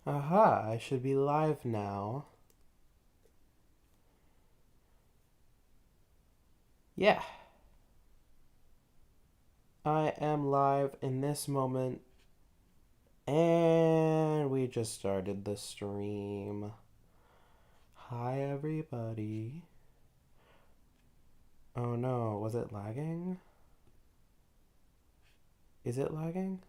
Aha, I should be live now. Yeah, I am live in this moment, and we just started the stream. Hi, everybody. Oh no, was it lagging? Is it lagging?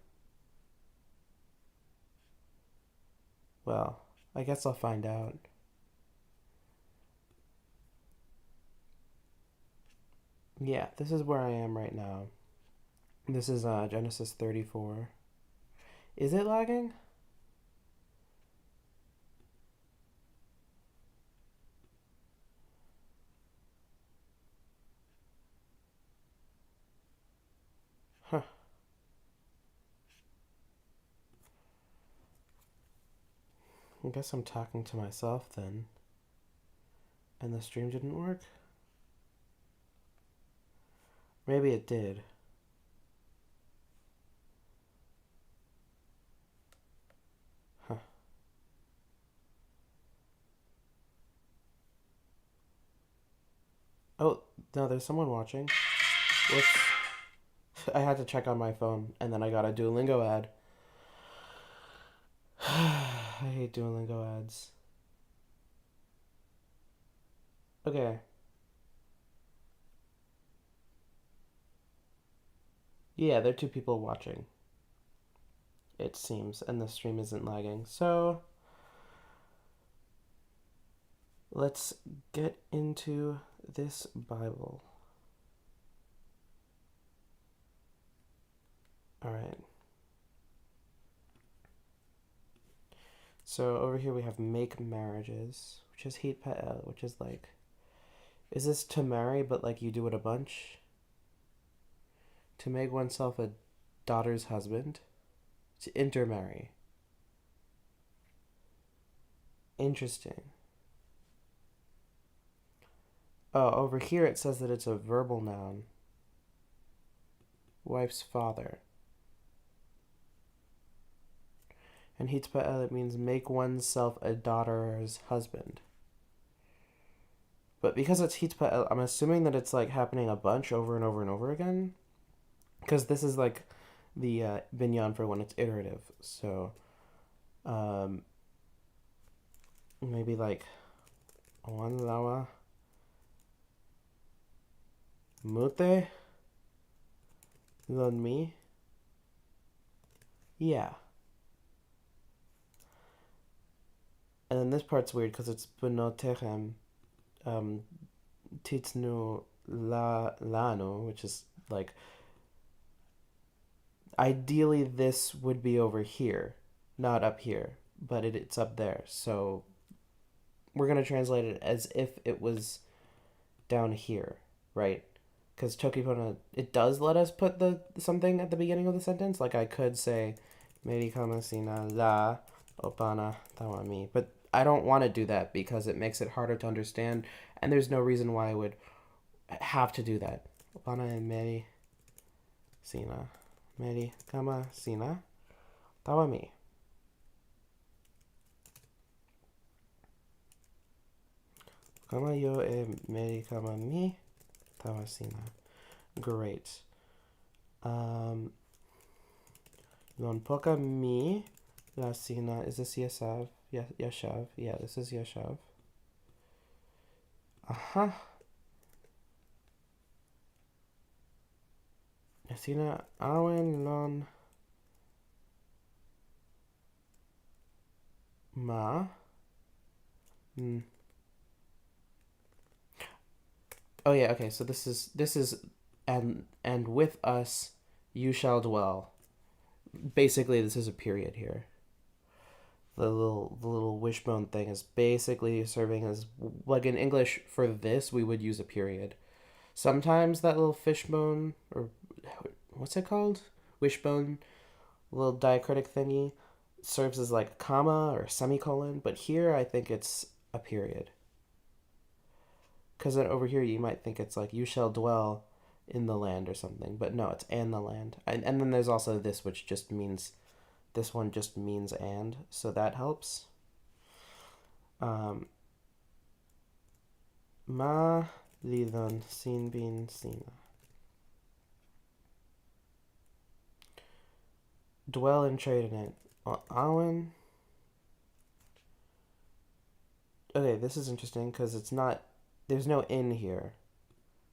Well, I guess I'll find out. Yeah, this is where I am right now. This is Genesis 34. Is it lagging? Huh. I guess I'm talking to myself then. And the stream didn't work? Maybe it did. Huh. Oh, no, there's someone watching. Whoops. I had to check on my phone, and then I got a Duolingo ad. I hate Duolingo ads. Okay. Yeah, there are two people watching, it seems, and the stream isn't lagging. So, let's get into this Bible. Alright. So, over here we have make marriages, which is hit pa'el, which is like, is this to marry, but like you do it a bunch? To make oneself a daughter's husband? To intermarry. Interesting. Oh, over here it says that it's a verbal noun. Wife's father. And hitpa'el, it means make oneself a daughter's husband. But because it's hitpa'el, I'm assuming that it's like happening a bunch over and over and over again. Because this is like the binyan for when it's iterative. So maybe like one lawa mute lon mi. Yeah. And then this part's weird because it's benotechem titnu lanu, which is like ideally this would be over here, not up here, but it's up there. So we're going to translate it as if it was down here, right? Because toki pona, it does let us put the something at the beginning of the sentence. Like I could say, Meri kamasina la opana tawami. But I don't want to do that because it makes it harder to understand, and there's no reason why I would have to do that. Opana and Meri sina. Meri kamasina tawami. Kama yo e Meri kama mi tawasina. Great. Non poca mi la sina. Is this Yashav? Yeah, Yashav. Yeah, this is Yashav. Uh-huh. Yasina awen lon ma. Hmm. Oh yeah, okay, so this is and with us you shall dwell. Basically this is a period here. The little wishbone thing is basically serving as like in English for this we would use a period. Sometimes that little fishbone or what's it called? Wishbone, little diacritic thingy serves as like a comma or a semicolon, but here I think it's a period. Because then over here you might think it's like you shall dwell in the land or something, but no, it's and the land. And then there's also this, which just means this one just means and, so that helps. Ma lidon sin bin sina. Dwell and trade in it. Awen. Okay, this is interesting because it's not. There's no in here.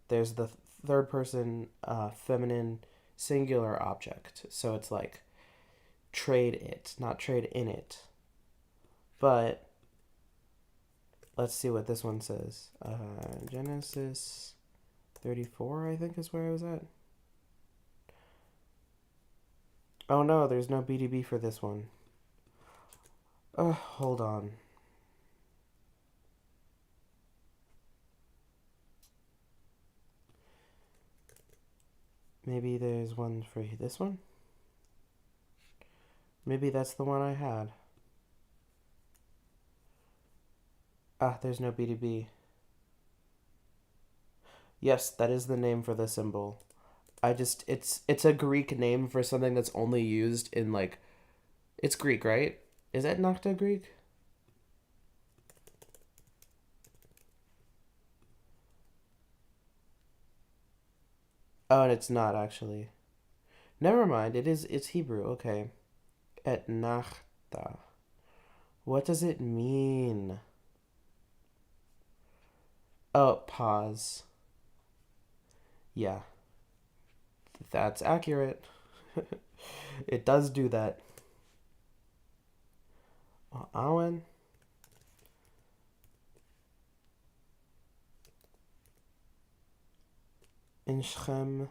There's the third person feminine singular object. So it's like trade it, not trade in it. But let's see what this one says. Genesis 34, I think, is where I was at. Oh no, there's no BDB for this one. Hold on. Maybe there's one for this one? Maybe that's the one I had. There's no BDB. Yes, that is the name for the symbol. It's a Greek name for something that's only used in like it's Greek, right? Is that Nocta Greek? Oh, and it's not actually. Never mind. It's Hebrew. Okay. Et nachta. What does it mean? Oh, pause. Yeah. That's accurate. It does do that. Awen. In Shechem,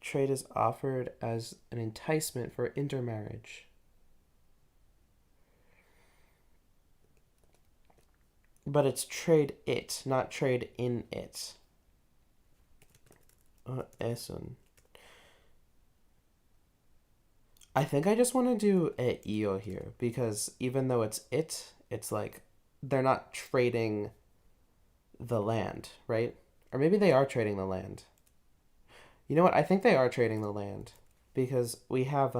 trade is offered as an enticement for intermarriage. But it's trade it, not trade in it. Esun. I think I just want to do io here because even though it's like they're not trading the land, right? Or maybe they are trading the land. You know what? I think they are trading the land because we have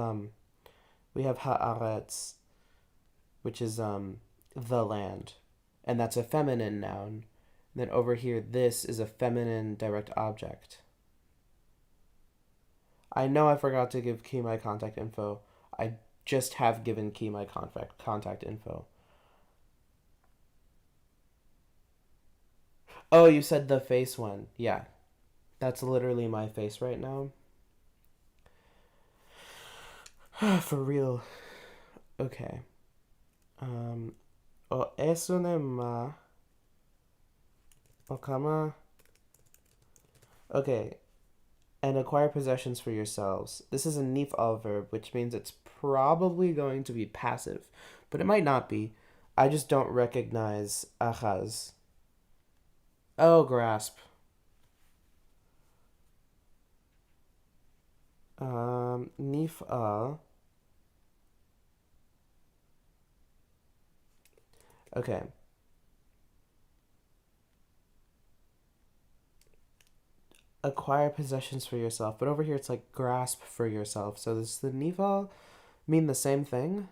haaretz, which is the land, and that's a feminine noun. And then over here, this is a feminine direct object. I know I forgot to give Key my contact info. I just have given Key my contact info. Oh, you said the face one. Yeah. That's literally my face right now. For real. Okay. O esunema. Okama. Okay. And acquire possessions for yourselves. This is a nif'al verb, which means it's probably going to be passive, but it might not be. I just don't recognize achaz. Oh, grasp. Nif'al. Okay. Acquire possessions for yourself, but over here it's like grasp for yourself. So does the nif'al mean the same thing?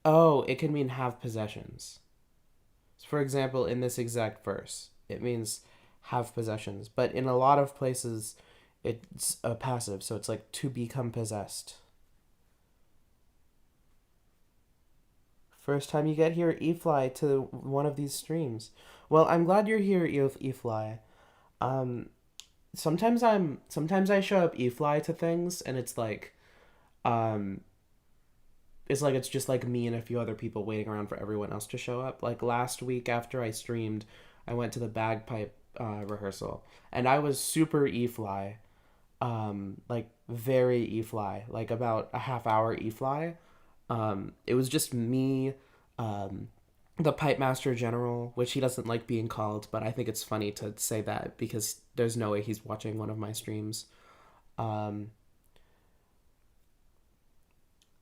Oh, it can mean have possessions. So for example, in this exact verse, it means have possessions, but in a lot of places, it's a passive, so it's like to become possessed. First time you get here, E-Fly, to one of these streams. Well, I'm glad you're here, E-Fly. Um, sometimes I show up E-Fly to things, and um, it's just like me and a few other people waiting around for everyone else to show up. Like last week after I streamed, I went to the bagpipe rehearsal, and I was super E-Fly, like very E-Fly, like about a half hour E-Fly. It was just me, um, the pipe master general, which he doesn't like being called, but I think it's funny to say that because there's no way he's watching one of my streams. Um,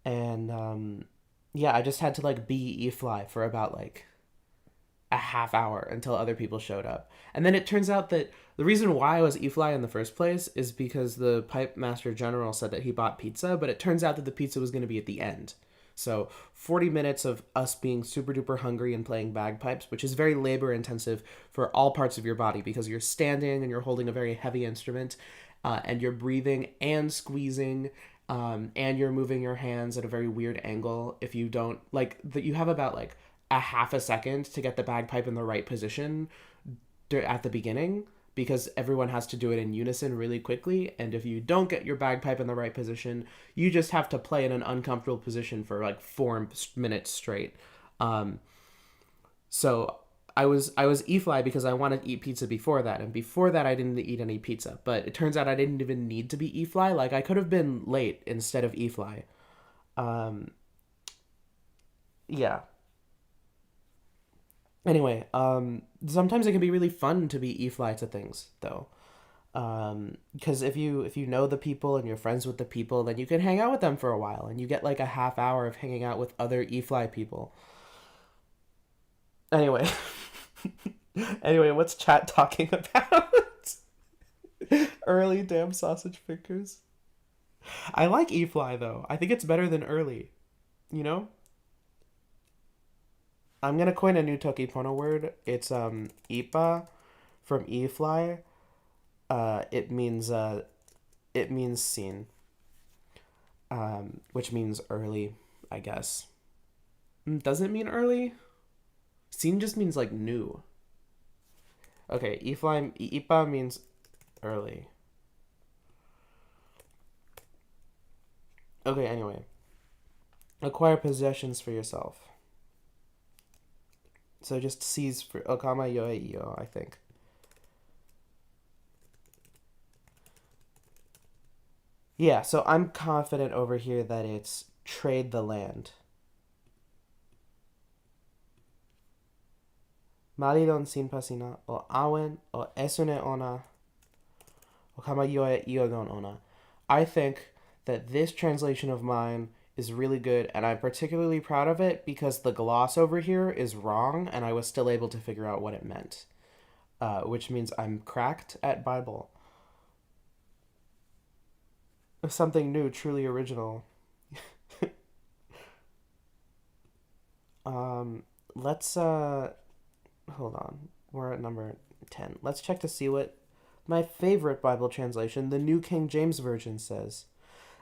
and yeah, I just had to like be E-Fly for about like a half hour until other people showed up. And then it turns out that the reason why I was e-fly in the first place is because the pipe master general said that he bought pizza, but it turns out that the pizza was going to be at the end. So 40 minutes of us being super duper hungry and playing bagpipes, which is very labor intensive for all parts of your body because you're standing and you're holding a very heavy instrument, and you're breathing and squeezing, and you're moving your hands at a very weird angle. If you don't like that, you have about like a half a second to get the bagpipe in the right position at the beginning because everyone has to do it in unison really quickly. And if you don't get your bagpipe in the right position, you just have to play in an uncomfortable position for like 4 minutes straight. Um, so I was e-fly because I wanted to eat pizza before that, and before that I didn't eat any pizza. But it turns out I didn't even need to be e-fly. Like I could have been late instead of e-fly. Um, yeah. Anyway, sometimes it can be really fun to be e-fly to things though. Because if you know the people and you're friends with the people, then you can hang out with them for a while, and you get like a half hour of hanging out with other e-fly people. Anyway, anyway, what's chat talking about? Early damn sausage fingers. I like e-fly though. I think it's better than early. You know, I'm gonna coin a new toki pona word. It's ipa from e-fly. It means seen, which means early, I guess. Does it mean early? Seen just means like new. Okay, e-fly ipa means early. Okay, anyway, acquire possessions for yourself. So just seize for okama yoe yo, I think. Yeah, so I'm confident over here that it's trade the land. Malidon sin pasina o awen o esune ona o kama yoe iodon ona. I think that this translation of mine is really good, and I'm particularly proud of it because the gloss over here is wrong, and I was still able to figure out what it meant, which means I'm cracked at Bible. Something new, truly original. Let's hold on. We're at number 10. Let's check to see what my favorite Bible translation, the New King James Version, says.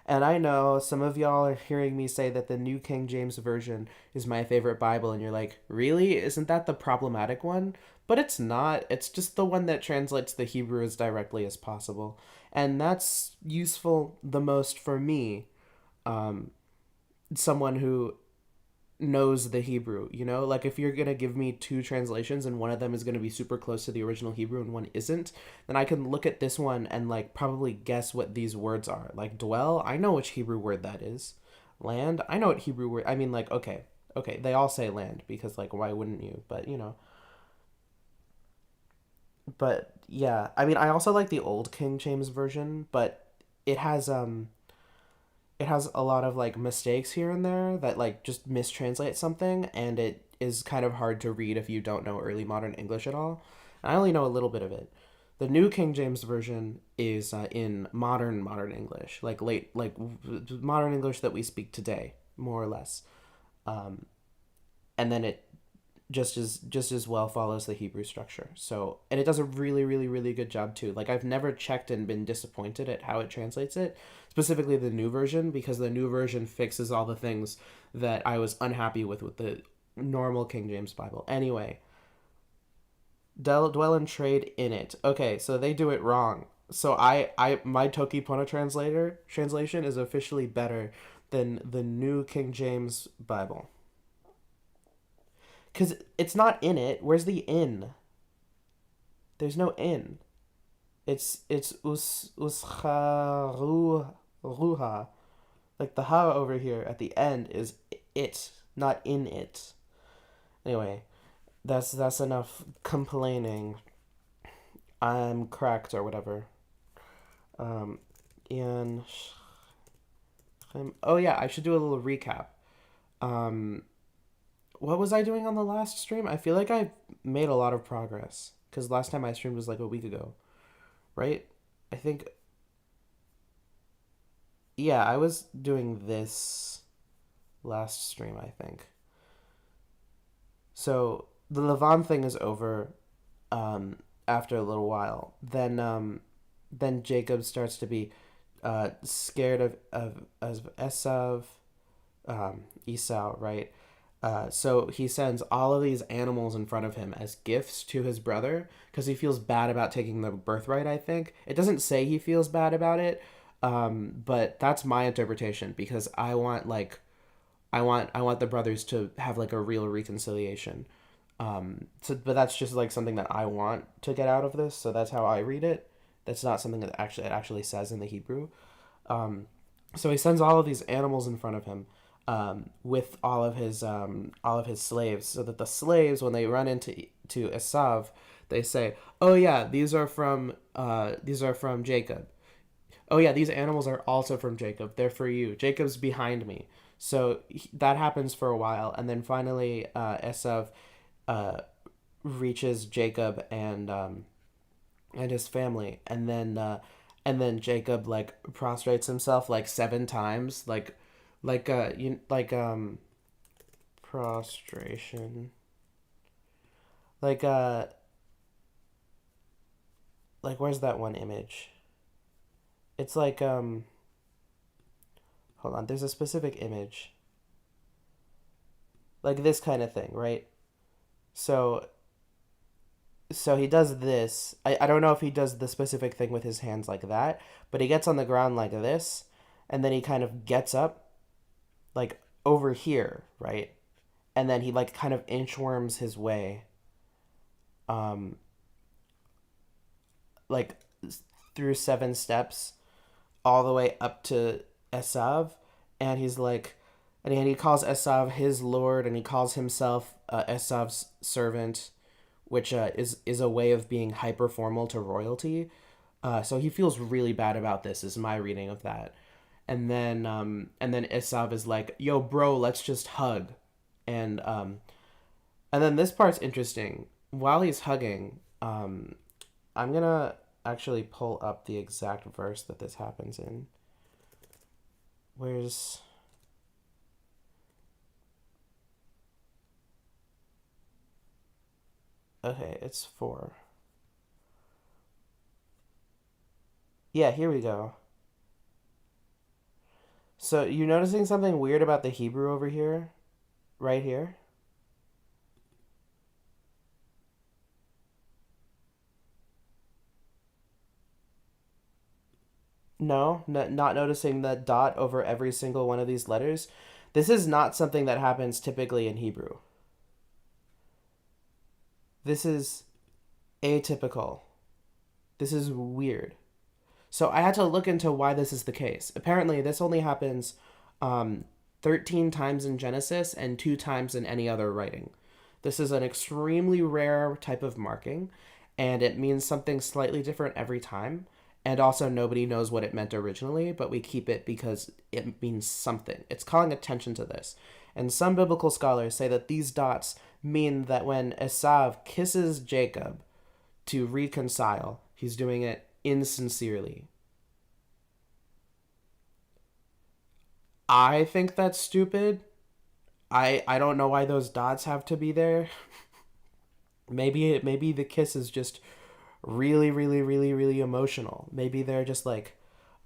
And I know some of y'all are hearing me say that the New King James Version is my favorite Bible, and you're like, really? Isn't that the problematic one? But it's not. It's just the one that translates the Hebrew as directly as possible. And that's useful the most for me, um, someone who knows the Hebrew, you know? Like if you're going to give me two translations and one of them is going to be super close to the original Hebrew and one isn't, then I can look at this one and like probably guess what these words are. Like dwell, I know which Hebrew word that is. Land, I know what Hebrew word. I mean like okay. Okay, they all say land because like why wouldn't you? But, you know. But yeah, I mean I also like the old King James version, but it has um it has a lot of like mistakes here and there that like just mistranslate something, and it is kind of hard to read if you don't know early modern English at all. I only know a little bit of it. The new King James version is in modern English, like late like modern English that we speak today, more or less. Um, and then it just as well follows the Hebrew structure. So, and it does a really good job too. Like I've never checked and been disappointed at how it translates it, specifically the new version, because the new version fixes all the things that I was unhappy with the normal King James Bible. Anyway, dwell and trade in it. Okay, so they do it wrong. So I my Toki Pona translator translation is officially better than the new King James Bible. Cause it's not in it. Where's the in? There's no in. It's ruha. Like the ha over here at the end is it, not in it. Anyway, that's enough complaining. I'm cracked or whatever. Um, and oh yeah, I should do a little recap. Um, what was I doing on the last stream? I feel like I made a lot of progress because last time I streamed was like a week ago, right? I think, yeah, I was doing this last stream, I think. So the Levon thing is over after a little while. Then Jacob starts to be scared of Esav, Esau, right? So he sends all of these animals in front of him as gifts to his brother because he feels bad about taking the birthright. I think it doesn't say he feels bad about it, but that's my interpretation because I want the brothers to have like a real reconciliation. But that's just like something that I want to get out of this. So that's how I read it. That's not something that it actually says in the Hebrew. So he sends all of these animals in front of him with all of his slaves, so that the slaves, when they run into Esav, they say, "Oh yeah, these are from Jacob. Oh yeah, these animals are also from Jacob. They're for you. Jacob's behind me." So that happens for a while, and then finally, Esav uh, reaches Jacob and his family, and then Jacob like prostrates himself like 7 times, like prostration, like uh like where's that one image? It's like hold on, there's a specific image like this kind of thing, right? So so he does this. I don't know if he does the specific thing with his hands like that, but he gets on the ground like this, and then he kind of gets up like over here, right? And then he like kind of inchworms his way um like through 7 steps all the way up to Esav, and he's like, and he calls Esav his lord, and he calls himself Esav's servant, which is a way of being hyper formal to royalty. So he feels really bad about this. Is my reading of that. And then Esav is like, "Yo, bro, let's just hug," and and then this part's interesting. While he's hugging, I'm gonna actually pull up the exact verse that this happens in. Where's okay? It's 4. Yeah, here we go. So you noticing something weird about the Hebrew over here, right here? No, not noticing that dot over every single one of these letters. This is not something that happens typically in Hebrew. This is atypical. This is weird. So I had to look into why this is the case. Apparently, this only happens um, 13 times in Genesis and 2 times in any other writing. This is an extremely rare type of marking, and it means something slightly different every time. And also, nobody knows what it meant originally, but we keep it because it means something. It's calling attention to this. And some biblical scholars say that these dots mean that when Esav kisses Jacob to reconcile, he's doing it insincerely. I think that's stupid. I don't know why those dots have to be there. Maybe the kiss is just really really really really emotional. Maybe they're just like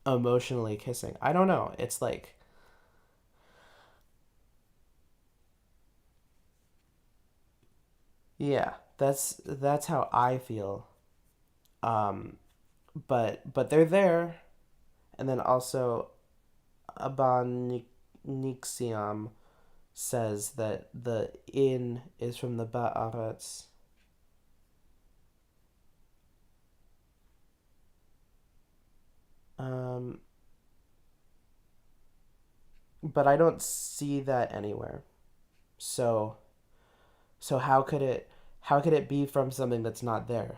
emotionally kissing. I don't know. It's like yeah, that's how I feel. Um but they're there, and then also Abanixiam says that the in is from the Ba'aretz. Um, but I don't see that anywhere. So so how could it be from something that's not there?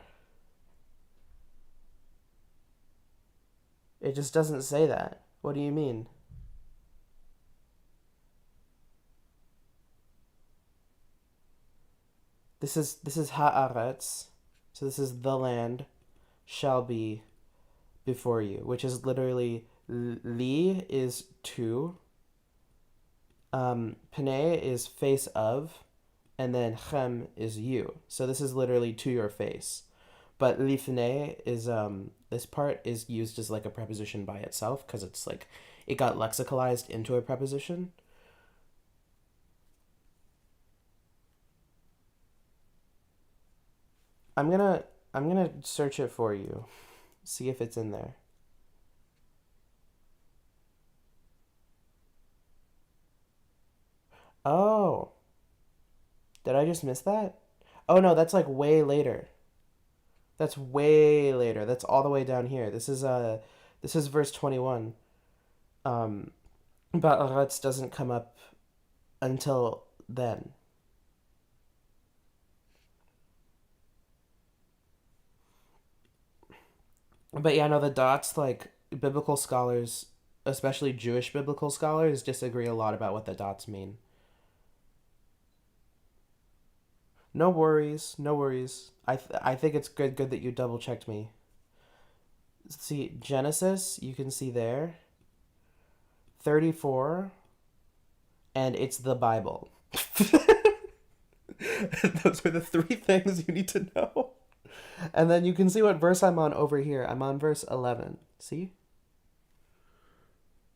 It just doesn't say that. What do you mean? This is haaretz, so this is the land shall be before you, which is literally li is to, pene is face of, and then chem is you. So this is literally to your face. But lifne is this part is used as like a preposition by itself because it's like it got lexicalized into a preposition. I'm gonna I'm gonna search it for you, see if it's in there. Oh, did I just miss that? Oh no, that's like way later. That's way later. That's all the way down here. This is verse 21. Um but Aretz doesn't come up until then. But yeah, no, the dots, like biblical scholars, especially Jewish biblical scholars, disagree a lot about what the dots mean. No worries, no worries. I think it's good that you double checked me. See Genesis, you can see there 34, and it's the Bible. Those are the three things you need to know. And then you can see what verse I'm on over here. I'm on verse 11. See?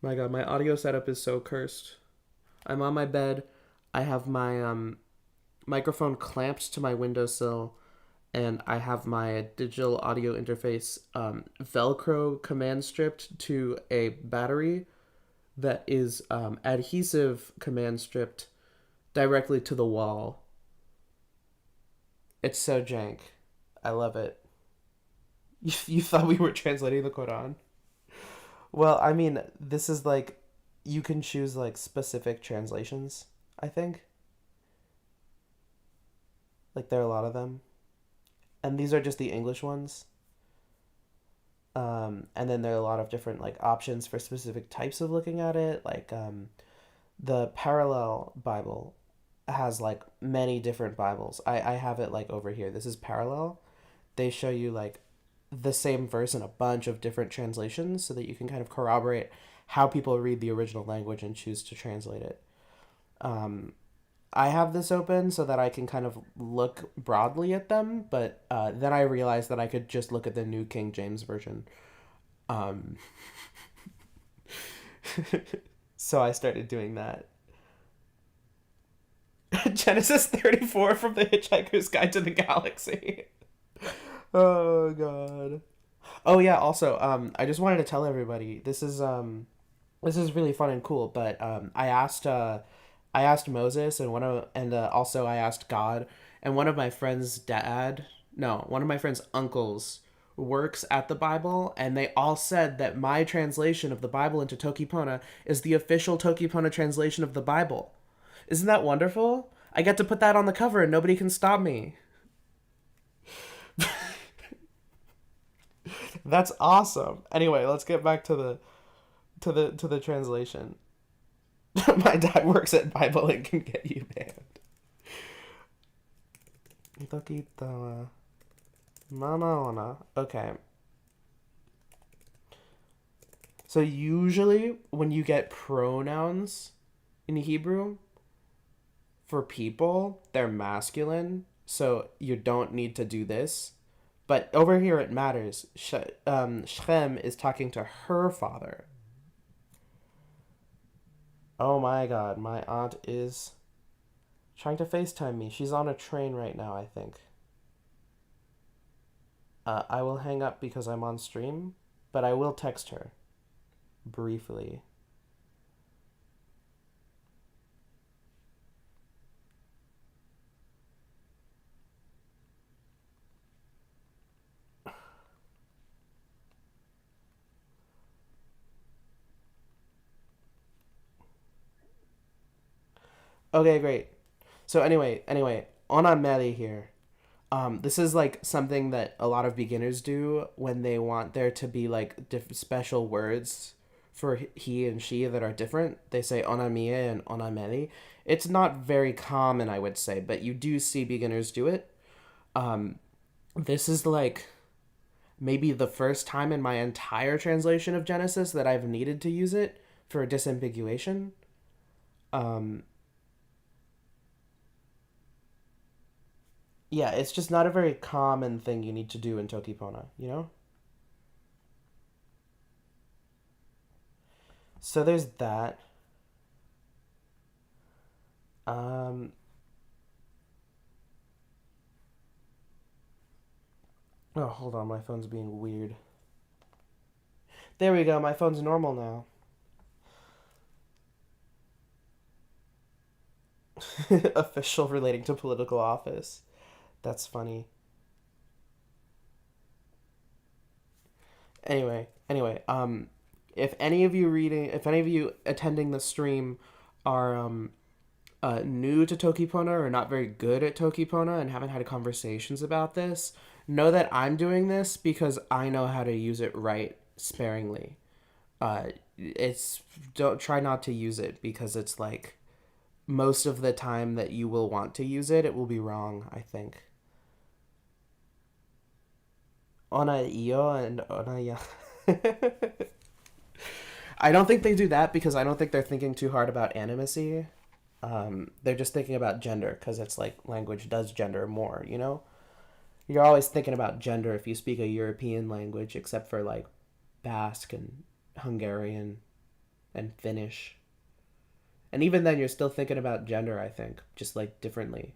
My god, my audio setup is so cursed. I'm on my bed. I have my microphone clamped to my windowsill, and I have my digital audio interface Velcro command stripped to a battery that is adhesive command stripped directly to the wall. It's so jank. I love it. You thought we were translating the Quran? Well, I mean, this is like you can choose like specific translations, I think. Like there are a lot of them. And these are just the English ones. And then there are a lot of different like options for specific types of looking at it. Like the parallel Bible has like many different Bibles. I have it like over here. This is parallel. They show you like the same verse in a bunch of different translations so that you can kind of corroborate how people read the original language and choose to translate it. Um, I have this open so that I can kind of look broadly at them, but then I realized that I could just look at the New King James Version. Um, so I started doing that. Genesis 34 from the Hitchhiker's Guide to the Galaxy. Oh god. Oh yeah, also I just wanted to tell everybody this is really fun and cool, but I asked Moses and also I asked God, and one of my friend's dad, no, one of my friend's uncles works at the Bible, and they all said that my translation of the Bible into Toki Pona is the official Toki Pona translation of the Bible. Isn't that wonderful? I get to put that on the cover and nobody can stop me. That's awesome. Anyway, let's get back to the translation. My dad works at Bible and can get you banned. Tokita Mama ona. Okay. So usually when you get pronouns in Hebrew for people, they're masculine, so you don't need to do this. But over here it matters. Shem is talking to her father. Oh my god, my aunt is trying to FaceTime me. She's on a train right now, I think. I will hang up because I'm on stream, but I will text her briefly. Okay, great. So anyway, on Meli here. This is like something that a lot of beginners do when they want there to be like special words for he and she that are different. They say onamie and onameli. It's not very common, I would say, but you do see beginners do it. Um, this is like maybe the first time in my entire translation of Genesis that I've needed to use it for disambiguation. Um, yeah, it's just not a very common thing you need to do in toki pona, you know? So there's that. Um, oh, hold on, my phone's being weird. There we go, my phone's normal now. Official relating to political office. That's funny. Anyway, if any of you attending the stream are new to Tokipona or not very good at Tokipona and haven't had conversations about this, know that I'm doing this because I know how to use it right sparingly. It's don't try not to use it because it's like most of the time that you will want to use it, it will be wrong, I think. Ona io and ona ya. I don't think they do that because I don't think they're thinking too hard about animacy. They're just thinking about gender because it's like language does gender more, you know? You're always thinking about gender if you speak a European language, except for like Basque and Hungarian and Finnish. And even then, you're still thinking about gender, I think, just like differently.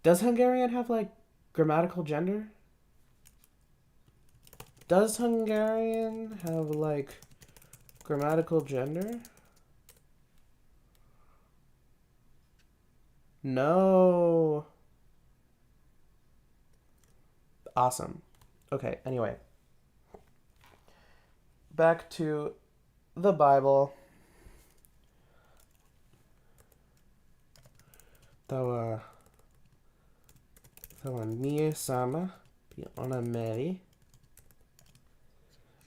Does Hungarian have like grammatical gender? Does Hungarian have like grammatical gender? No. Awesome. Okay, anyway. Back to the Bible. Tawa mie sama ona meri.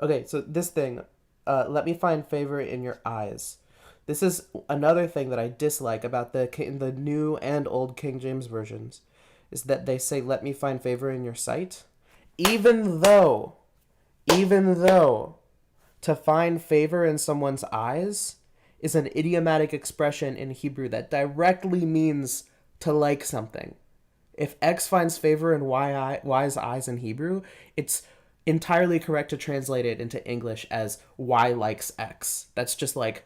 Okay, so this thing, let me find favor in your eyes. This is another thing that I dislike about the new and old King James versions, is that they say "let me find favor in your sight," even though, even though, to find favor in someone's eyes is an idiomatic expression in Hebrew that directly means to like something. If X finds favor in Y's eyes in Hebrew, it's entirely correct to translate it into English as Y likes X. That's just like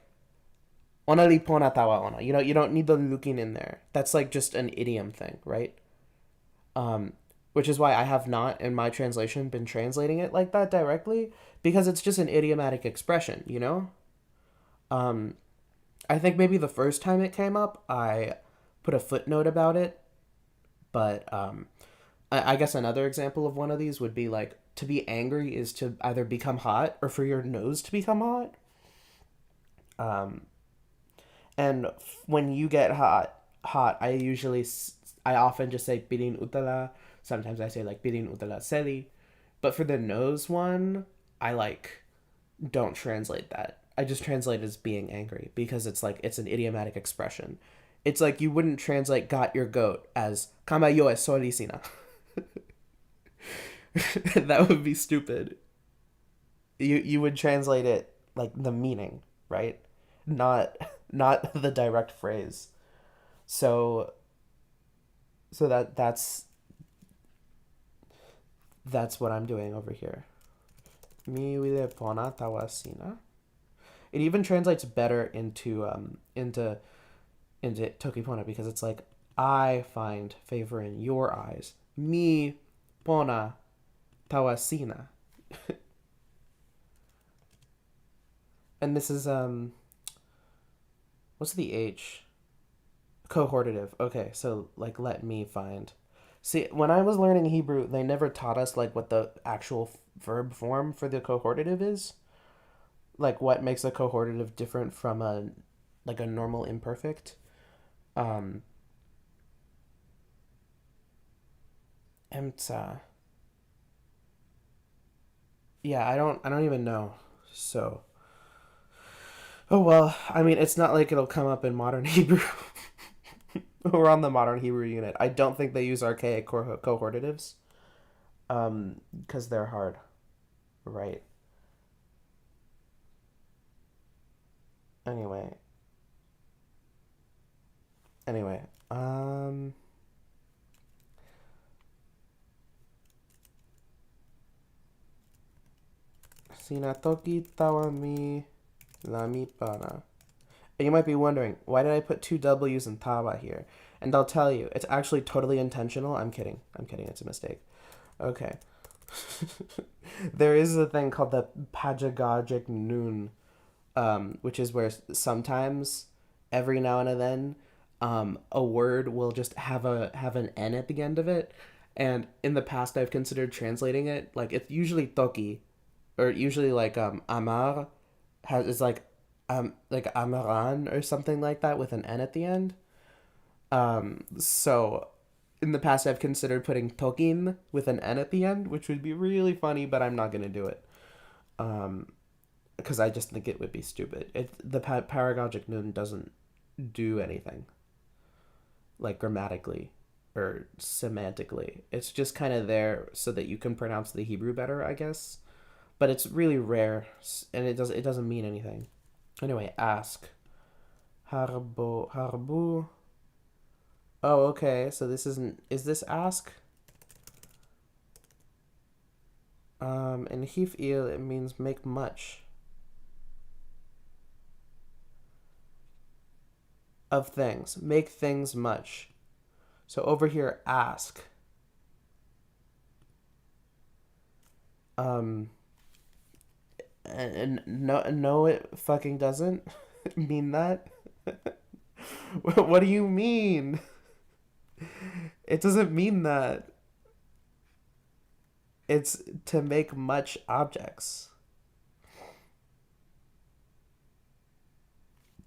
ona li pona tawa ona. You don't need the looking in there. That's like just an idiom thing, right? Um, which is why I have not in my translation been translating it like that directly because it's just an idiomatic expression, you know? Um, I think maybe the first time it came up, I put a footnote about it, but I guess another example of one of these would be like to be angry is to either become hot or for your nose to become hot. Um, and when you get hot, I often just say pirin utala. Sometimes I say like pirin utala seli. But for the nose one, I like don't translate that. I just translate as being angry because it's like it's an idiomatic expression. It's like you wouldn't translate got your goat as kamayo es solicina. That would be stupid. You would translate it like the meaning, right? Not not the direct phrase. So that's what I'm doing over here. Mi wile pona tawasina. It even translates better into Tokipona because it's like I find favor in your eyes. Mi pona tawasina. And this is what's the H? Cohortative. Okay, so like let me find. See, when I was learning Hebrew, they never taught us like what the actual verb form for the cohortative is. Like what makes a cohortative different from a like a normal imperfect. Um Emta. Yeah, I don't even know. So, oh well, I mean, it's not like it'll come up in modern Hebrew. We're on the modern Hebrew unit. I don't think they use archaic cohortatives, because they're hard, right? Anyway, anyway, sina toki tawa mi lami pana. And you might be wondering, why did I put two W's in tawa here? And I'll tell you, it's actually totally intentional. I'm kidding. I'm kidding. It's a mistake. Okay. There is a thing called the pedagogic noon, which is where sometimes, every now and then, a word will just have an n at the end of it, and in the past I've considered translating it like it's usually toki, or usually like amar has is like amaran or something like that with an n at the end. So in the past I've considered putting tokin with an n at the end, which would be really funny, but I'm not gonna do it. Because I just think it would be stupid. The paragogic noon doesn't do anything like grammatically or semantically. It's just kind of there so that you can pronounce the Hebrew better, I guess. But it's really rare, and it doesn't mean anything. Anyway, ask. Harbu. Oh, okay. So this isn't. Is this ask? In hif'il it means make much of things. Make things much. So over here, ask. And no, it fucking doesn't mean that. What do you mean? It doesn't mean that. It's to make much objects.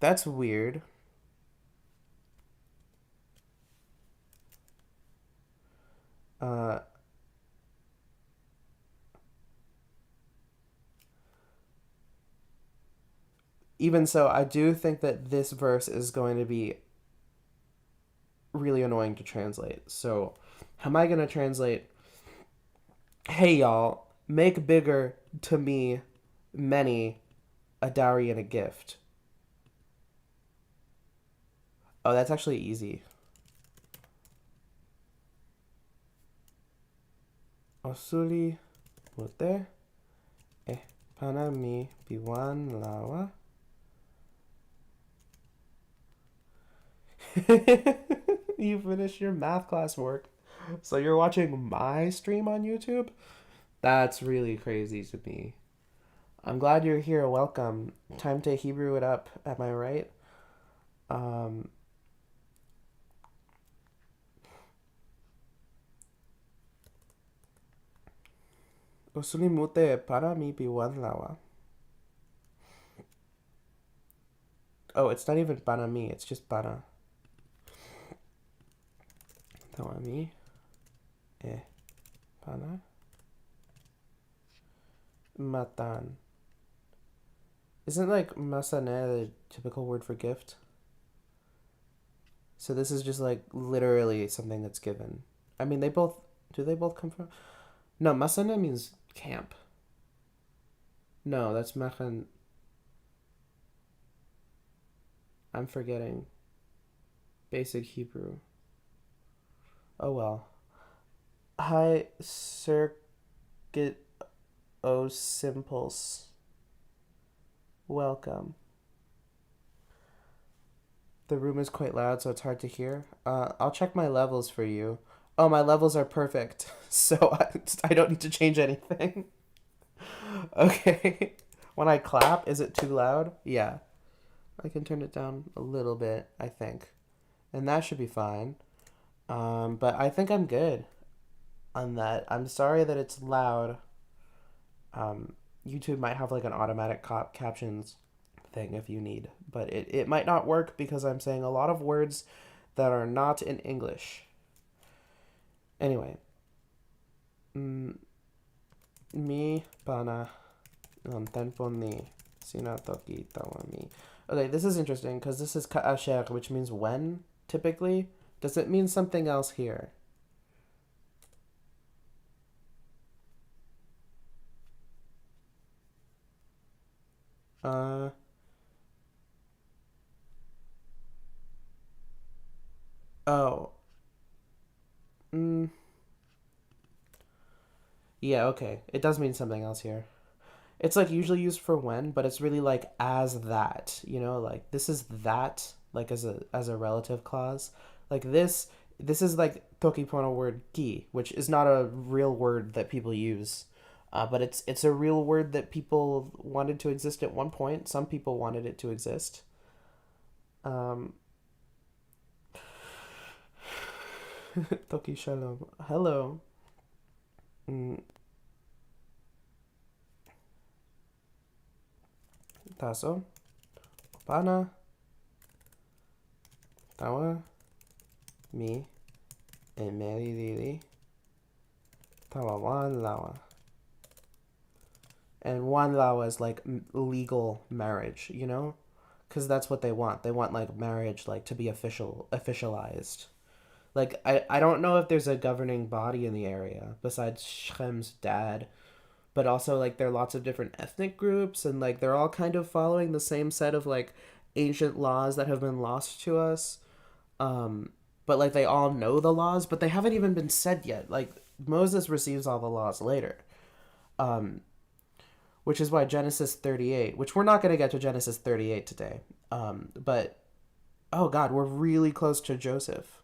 That's weird. Uh, Even so, I do think that this verse is going to be really annoying to translate. So, how am I going to translate? Hey, y'all, make bigger to me many a dowry and a gift. Oh, that's actually easy. Osuli mute panami piwan lawa. You finished your math class work. So you're watching my stream on YouTube? That's really crazy to me. I'm glad you're here. Welcome. Time to Hebrew it up. Am I right? Um, Usulimute para mi piwan lawa. Oh, it's not even para mi. It's just para. Tawa mi. Pana. Matan. Isn't like masane the typical word for gift? So this is just like literally something that's given. I mean, do they both come from? No, masane means camp. No, that's machan. I'm forgetting. Basic Hebrew. Oh well. Hi, circuit o simples. Welcome. The room is quite loud, so it's hard to hear. I'll check my levels for you. Oh, my levels are perfect, so I don't need to change anything. Okay. When I clap, is it too loud? Yeah. I can turn it down a little bit, I think. And that should be fine. But I think I'm good on that. I'm sorry that it's loud. YouTube might have like an automatic captions thing if you need, but it might not work because I'm saying a lot of words that are not in English. Anyway, mi pana tempo ni sina toki tawa mi. Okay, this is interesting because this is ka'asher, which means when, typically. Does it mean something else here? Uh, oh. Mm, yeah, okay. It does mean something else here. It's like usually used for when, but it's really like as that, like this is that, like as a relative clause. Like this is like toki pona word ki, which is not a real word that people use. But it's a real word that people wanted to exist at one point. Some people wanted it to exist. Um, toki shalom. Hello. Mm, taso. Pana. Tawa. Mi. Emeri lili. Tawa wan lawa. And wan lawa is like legal marriage, because that's what they want. They want like marriage like to be officialized. Like I don't know if there's a governing body in the area besides Shchem's dad, but also like there are lots of different ethnic groups and like they're all kind of following the same set of like ancient laws that have been lost to us. Um but like they all know the laws, but they haven't even been said yet. Like Moses receives all the laws later. Um which is why Genesis 38, which we're not going to get to Genesis 38 today. But oh god, we're really close to Joseph.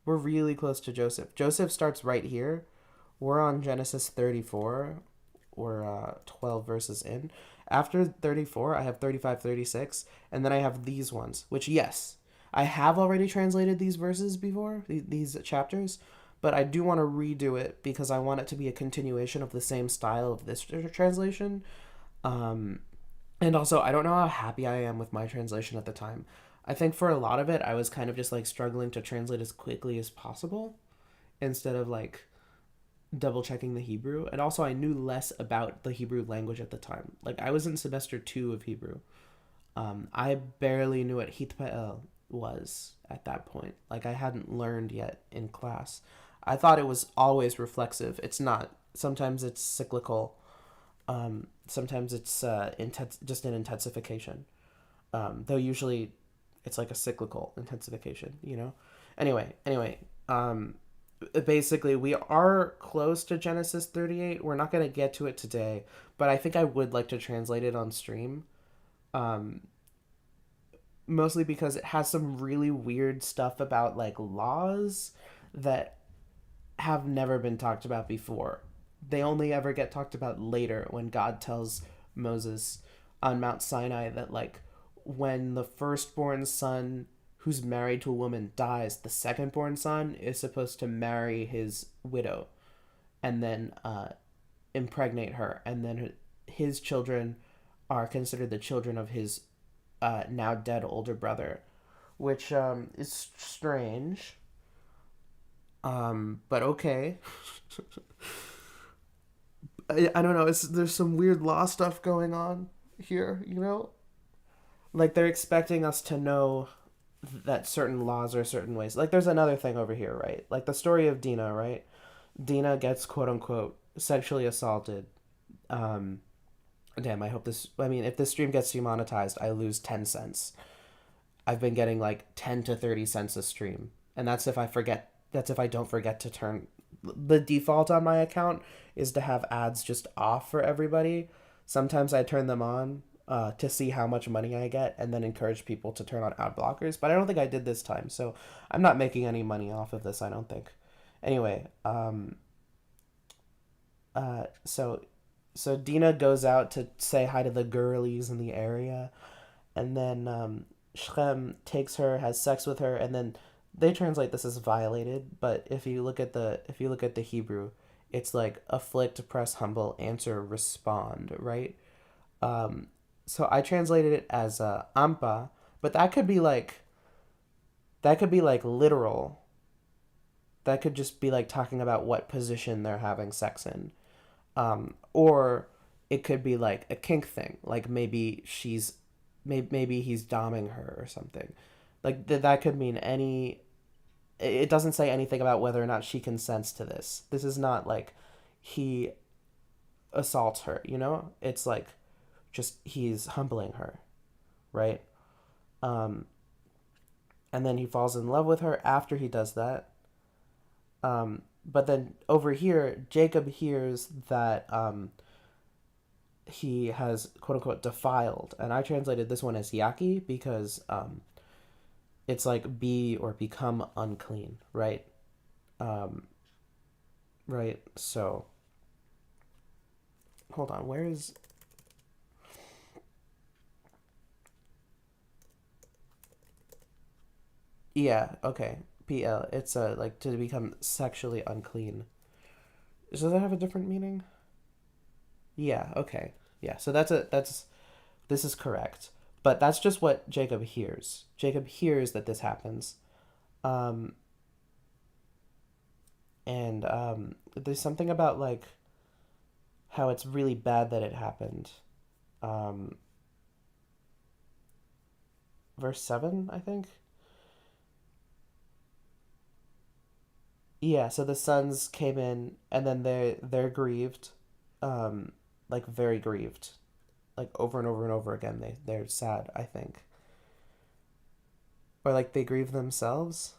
We're really close to Joseph. Joseph starts right here. We're on Genesis 34. We're 12 verses in. After 34, I have 35, 36, and then I have these ones, which, yes, I have already translated these verses before, these chapters, but I do want to redo it because I want it to be a continuation of the same style of this translation. Um, and also, I don't know how happy I am with my translation at the time. I think for a lot of it, I was kind of just like struggling to translate as quickly as possible instead of like double checking the Hebrew. And also, I knew less about the Hebrew language at the time. Like, I was in semester 2 of Hebrew. I barely knew what Hitpael was at that point. Like, I hadn't learned yet in class. I thought it was always reflexive. It's not. Sometimes it's cyclical. Sometimes it's just an intensification. Though usually it's like a cyclical intensification. Anyway, basically we are close to Genesis 38. We're not going to get to it today, but I think I would like to translate it on stream. Um, Mostly because it has some really weird stuff about like laws that have never been talked about before. They only ever get talked about later when God tells Moses on Mount Sinai that like when the firstborn son who's married to a woman dies, the secondborn son is supposed to marry his widow and then impregnate her, and then his children are considered the children of his now dead older brother, which is strange. But okay. I don't know. There's some weird law stuff going on here. Like they're expecting us to know that certain laws are certain ways. Like there's another thing over here, right? Like the story of Dina, right? Dina gets quote unquote sexually assaulted. Um, Damn, I hope this. I mean, if this stream gets demonetized, I lose 10 cents. I've been getting like 10 to 30 cents a stream, and that's if I forget. That's if I don't forget to turn. The default on my account is to have ads just off for everybody. Sometimes I turn them on to see how much money I get, and then encourage people to turn on ad blockers. But I don't think I did this time, so I'm not making any money off of this. I don't think. Anyway, so Dina goes out to say hi to the girlies in the area, and then Shrem takes her, has sex with her, and then they translate this as violated. But if you look at the Hebrew, it's like afflict, press, humble, answer, respond, right? Um, so I translated it as ampa, but that could be like literal. That could just be like talking about what position they're having sex in, or it could be like a kink thing. Like maybe he's doming her or something. Like that could mean any. It doesn't say anything about whether or not she consents to this. This is not like he assaults her, you know? It's like just he's humbling her, right? Um, and then he falls in love with her after he does that. But then over here, Jacob hears that he has quote unquote defiled, and I translated this one as yaki because it's like be or become unclean, right? Um, right. So hold on, where is? Yeah, okay. PL. It's like to become sexually unclean. Does that have a different meaning? Yeah, okay. Yeah, so that's this is correct. But that's just what Jacob hears. Jacob hears that this happens. Um and there's something about like how it's really bad that it happened. Um Verse 7, I think. Yeah, so the sons came in and then they're grieved. Um like very grieved. Like over and over and over again they're sad, I think. Or like they grieve themselves.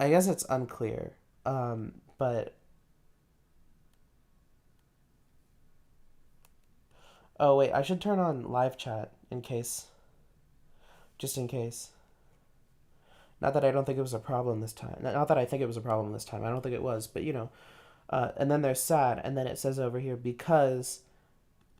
I guess it's unclear. But oh wait, I should turn on live chat in case, just in case. Not that I don't think it was a problem this time. Not that I think it was a problem this time. I don't think it was, but you know. And then they're sad, and then it says over here because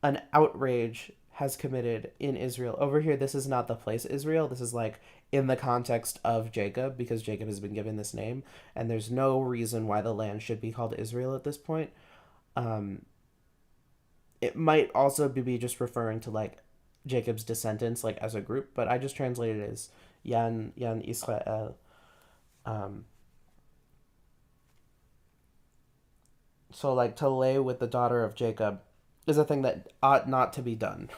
an outrage has committed in Israel. Over here, this is not the place Israel. This is like in the context of Jacob because Jacob has been given this name, and there's no reason why the land should be called Israel at this point. Um, it might also be just referring to like Jacob's descendants, like as a group, but I just translated it as Yan Israel. Um, so like to lay with the daughter of Jacob is a thing that ought not to be done.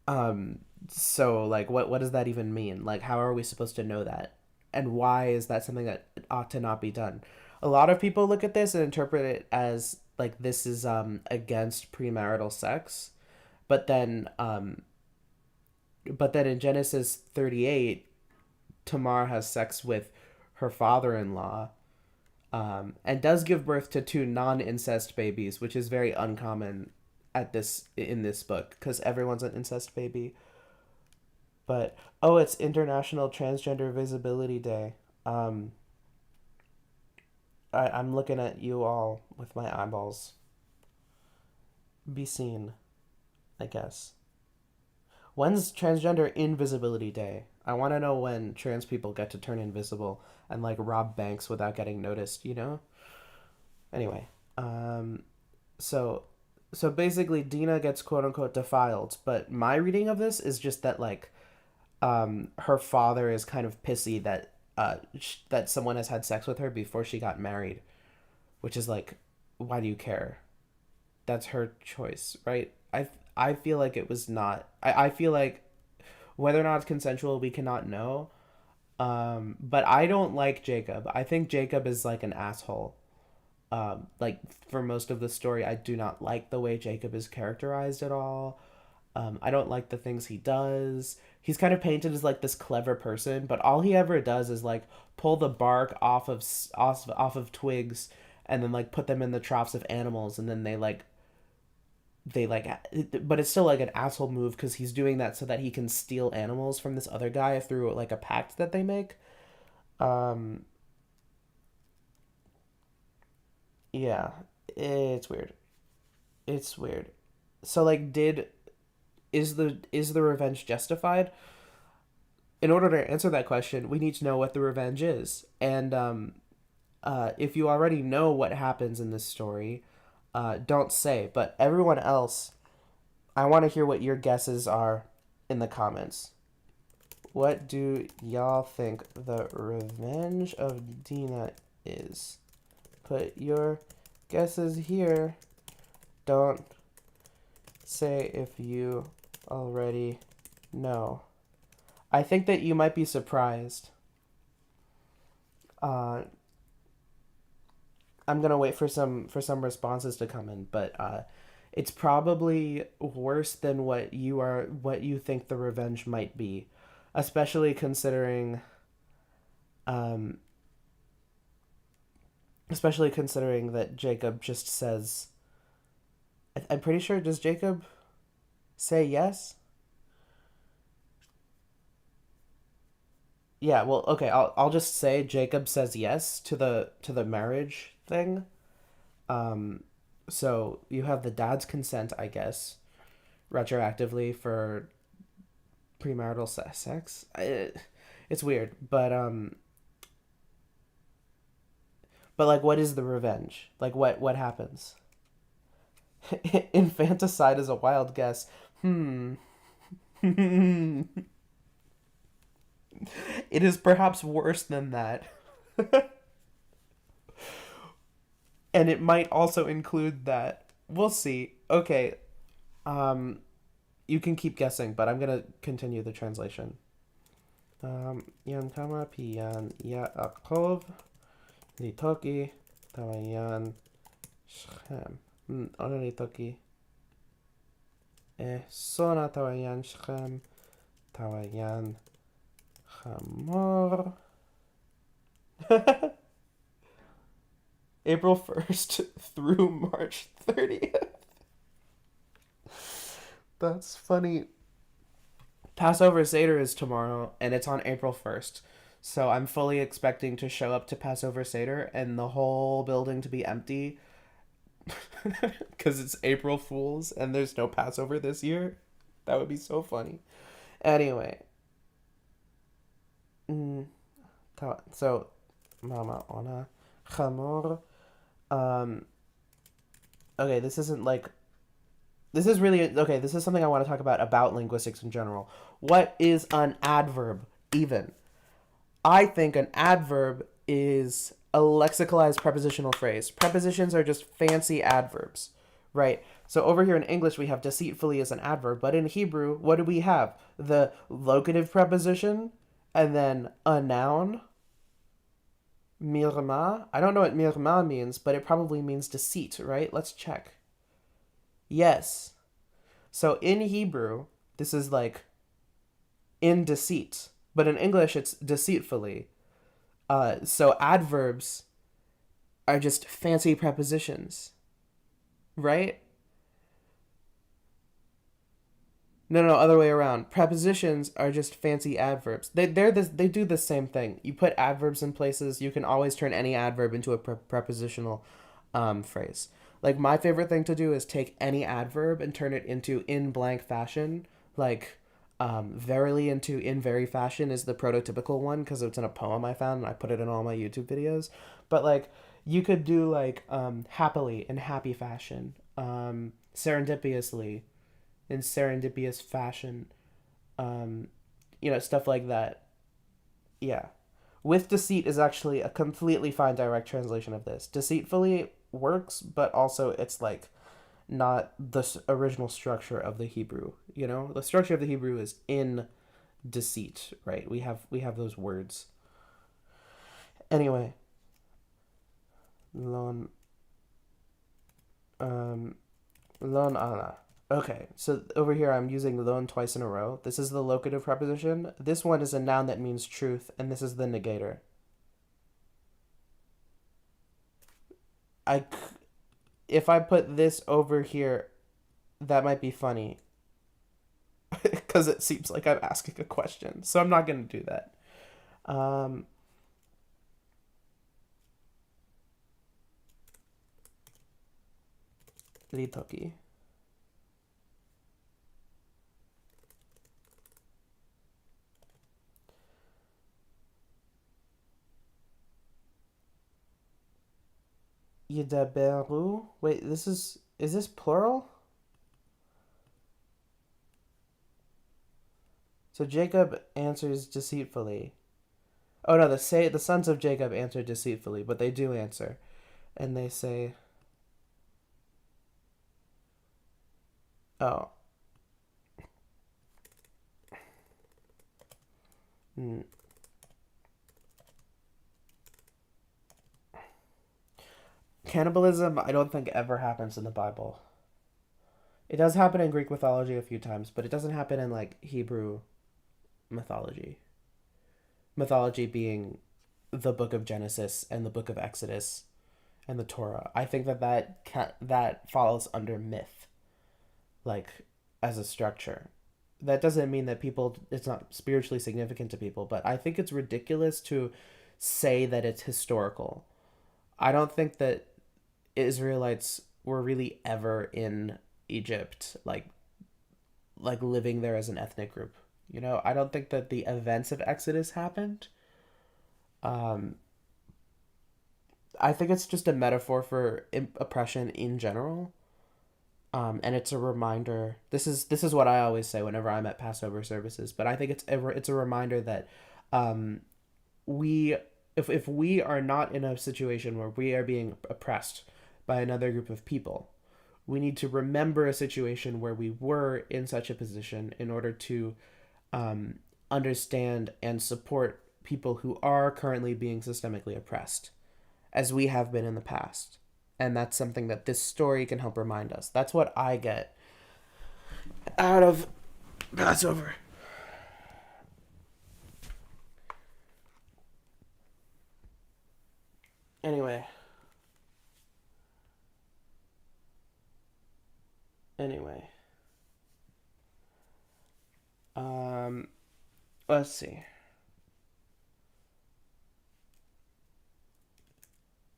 Um, so like what does that even mean? Like how are we supposed to know that? And why is that something that ought to not be done? A lot of people look at this and interpret it as like this is against premarital sex, but then in Genesis 38, Tamar has sex with her father-in-law, and does give birth to two non-incest babies, which is very uncommon at this in this book because everyone's an incest baby. But oh, it's International Transgender Visibility Day. Um, I'm looking at you all with my eyeballs. Be seen, I guess. When's Transgender Invisibility Day? I want to know when trans people get to turn invisible and like rob banks without getting noticed, you know? Anyway, um so so basically Dina gets quote unquote defiled, but my reading of this is just that like her father is kind of pissy that that someone has had sex with her before she got married, which is like why do you care? That's her choice, right? I feel like it was not. I feel like whether or not it's consensual, we cannot know. But I don't like Jacob. I think Jacob is like an asshole. Like for most of the story, I do not like the way Jacob is characterized at all. I don't like the things he does. He's kind of painted as like this clever person, but all he ever does is like pull the bark off of twigs and then like put them in the troughs of animals, and then they like but it's still like an asshole move because he's doing that so that he can steal animals from this other guy through like a pact that they make. um yeah, it's weird. It's weird. So like did is the revenge justified? In order to answer that question we need to know what the revenge is, and if you already know what happens in this story, don't say, but everyone else, I want to hear what your guesses are in the comments. What do y'all think the revenge of Dina is? put your guesses here. Don't say if you already know. I think that you might be surprised. I'm gonna wait for some responses to come in, but it's probably worse than what you think the revenge might be, especially considering um, that Jacob just says. I'm pretty sure. Does Jacob say yes? Yeah. Well, okay. I'll just say Jacob says yes to the marriage thing. Um, so you have the dad's consent, I guess, retroactively for premarital sex. It's weird, but like, what is the revenge? Like, what happens? Infanticide is a wild guess. Hmm. It is perhaps worse than that. And it might also include that. We'll see. Okay. Um, you can keep guessing, but I'm gonna continue the translation. Yan kama piyan Yaakov li toki tawayan Shechem. Ano li toki? Sona tawayan Shechem tawayan Hamor. April 1st through March 30th. That's funny. Passover Seder is tomorrow, and it's on April 1st. So I'm fully expecting to show up to Passover Seder and the whole building to be empty because it's April Fools and there's no Passover this year. That would be so funny. Anyway. So, Mama Ona Chamor. Okay, this isn't like this is really okay. This is something I want to talk about linguistics in general. What is an adverb even? I think an adverb is a lexicalized prepositional phrase. Prepositions are just fancy adverbs, right? So over here in English we have deceitfully as an adverb, but in Hebrew, what do we have? The locative preposition and then a noun. Mirma. I don't know what mirma means, but it probably means deceit, right? Let's check. Yes. So in Hebrew, this is like in deceit, but in English it's deceitfully. So adverbs are just fancy prepositions, right? No, other way around. Prepositions are just fancy adverbs. They do the same thing. You put adverbs in places. You can always turn any adverb into a prepositional phrase. Like my favorite thing to do is take any adverb and turn it into in blank fashion. Like verily into in very fashion is the prototypical one because it's in a poem I found and I put it in all my YouTube videos. But like you could do like happily in happy fashion, serendipitously in serendipitous fashion, stuff like that. Yeah. With deceit is actually a completely fine direct translation of this. Deceitfully works, but also it's like not the original structure of the Hebrew. The structure of the Hebrew is in deceit, right? We have those words. Anyway, lon lon ala. Okay, so over here I'm using lon twice in a row. This is the locative preposition. This one is a noun that means truth, and this is the negator. If I put this over here, that might be funny. Because it seems like I'm asking a question. So I'm not going to do that. Ritoki. Yidaberu. Wait, is this plural? So Jacob answers deceitfully. Oh no, the sons of Jacob answer deceitfully, but they do answer. and they say, oh, mm, cannibalism, I don't think ever happens in the Bible. It does happen in Greek mythology a few times, but it doesn't happen in like Hebrew mythology. Mythology being the book of Genesis and the book of Exodus and the Torah. I think that falls under myth, like as a structure. That doesn't mean that people it's not spiritually significant to people, but I think it's ridiculous to say that it's historical. I don't think that Israelites were really ever in Egypt, like living there as an ethnic group. You know, I don't think that the events of Exodus happened. Um, I think it's just a metaphor for oppression in general. And it's a reminder. This is what I always say whenever I'm at Passover services. But I think it's a reminder that um, we if we are not in a situation where we are being oppressed by another group of people, we need to remember a situation where we were in such a position in order to um, understand and support people who are currently being systemically oppressed, as we have been in the past. And that's something that this story can help remind us. That's what I get out of Passover. Anyway, anyway, um, let's see.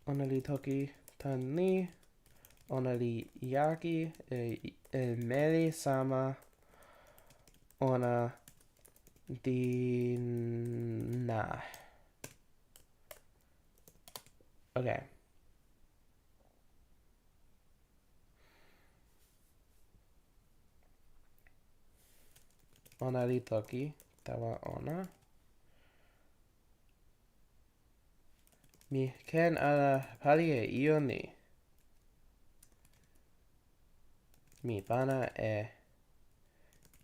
Onali toki tani, onali yaki meli sama ona dina. Okay. Onali toki tawa ona. Mi ken ala palie ioni. Mi pana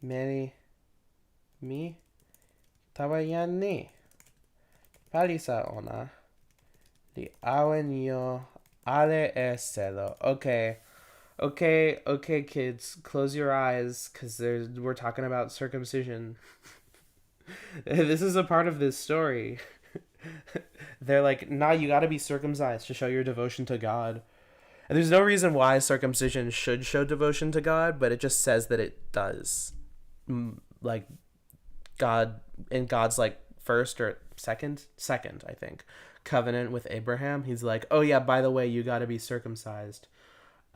meli mi tawayani. Palisa ona. Li awen yo ale celo. Okay. Okay, kids, close your eyes, because we're talking about circumcision. This is a part of this story. They're like, nah, you gotta be circumcised to show your devotion to God. And there's no reason why circumcision should show devotion to God, but it just says that it does. Like, God, in God's, like, first or second, I think, covenant with Abraham, he's like, oh yeah, by the way, you gotta be circumcised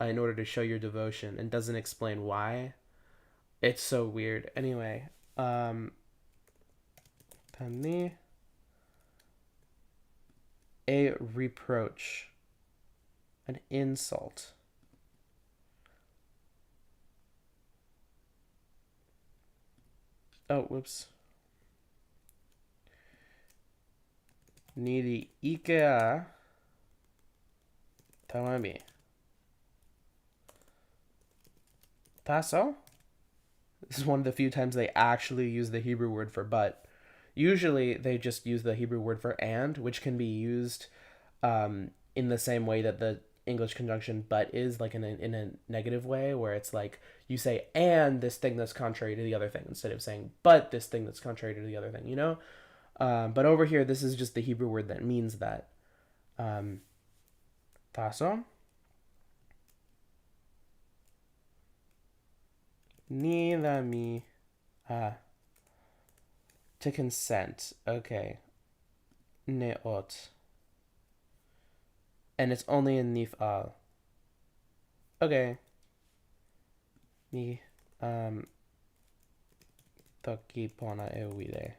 in order to show your devotion, and doesn't explain why. It's so weird. Anyway, Tani, a reproach, an insult. Oh, whoops. Niri Ikea Tawami. Tasso? This is one of the few times they actually use the Hebrew word for but. Usually they just use the Hebrew word for and, which can be used in the same way that the English conjunction but is, like in a negative way, where it's like you say and this thing that's contrary to the other thing instead of saying but this thing that's contrary to the other thing, you know? But over here, this is just the Hebrew word that means that. Taso? Ni la mi. Ah. To consent. Okay. Neot. And it's only in nif'al. Okay. Mi. Toki pona ewile.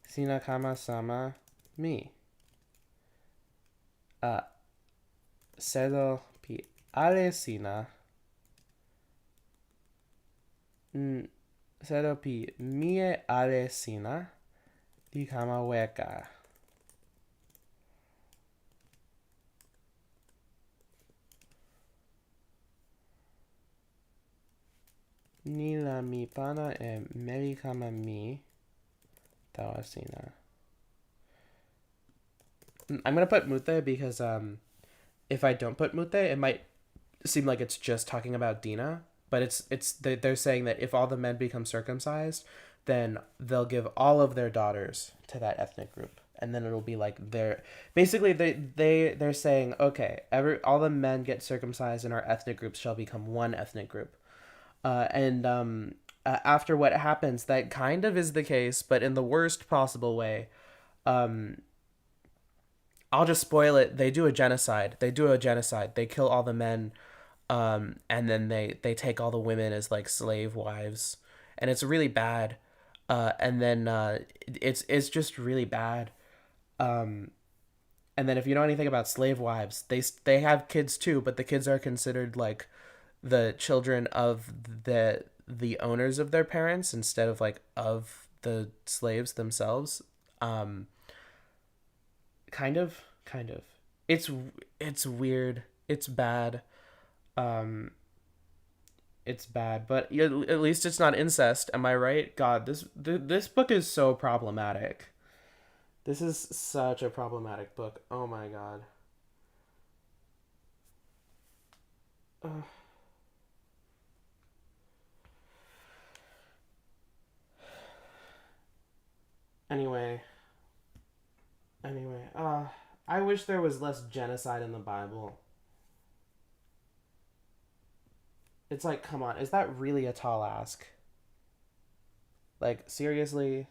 Sinakama sama mi. Sedo pi ale sina. Seropi mie aresina di kama weka. Ni la mi pana e meri kama mi tawasina. I'm gonna put mute because if I don't put mute, it might seem like it's just talking about Dina. But they're saying that if all the men become circumcised, then they'll give all of their daughters to that ethnic group, and then it'll be like they're basically they're saying, okay, all the men get circumcised and our ethnic groups shall become one ethnic group. And after what happens, that kind of is the case, but in the worst possible way. Um, I'll just spoil it. They do a genocide. They kill all the men, and then they take all the women as like slave wives, and it's really bad. And then it's just really bad. Um, and then if you know anything about slave wives, they have kids too, but the kids are considered like the children of the owners of their parents instead of like of the slaves themselves. Um, kind of. It's it's weird. It's bad. Um, it's bad, but at least it's not incest. Am I right? God, this book is so problematic. This is such a problematic book. Oh my god. Uh, anyway, anyway. I wish there was less genocide in the Bible. It's like, come on, is that really a tall ask? Like, seriously,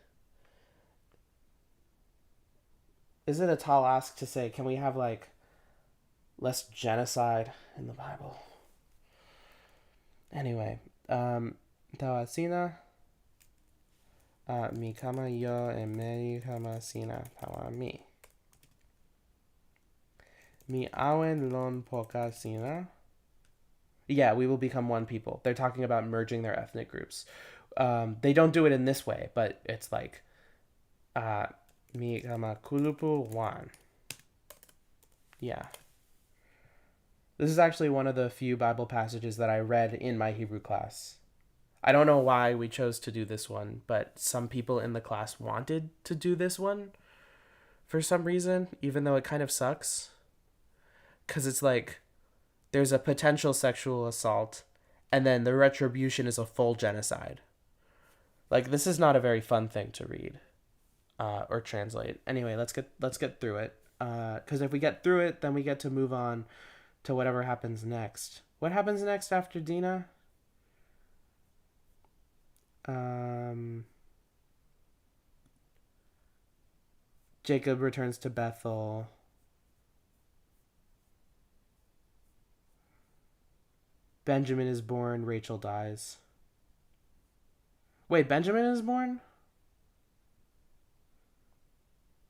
is it a tall ask to say, can we have like less genocide in the Bible? Anyway, Tawasina, mi kama yo e meri kama sina tawa mi. Mi awen lon poka sina. Yeah, we will become one people. They're talking about merging their ethnic groups. They don't do it in this way, but it's like, uh, mi kama kulupu wan. Yeah. This is actually one of the few Bible passages that I read in my Hebrew class. I don't know why we chose to do this one, but some people in the class wanted to do this one for some reason, even though it kind of sucks. Because it's like there's a potential sexual assault, and then the retribution is a full genocide. Like, this is not a very fun thing to read or translate. Anyway, let's get through it. Because if we get through it, then we get to move on to whatever happens next. What happens next after Dina? Um, Jacob returns to Bethel. Benjamin is born. Rachel dies. Wait, Benjamin is born?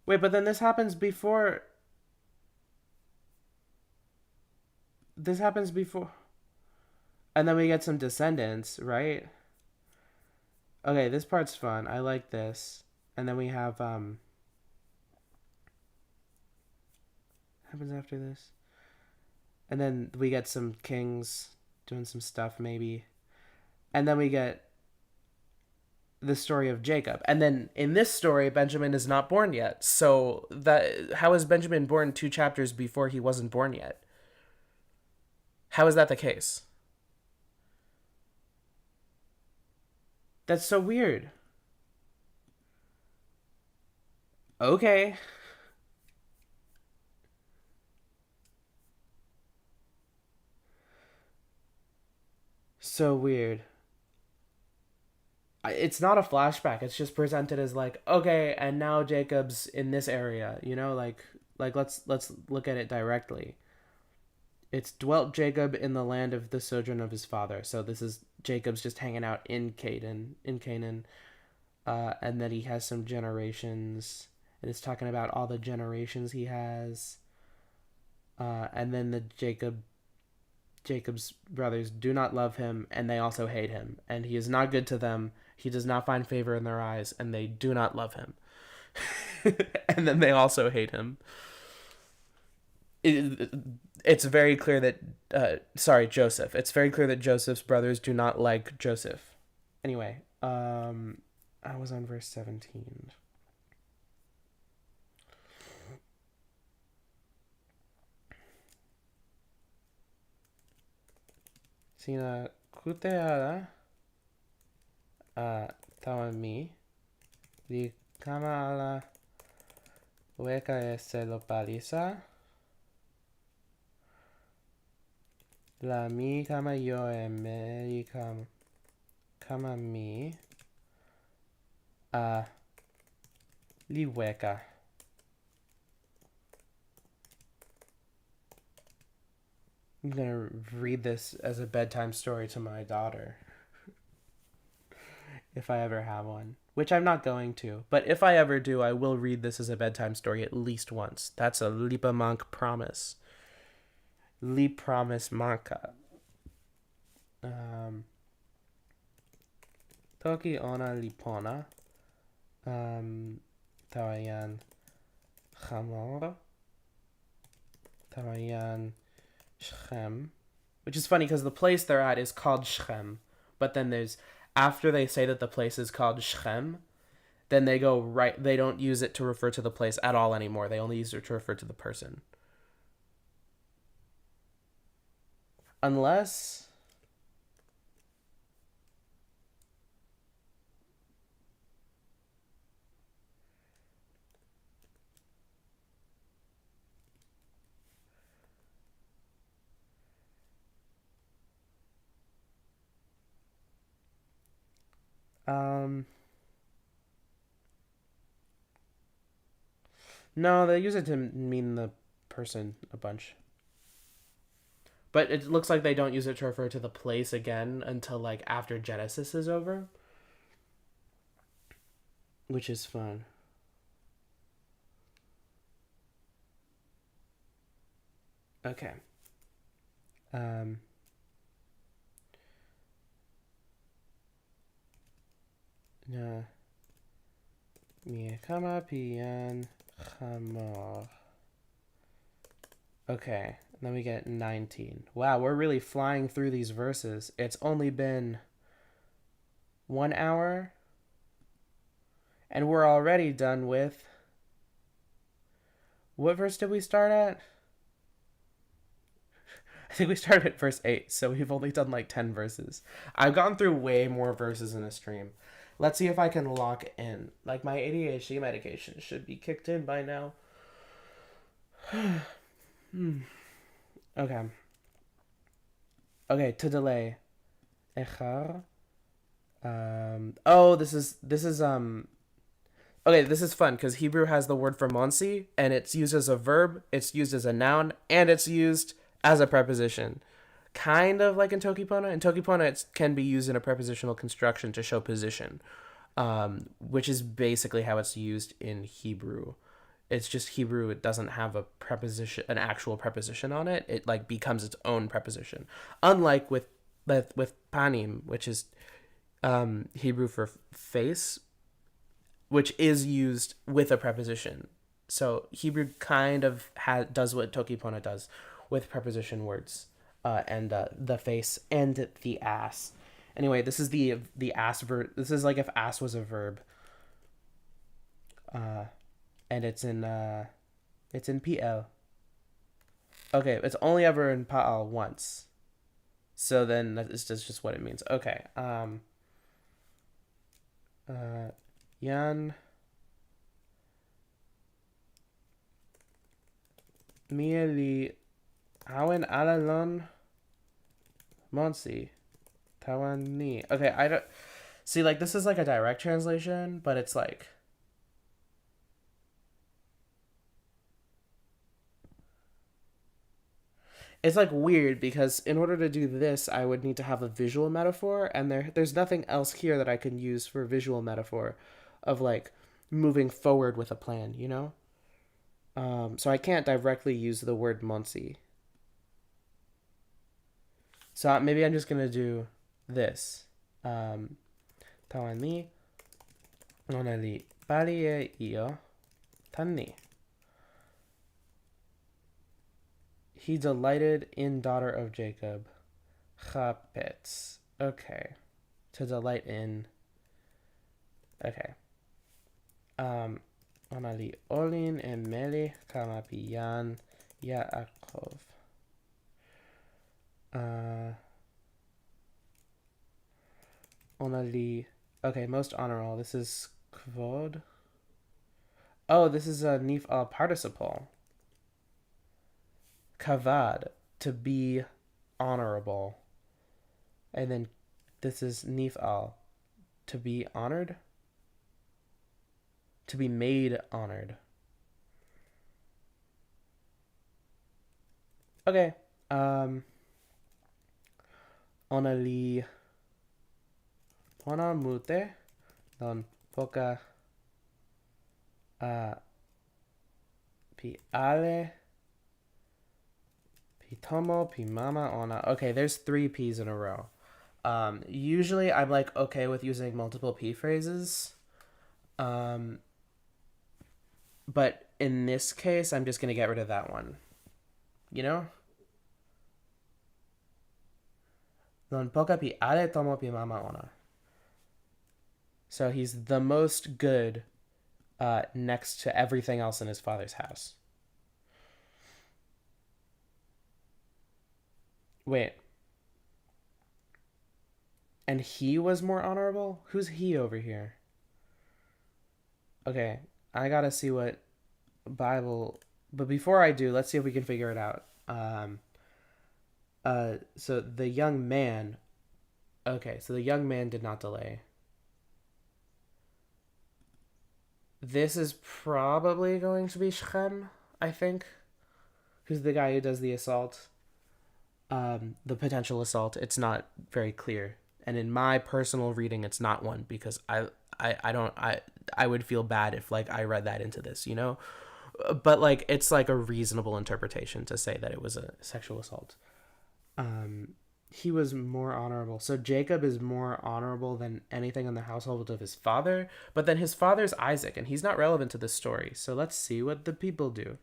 Wait, but then this happens before. This happens before. And then we get some descendants, right? Okay, this part's fun. I like this. And then we have happens after this. And then we get some kings doing some stuff maybe. And then we get the story of Jacob. And then in this story Benjamin is not born yet. So that how is Benjamin born 2 chapters before he wasn't born yet? How is that the case? That's so weird. Okay. So weird. It's not a flashback. It's just presented as like, okay, and now Jacob's in this area, like let's look at it directly. It's dwelt Jacob in the land of the sojourn of his father. So this is Jacob's just hanging out in Canaan, and that he has some generations. And it's talking about all the generations he has, and then the Jacob Jacob's brothers do not love him, and they also hate him, and he is not good to them. He does not find favor in their eyes, and they do not love him. And then they also hate him. It's very clear that Joseph. It's very clear that Joseph's brothers do not like Joseph. Anyway, I was on verse 17. Sina kuteara tawami di kama ala weka ese lo palisa la mi kama yo e me kama mi li weka. I'm gonna read this as a bedtime story to my daughter. If I ever have one. Which I'm not going to. But if I ever do, I will read this as a bedtime story at least once. That's a Lipa Monk promise. Li promise manka. Toki ona li pona. Tawayan chamor. Tawayan Shechem, which is funny because the place they're at is called Shechem, but then after they say that the place is called Shechem, then they go right. They don't use it to refer to the place at all anymore. They only use it to refer to the person, unless. No, they use it to mean the person a bunch. But it looks like they don't use it to refer to the place again until like after Genesis is over. Which is fun. Okay. Na mi kama pian chamor. Okay, and then we get 19. Wow, we're really flying through these verses. It's only been 1 hour, and we're already done with... What verse did we start at? I think we started at verse 8, so we've only done like 10 verses. I've gone through way more verses in a stream. Let's see if I can lock in. Like, my ADHD medication should be kicked in by now. Okay. Okay, to delay. Echar. This is okay, this is fun because Hebrew has the word for monsi, and it's used as a verb, it's used as a noun, and it's used as a preposition. Kind of like in toki pona. In toki pona, it can be used in a prepositional construction to show position, which is basically how it's used in Hebrew. It's just Hebrew, it doesn't have a preposition, an actual preposition on it. It like becomes its own preposition. Unlike with panim, which is Hebrew for face, which is used with a preposition. So Hebrew kind of does what toki pona does with preposition words. And the face and the ass. Anyway, this is the ass verb. This is like if ass was a verb. And it's in PL. Okay, it's only ever in Pa'al once. So then that's just what it means. Okay. Yan Mieli Awen Alalon Monsi Tawani. Okay, I don't see, like, this is like a direct translation, but it's like weird because in order to do this, I would need to have a visual metaphor, and there's nothing else here that I can use for a visual metaphor of like moving forward with a plan, you know? So I can't directly use the word Monsi. So maybe I'm just gonna do this. Tawan ni ona li pali e io tanni. He delighted in daughter of Jacob. Chapetz. Okay. To delight in. Okay. Ona li olin e meli kama piyan Yaakov. Ona li. Okay, most honorable. This is kvod. Oh, this is a nif al participle. Kavad, to be honorable. And then this is nif al, to be honored. To be made honored. Okay. Ona li pona mute don poka pi ale pi tomo pi mama ona. Okay, there's 3 P's in a row. Usually I'm like okay with using multiple P phrases. But in this case, I'm just going to get rid of that one. You know? Non poca pi ale tomo pi mama ona. So he's the most good next to everything else in his father's house. Wait. And he was more honorable? Who's he over here? Okay, I gotta see what Bible... But before I do, let's see if we can figure it out. So the young man... Okay, so the young man did not delay. This is probably going to be Shechem, I think. Who's the guy who does the assault? The potential assault. It's not very clear. And in my personal reading, it's not one because I would feel bad if like I read that into this, you know? But like it's like a reasonable interpretation to say that it was a sexual assault. He was more honorable. So Jacob is more honorable than anything in the household of his father, but then his father's Isaac, and he's not relevant to this story. So let's see what the people do.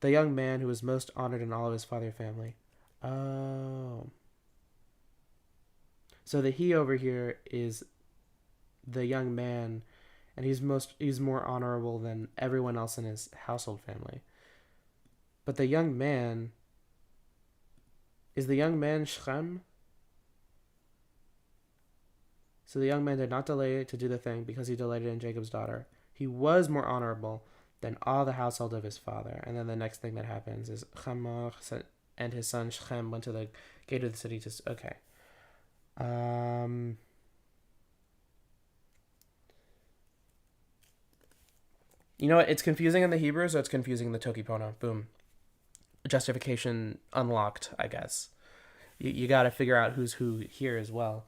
The young man who was most honored in all of his father's family. Oh. So the he over here is the young man, and he's more honorable than everyone else in his household family. But the young man... Is the young man Shechem? So the young man did not delay to do the thing because he delighted in Jacob's daughter. He was more honorable than all the household of his father. And then the next thing that happens is Hamor and his son Shechem went to the gate of the city to... Okay. You know what? It's confusing in the Hebrew, so it's confusing in the toki pona. Boom. Justification unlocked, I guess. You got to figure out who's who here as well.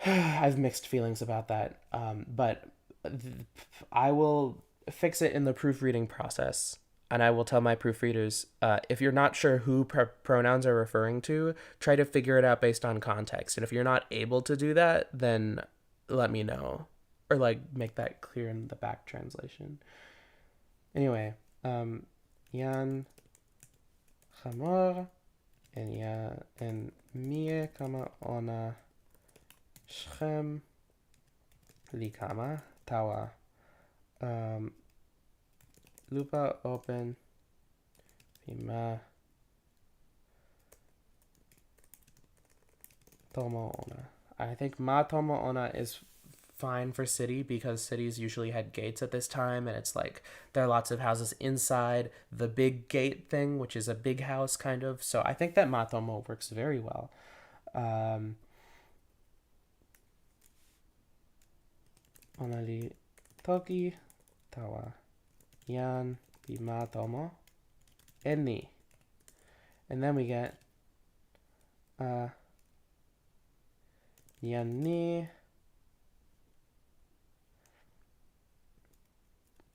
I've mixed feelings about that, but I will fix it in the proofreading process, and I will tell my proofreaders if you're not sure who pronouns are referring to, try to figure it out based on context. And if you're not able to do that, then let me know, or like make that clear in the back translation. Anyway, Yan Chamor and Mie Kama Ona Shechem Likama Tawa Lupa open Pima Tomo Ona. I think Ma Tomo Ona is fine for city because cities usually had gates at this time, and it's like there are lots of houses inside the big gate thing, which is a big house kind of. So I think that Matomo works very well. Onali toki tawa yan bi Matomo eni, and then we get yan ni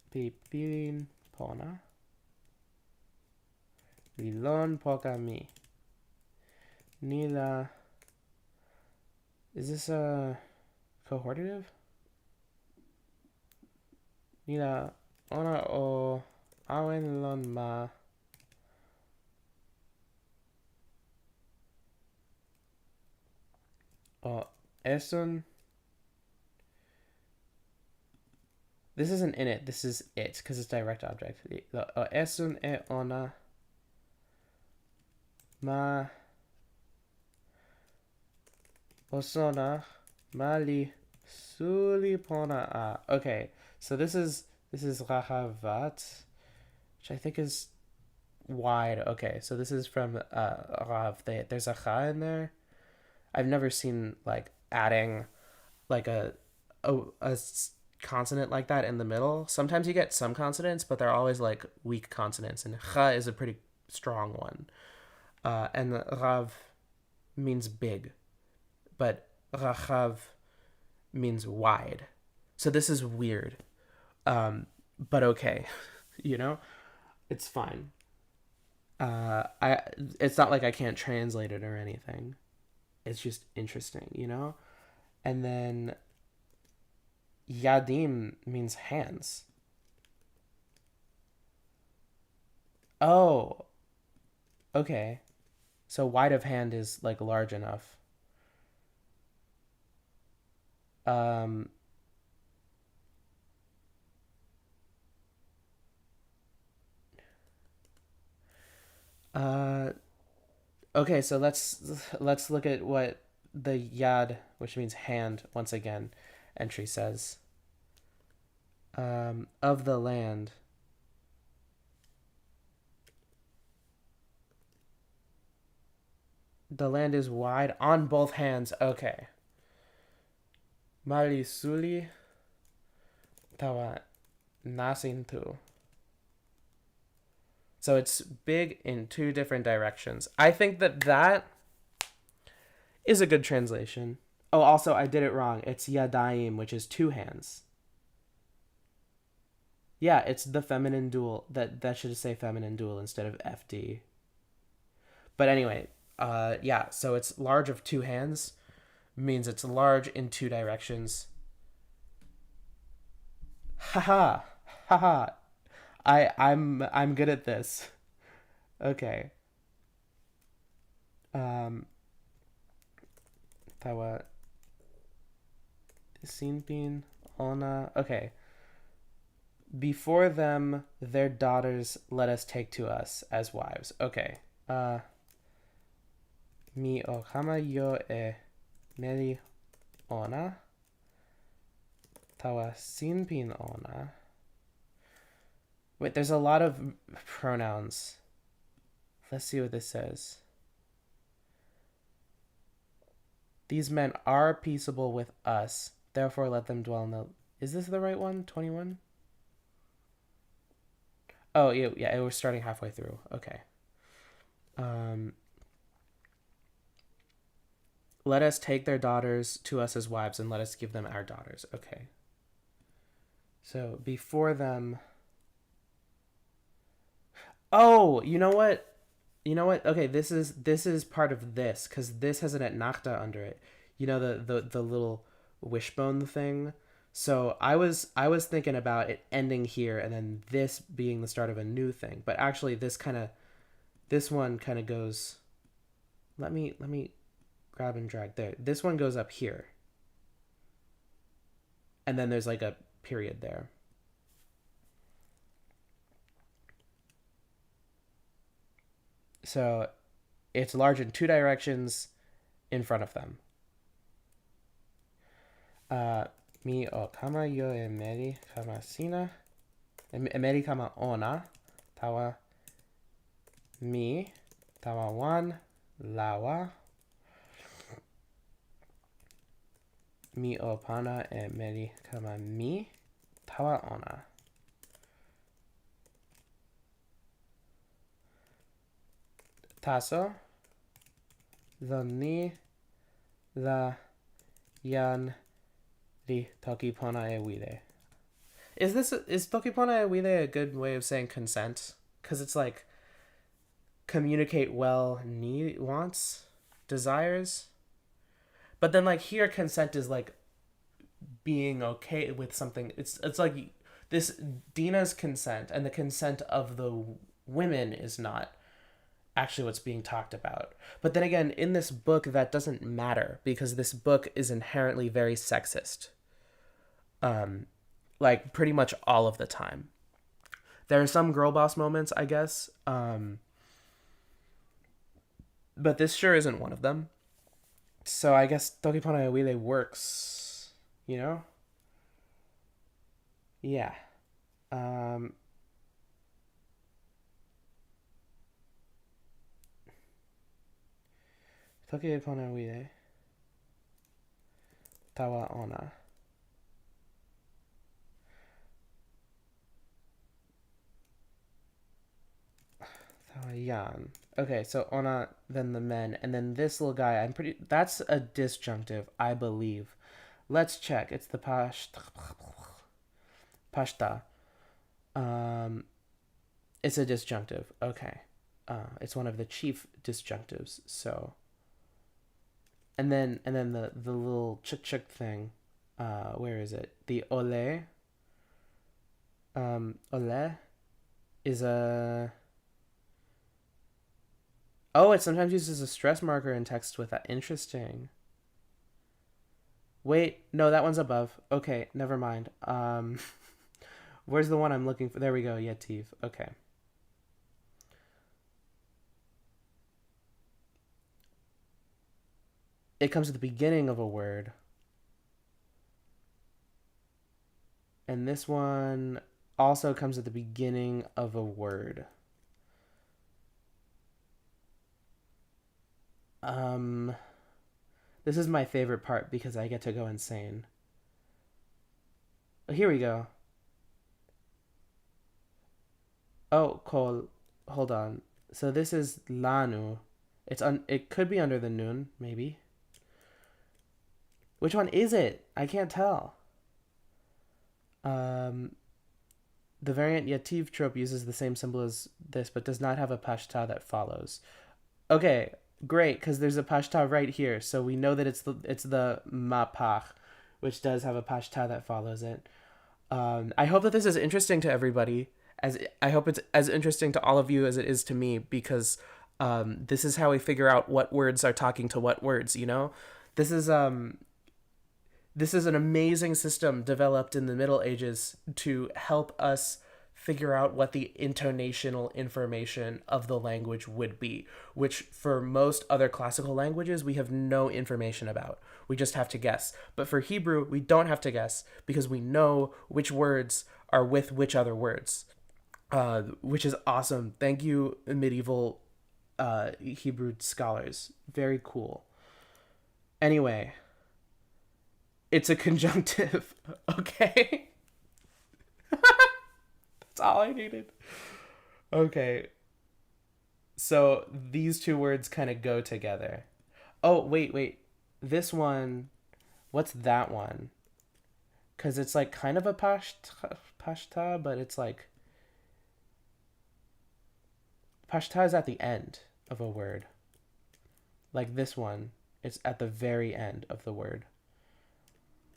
Pipilin pona Lilon poka mi. Ni la. Is this a cohortative? Ni la ona o awen lon ma. O esun. This isn't in it. This is it because it's direct object. O esun e ona ma osona mali suli pona a. Okay, so this is rahavat, which I think is wide. Okay, so this is from rav. There's a cha in there. I've never seen like adding like a consonant like that in the middle. Sometimes you get some consonants, but they're always like weak consonants, and cha is a pretty strong one. And the rav means big, but rachav means wide. So this is weird, but okay, you know, it's fine. I It's not like I can't translate it or anything. It's just interesting, you know. And then yadim means hands. Oh, okay. So wide of hand is like large enough. Um, uh, okay, so let's look at what the yad, which means hand, once again, entry says. Of the land. The land is wide on both hands. Okay. Mali suli tawa nasintu. So it's big in two different directions. I think that is a good translation. Oh, also, I did it wrong. It's yadayim, which is two hands. Yeah, it's the feminine dual. That should say feminine dual instead of FD. But anyway, yeah, so it's large of two hands means it's large in two directions. Haha. Haha. I'm good at this. Okay. Tawa Sinpin Ona. Okay. Before them, their daughters let us take to us as wives. Okay. Mi okama yo e meli ona. Tawa sinpin ona. Wait, there's a lot of pronouns. Let's see what this says. These men are peaceable with us, therefore let them dwell in the. Is this the right one? 21? Oh, yeah, it was starting halfway through. Okay. Let us take their daughters to us as wives, and let us give them our daughters. Okay. So before them. Oh, you know what? Okay, this is part of this because this has an etnachta under it. You know the little wishbone thing. So I was thinking about it ending here and then this being the start of a new thing. But actually, this one kind of goes. Let me grab and drag there. This one goes up here, and then there's like a period there. So it's large in two directions in front of them. Mi o kama yo emeri kama sina. Emeri kama ona. Tawa mi. Tawa wan. Lawa. Mi o pana emeri kama mi. Tawa ona. Taso. The ni. The yan. The toki pona e wile. Is toki pona e wile a good way of saying consent? Because it's like communicate well ni wants. desires. But then like here consent is like being okay with something. It's like this Dina's consent and the consent of the women is not actually what's being talked about. But then again, in this book that doesn't matter because this book is inherently very sexist. Like pretty much all of the time. There are some girl boss moments, I guess. But this sure isn't one of them. So I guess Toki Pona Wile works, you know? Yeah. Um, Toki Pona Wile. Tawa Ona. Tawa Yan. Okay, so Ona, then the men, and then this little guy, that's a disjunctive, I believe. Let's check. It's the pashta. Um, it's a disjunctive. Okay. It's one of the chief disjunctives. So, and then the little chuk thing. Where is it? The ole. Ole is a. Oh, it sometimes uses a stress marker in text with that. Interesting. Wait, no, that one's above. Okay, never mind. Where's the one I'm looking for? There we go. Yetiv. Okay. It comes at the beginning of a word. And this one also comes at the beginning of a word. This is my favorite part because I get to go insane. Oh, here we go. Oh, Cole, hold on. So this is Lanu. It could be under the Nun, maybe. Which one is it? I can't tell. Um, the variant Yativ trope uses the same symbol as this, but does not have a pashta that follows. Okay, great, because there's a pashta right here, so we know that it's the mapach, which does have a pashta that follows it. I hope that this is interesting to everybody. As I hope it's as interesting to all of you as it is to me, because this is how we figure out what words are talking to what words. You know, this is this is an amazing system developed in the Middle Ages to help us figure out what the intonational information of the language would be, which for most other classical languages we have no information about. We just have to guess. But for Hebrew, we don't have to guess because we know which words are with which other words, which is awesome. Thank you, medieval Hebrew scholars. Very cool. Anyway, it's a conjunctive. Okay. That's all I needed. Okay. So these two words kind of go together. Oh, wait. This one, what's that one? Because it's like kind of a pashta, but it's like. Pashta is at the end of a word. Like this one, it's at the very end of the word.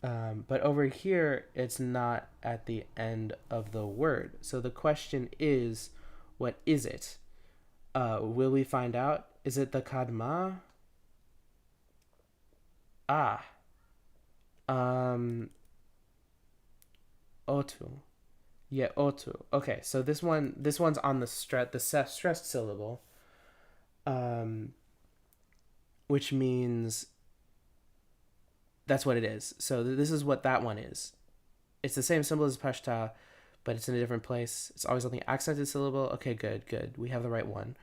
But over here, it's not at the end of the word. So the question is, what is it? Will we find out? Is it the kadma? Ah. Otu. Yeah, otu. Okay, so this one's on the stressed syllable. Which means that's what it is. So this is what that one is. It's the same symbol as pashta, but it's in a different place. It's always on the accented syllable. Okay, good. We have the right one.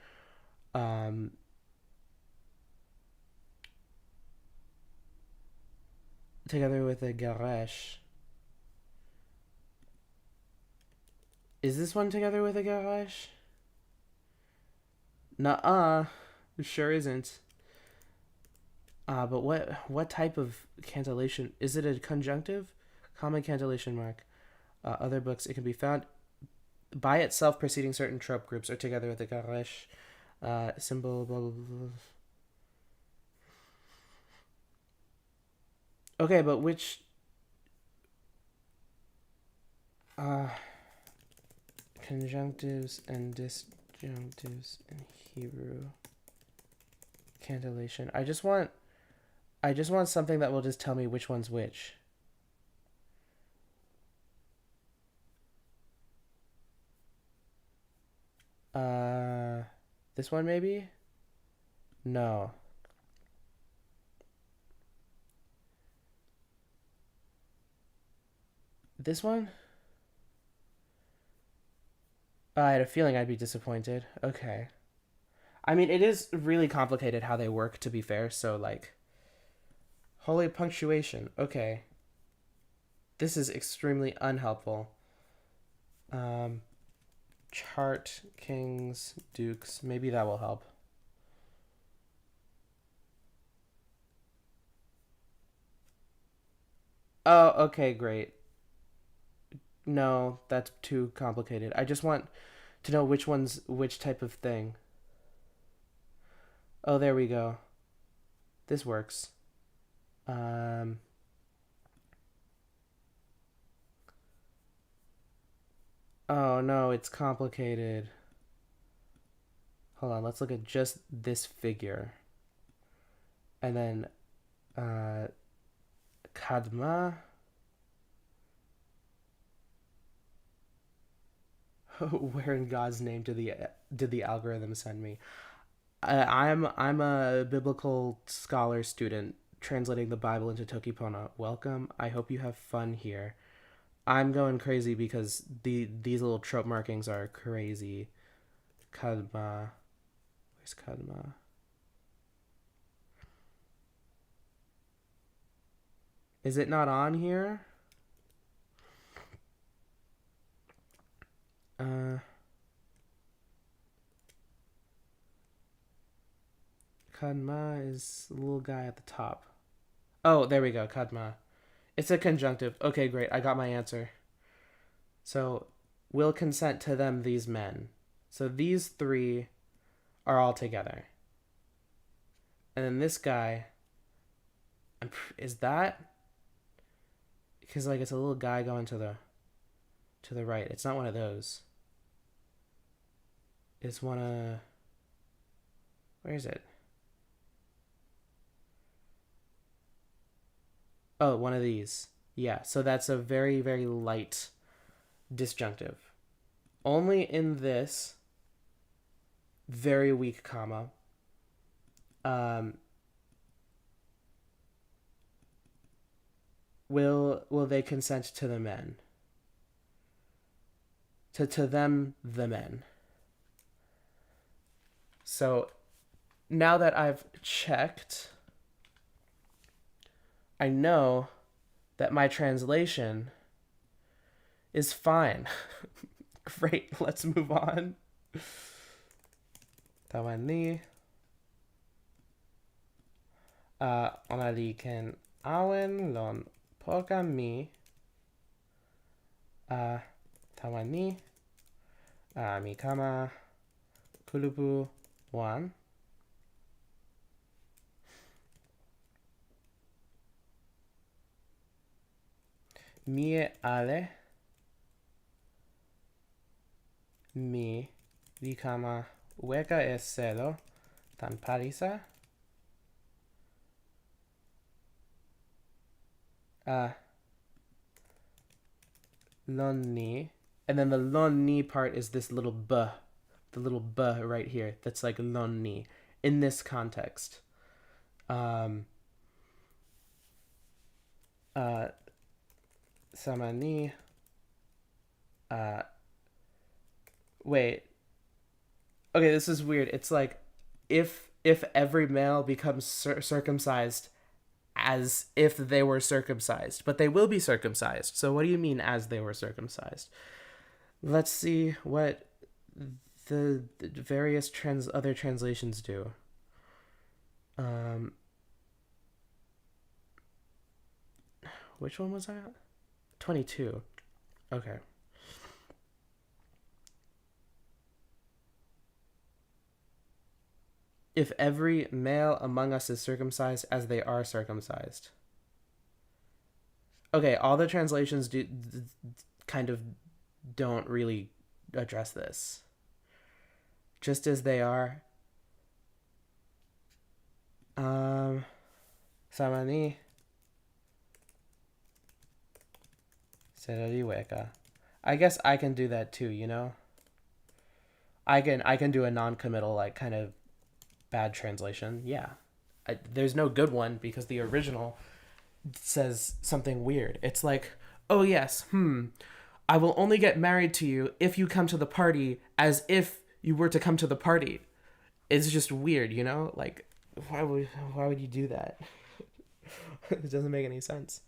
Together with a garesh. Is this one together with a garesh? Nuh-uh. It sure isn't. But what type of cantillation? Is it a conjunctive? Common cantillation mark. Other books, it can be found by itself preceding certain trope groups or together with the garesh symbol, blah, blah, blah. Okay, but which uh conjunctives and disjunctives in Hebrew cantillation? I just want something that will just tell me which one's which. Uh this one maybe? No. This one? I had a feeling I'd be disappointed. Okay. I mean, it is really complicated how they work, to be fair. So, like, holy punctuation. Okay. This is extremely unhelpful. Um, chart, kings, dukes. Maybe that will help. Oh, okay, great. No, that's too complicated. I just want to know which one's which type of thing. Oh, there we go. This works. Um, oh no, it's complicated. Hold on, let's look at just this figure. And then uh Kadma. Where in God's name did the algorithm send me? I'm a biblical scholar student translating the Bible into toki pona. Welcome. I hope you have fun here. I'm going crazy because these little trope markings are crazy. Kadma. Where's Kadma? Is it not on here? Uh Kadma is the little guy at the top. Oh, there we go. Kadma. It's a conjunctive. Okay, great. I got my answer. So, will consent to them these men. So these three are all together. And then this guy, is that because like it's a little guy going to the right. It's not one of those. It's one of where is it? Oh, one of these. Yeah, so that's a very very light disjunctive. Only in this very weak comma um will they consent to the men. To them the men. So now that I've checked, I know that my translation is fine. Great, let's move on. Tawani. Onaliken awen lon poka mi. Tawani. Mikama kulupu wan. Mie ale mi vikama weka eselo tan parisa. Lonni. And then the lonni part is this little b, the little b right here. That's like lonni in this context. Um, Samani. Uh, wait. Okay, this is weird. It's like if every male becomes circumcised as if they were circumcised, but they will be circumcised. So what do you mean as they were circumcised? Let's see what the various other translations do. Um, which one was that? 22. Okay. If every male among us is circumcised as they are circumcised. Okay, all the translations kind of don't really address this. Just as they are. Um, Samani Serariweka. I guess I can do that too, you know? I can do a non-committal like kind of bad translation. Yeah. There's no good one because the original says something weird. It's like, "Oh yes, I will only get married to you if you come to the party as if you were to come to the party." It's just weird, you know? Like why would you do that? It doesn't make any sense.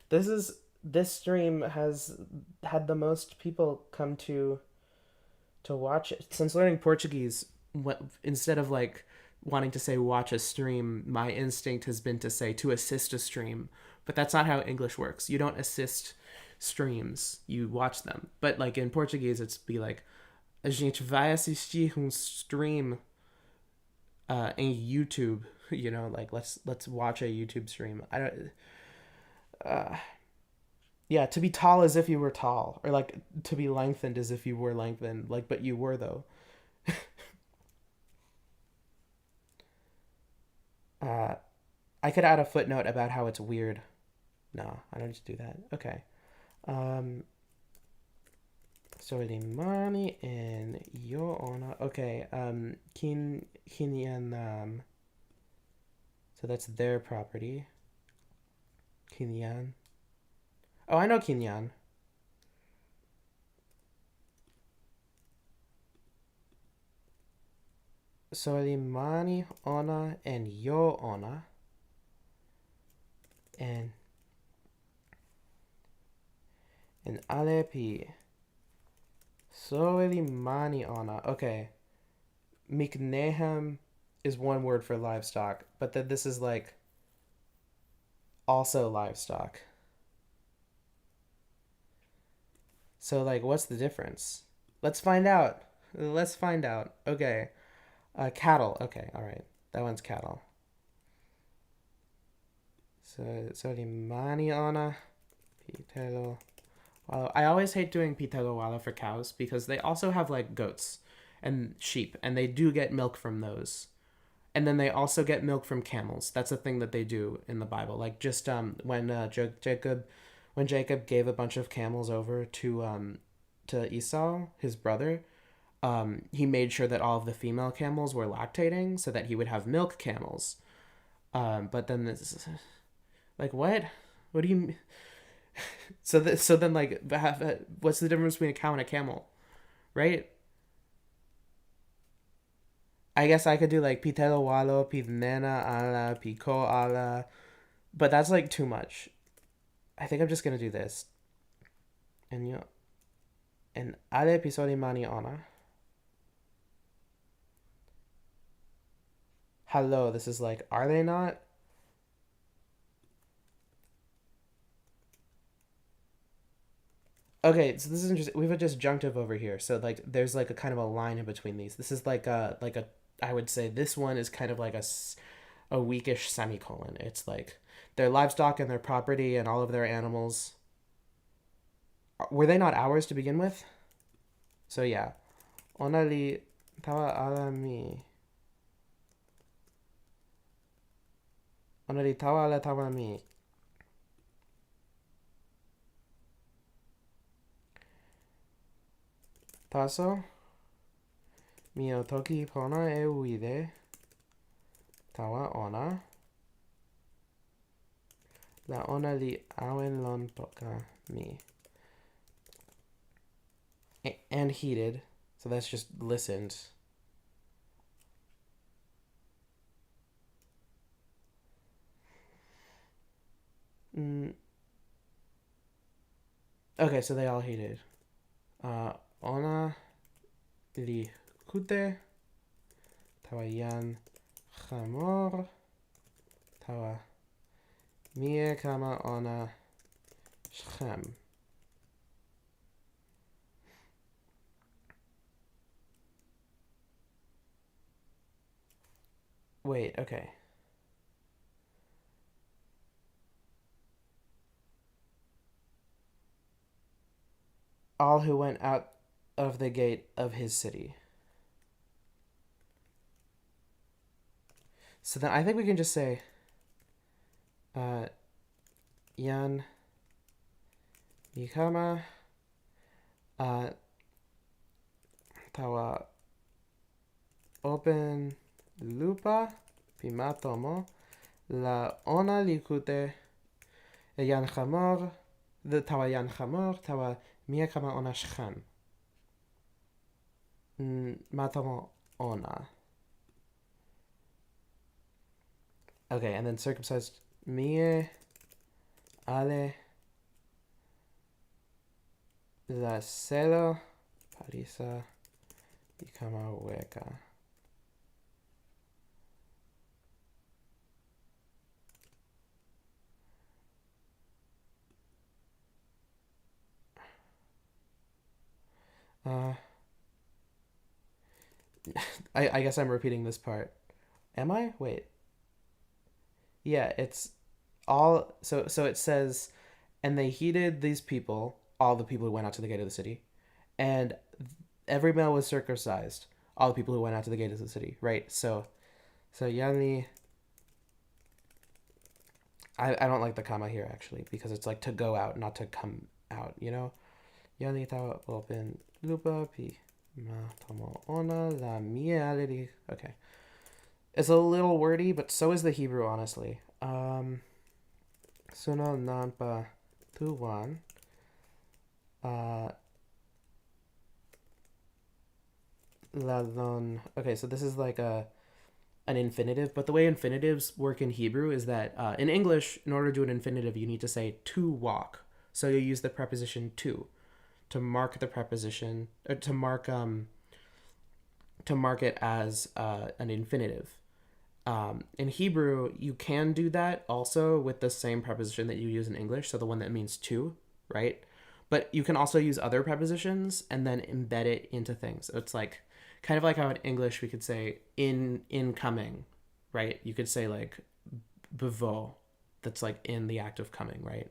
This stream has had the most people come to watch it. Since learning Portuguese, instead of like wanting to say watch a stream, my instinct has been to say to assist a stream. But that's not how English works. You don't assist streams, you watch them. But like in Portuguese, it's be like, a gente vai assistir stream em YouTube. You know, like let's watch a YouTube stream. I don't. Uh, yeah, to be tall as if you were tall, or like to be lengthened as if you were lengthened. Like, but you were though. Uh, I could add a footnote about how it's weird. No, I don't just do that. Okay. Um, Solimani and Yo Ona. Okay. Kinyan. So that's their property. Kinyan. Oh, I know Kinyan. Solimani Ona and Yo Ona. And Alepi. Solimani Ona. Okay. Miknehem is one word for livestock, but then this is like also livestock. So like what's the difference? Let's find out. Let's find out. Okay. Cattle. Okay, all right. That one's cattle. So the maniana pitelo. Well, I always hate doing pitelo wala for cows because they also have like goats and sheep, and they do get milk from those. And then they also get milk from camels. That's a thing that they do in the Bible. Like just when Jacob gave a bunch of camels over to Esau, his brother, he made sure that all of the female camels were lactating so that he would have milk camels. But then this, like, what? What do you? So then like, what's the difference between a cow and a camel, right? I guess I could do like pitelo walo, pidnena ala, pico ala, but that's like too much. I think I'm just gonna do this. And you and ale episodi mani ona. Hello, this is like, are they not? Okay, so this is interesting. We have a disjunctive over here. So like there's like a kind of a line in between these. This is like a I would say this one is kind of like a weakish semicolon. It's like their livestock and their property and all of their animals. Were they not ours to begin with? So yeah. Onali tawa ala mi. Onali tawa ala tawa mi. Taso mio toki pona e uide tawa ona. La ona li awen lon toka mi. And heated. So that's just listened. Mm. Okay, so they all heated. Ona li kute tawa yan chamor tawa mie kama ona Shem. Wait, okay. all who went out of the gate of his city. So then I think we can just say Yan Mikama Tawa Open Lupa Pimatomo La Ona Likute Yan Chamor the Tawa Yan Chamor Tawa Miakama Ona Shchan Matomo Ona. Okay, and then circumcised Mie Ale La Celo Parisa Ikama Weka. I guess I'm repeating this part. Am I? Wait. Yeah, it's all so it says, and they heeded these people, all the people who went out to the gate of the city, and every male was circumcised, all the people who went out to the gate of the city, right? So Yani, I don't like the comma here actually, because it's like to go out, not to come out, you know? Yani tawa open lupa pi ma tomo ona la miality. Okay. It's a little wordy, but so is the Hebrew, honestly. Suno nampa tuwan. Lalon. Okay, so this is like an infinitive, but the way infinitives work in Hebrew is that in English, in order to do an infinitive, you need to say to walk. So you use the preposition to mark the preposition, or to mark it as an infinitive. In Hebrew, you can do that also with the same preposition that you use in English, so the one that means to, right? But you can also use other prepositions and then embed it into things. So it's like kind of like how in English we could say incoming, right? You could say like bevo, that's like in the act of coming, right?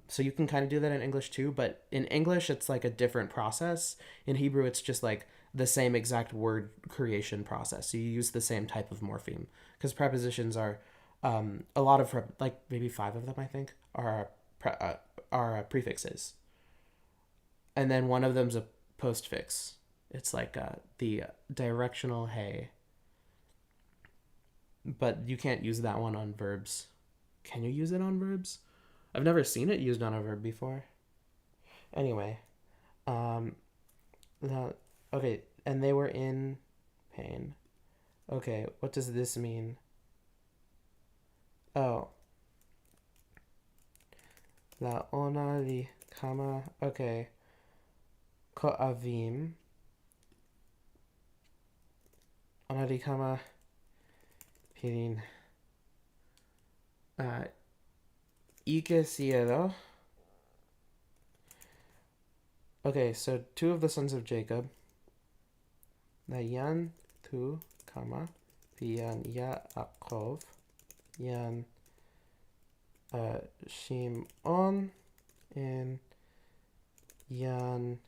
So you can kind of do that in English too, but in English it's like a different process. In Hebrew, it's just like the same exact word creation process. So you use the same type of morpheme because prepositions are a lot of like maybe 5 of them I think are prefixes, and then one of them's a postfix. It's like the directional hey, but you can't use that one on verbs. Can you use it on verbs? I've never seen it used on a verb before. Anyway, now, okay, and they were in pain. Okay, what does this mean? Oh. La ona li kama. Okay. Ko avim. Ona li kama. Pirin. Ike cielo. Okay, so 2 of the sons of Jacob. Nayan tu kama. Piyan Yaakov. Yan Shimon and Yan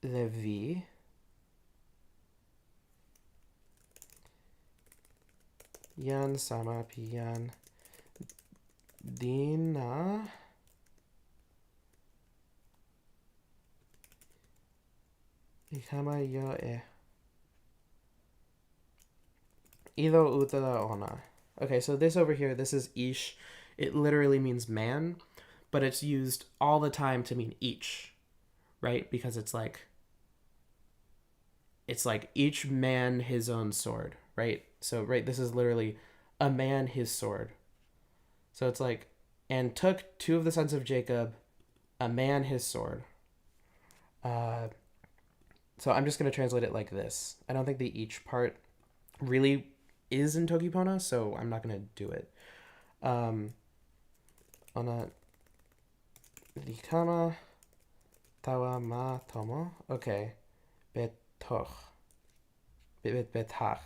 Levi. Yan sama piyan Dina. Ikama yo e. Ido utala ona. Okay, so this over here, this is ish. It literally means man, but it's used all the time to mean each, right? Because it's like each man his own sword, right? So right, this is literally a man his sword. So it's like, and took 2 of the sons of Jacob, a man his sword. So I'm just gonna translate it like this. I don't think the each part really is in toki pona, so I'm not gonna do it. Ona likama tawa ma tomo. Okay, betoch, betach.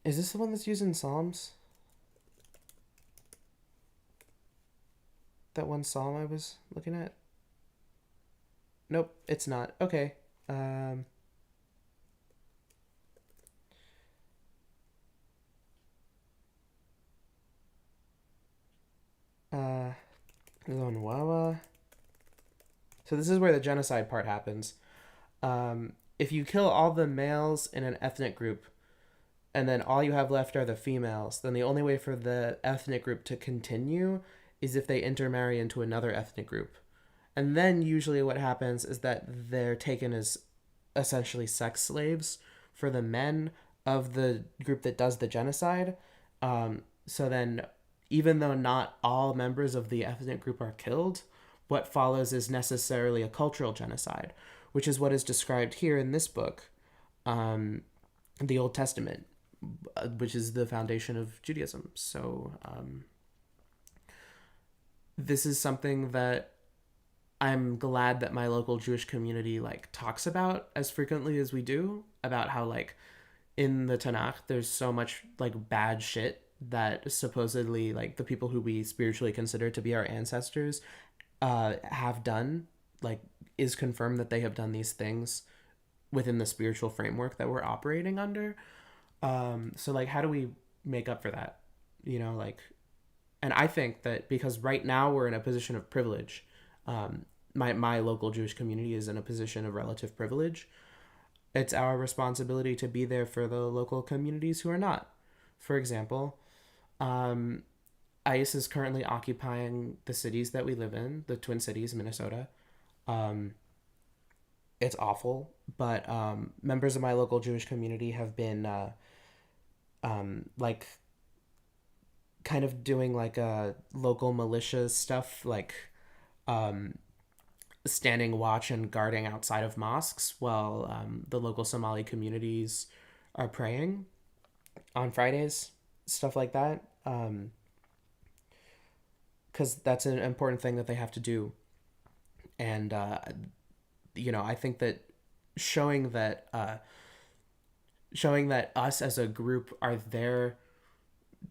Is this the one that's used in Psalms? That one psalm I was looking at? Nope, it's not. Okay. Um, uh, on Wawa. So this is where the genocide part happens. If you kill all the males in an ethnic group, and then all you have left are the females, then the only way for the ethnic group to continue is if they intermarry into another ethnic group. And then usually what happens is that they're taken as essentially sex slaves for the men of the group that does the genocide. So then, even though not all members of the ethnic group are killed, what follows is necessarily a cultural genocide, which is what is described here in this book, um, the Old Testament, which is the foundation of Judaism. So this is something that I'm glad that my local Jewish community like talks about as frequently as we do, about how like in the Tanakh there's so much like bad shit that supposedly like the people who we spiritually consider to be our ancestors have done, like is confirmed that they have done these things within the spiritual framework that we're operating under. So like how do we make up for that? You know, like, and I think that because right now we're in a position of privilege, my local Jewish community is in a position of relative privilege. It's our responsibility to be there for the local communities who are not. For example, um, ICE is currently occupying the cities that we live in, the Twin Cities, Minnesota. Um, it's awful, but members of my local Jewish community have been like kind of doing like a local militia stuff, like um, standing watch and guarding outside of mosques while the local Somali communities are praying on Fridays, stuff like that. Because that's an important thing that they have to do. And, you know, I think that showing that showing that us as a group are there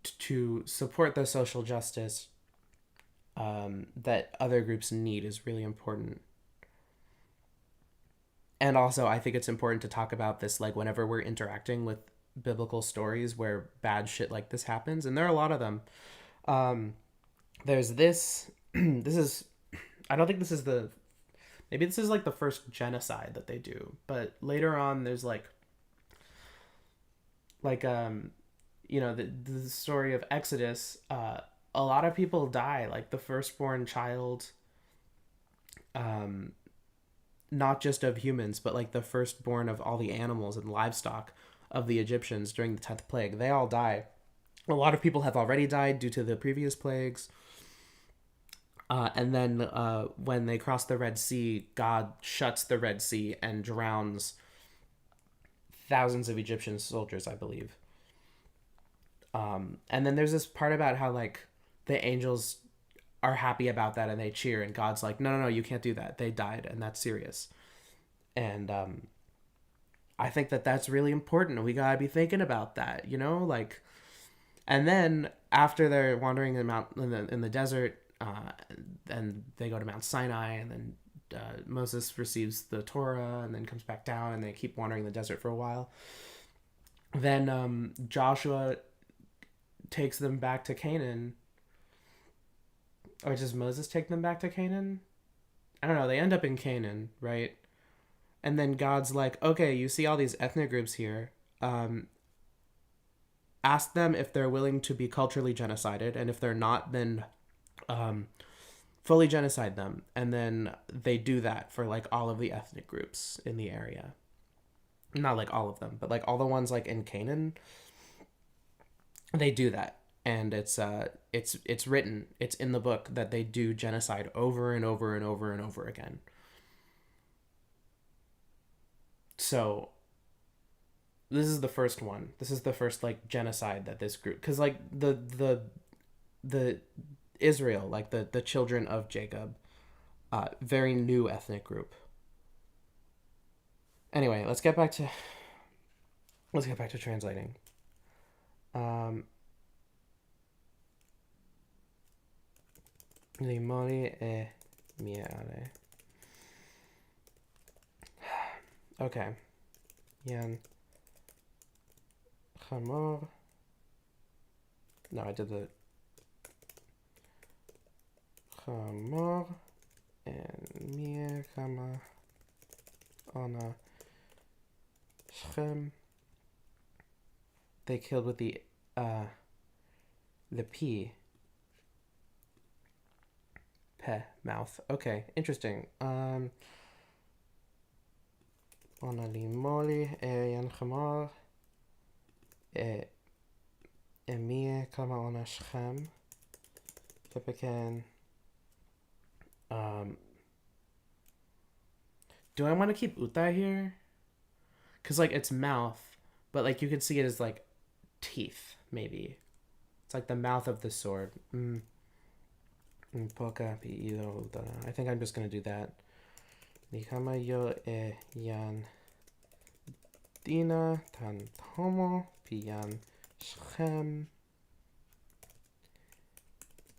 to support the social justice that other groups need is really important. And also, I think it's important to talk about this like whenever we're interacting with biblical stories where bad shit like this happens, and there are a lot of them. Um, there's this. This is. I don't think this is the. Maybe this is like the first genocide that they do, but later on, there's like you know the story of Exodus. A lot of people die, like the firstborn child. Um, Not just of humans, but like the firstborn of all the animals and livestock of the Egyptians during the 10th plague. They all die. A lot of people have already died due to the previous plagues. And then when they cross the Red Sea, God shuts the Red Sea and drowns thousands of Egyptian soldiers, I believe. And then there's this part about how like the angels are happy about that and they cheer, and God's like, no, no, no, you can't do that. They died, and that's serious. And I think that that's really important. We gotta be thinking about that, you know, like. And then after they're wandering in the desert, and they go to Mount Sinai, and then Moses receives the Torah, and then comes back down, and they keep wandering the desert for a while. Then Joshua takes them back to Canaan. Or does Moses take them back to Canaan? I don't know. They end up in Canaan, right? And then God's like, okay, you see all these ethnic groups here. Ask them if they're willing to be culturally genocided, and if they're not, then um, fully genocide them. And then they do that for like all of the ethnic groups in the area. Not like all of them, but like all the ones like in Canaan, they do that. And it's written, it's in the book that they do genocide over and over and over and over again. So this is the first one. This is the first like genocide that this group, because like the Israel, like the children of Jacob, very new ethnic group. Anyway, let's get back to translating. Limoli e miele. Okay. Yan chamor. No, I did the chamor and mie kama ona Shem. They killed with the P. Pe, mouth. Okay, interesting. Ona limoli e yan chamor e mie kama ona Shem. Pipican. Do I want to keep uta here? Because, like, it's mouth, but, like, you could see it as, like, teeth, maybe. It's like the mouth of the sword. Poka pi ilo uta. I think I'm just going to do that. Nikama yo e yan dina tan tomo pi yan Shem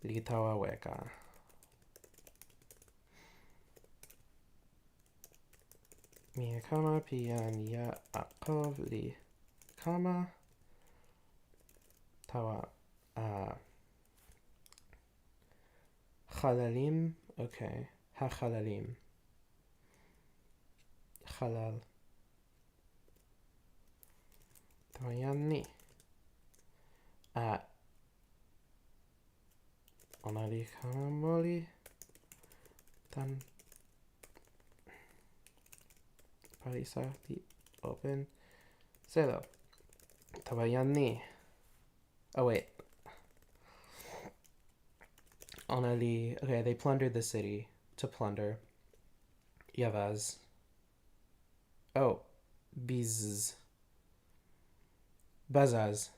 litawa weka. Mi kama pi yan ya akov li kama tawa chalalim. Okay, ha-chalalim. Chalal. Tamayani. Onali kamoli. Tan. Parisa pi open. Selo. Tamayani. Oh, wait. Onali. Okay, they plundered the city. To plunder. Yavaz. Oh. Biz. Bazaz.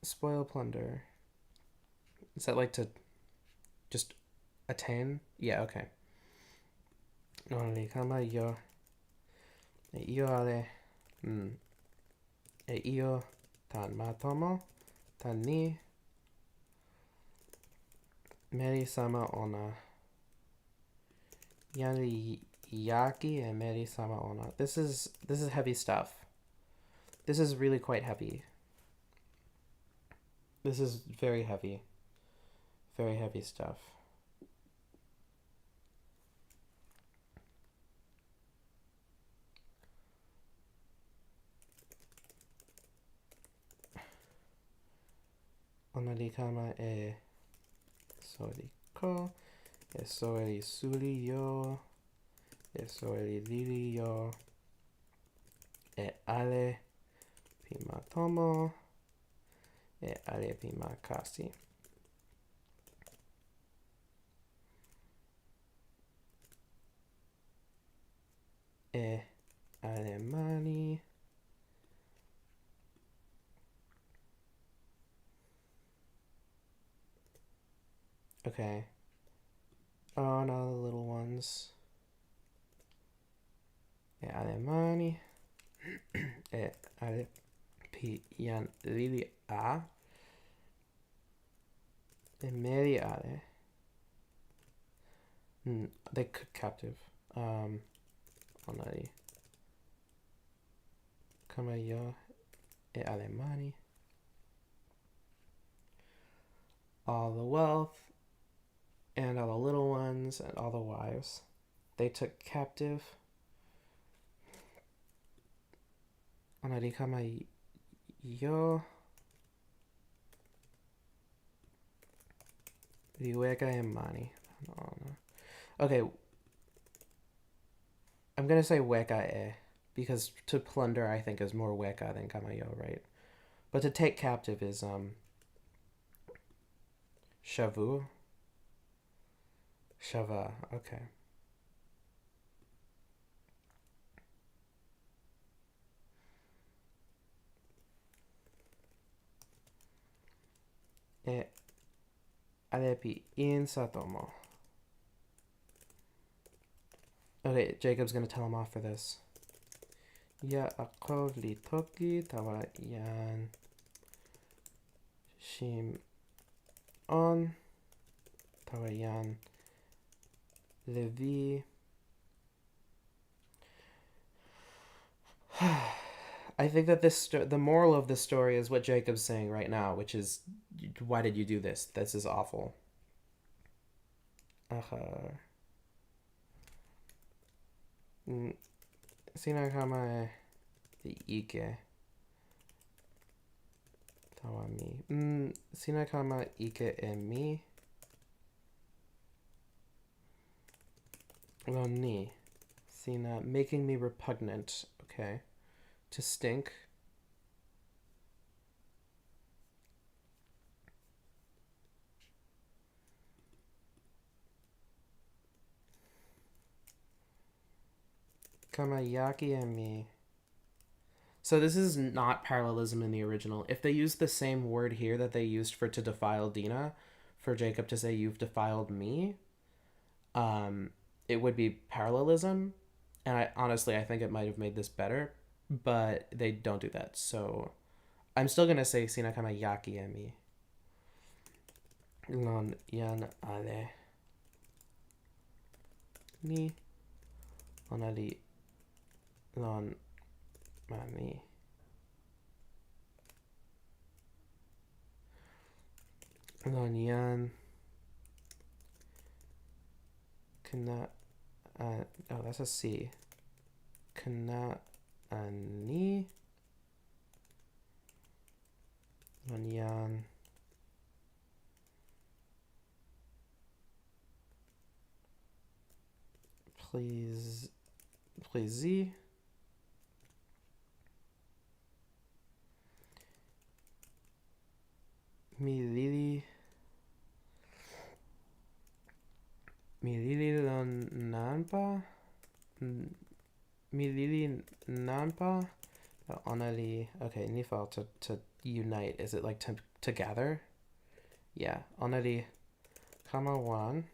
Spoil, plunder. Is that like to just attain? Yeah, okay. Only kama yo. Io ale. E io tan matomo. Tan ni. Meri sama ona. Yani yaki and meri sama ona. This is heavy stuff. This is really quite heavy. This is very heavy. Very heavy stuff. Onali kama e sori ko. E sori suli yo. E sori lili yo. E ale pima tomo. E ale pima kasi. E alemani. Okay. Oh, now the little ones. E alemani. E ale pian lili a. E meri ale. They could captive. Onari. Kama yo e alemani. All the wealth and all the little ones and all the wives they took captive. Onari kama yo riweka e mani. Okay, I'm gonna say weka e because to plunder I think is more weka than kamayo, right? But to take captive is shavu. Shava, okay. E alepi in satomo. Okay, Jacob's gonna tell him off for this. Yaakov li toki tawa yan shim on tawa yan levi. I think that the moral of this story is what Jacob's saying right now, which is, why did you do this? This is awful. Achar. Sinakama ike tawami. Sinakama ike e mi. Ni. Sina, making me repugnant. Okay. To stink. Kamayaki and me. So this is not parallelism in the original. If they used the same word here that they used for to defile Dina, for Jacob to say you've defiled me, it would be parallelism. And I think it might have made this better, but they don't do that. So I'm still gonna say sina kamayaki and me. Lon yan ale ni onali lon mami. Lon yan kana oh, that's a C. Kana ani lon yan please mi lili lon nanpa mi lili nanpa onali. Okay, nifal to unite. Is it like to gather? Yeah, onali kama wan.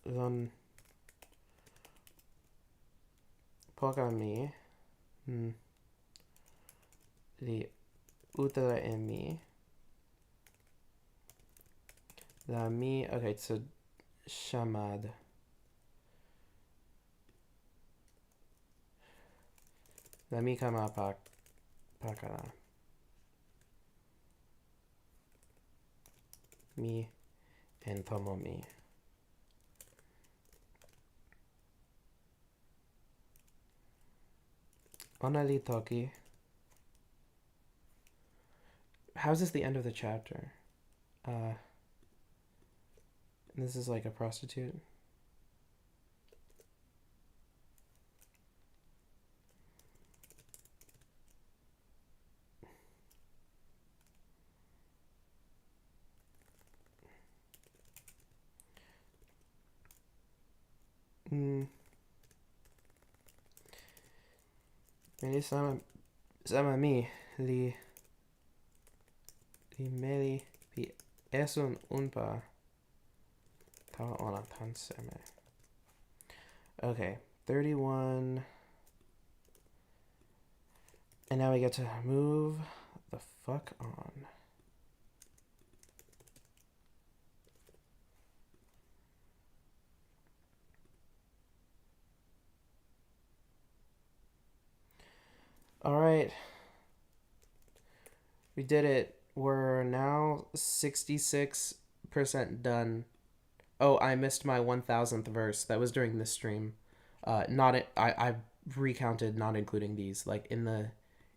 Lon poka mi li utara e mi la mi. Okay, so shamad la mi kama pakara mi and tomo mi. Onali toki. How's this the end of the chapter? This is like a prostitute. Meli sama mi li meli pi esun unpa tawa ona tanseme. Okay, 31. And now we get to move the fuck on. All right. We did it. We're now 66% done. Oh, I missed my 1000th verse. That was during this stream. I recounted, not including these. Like in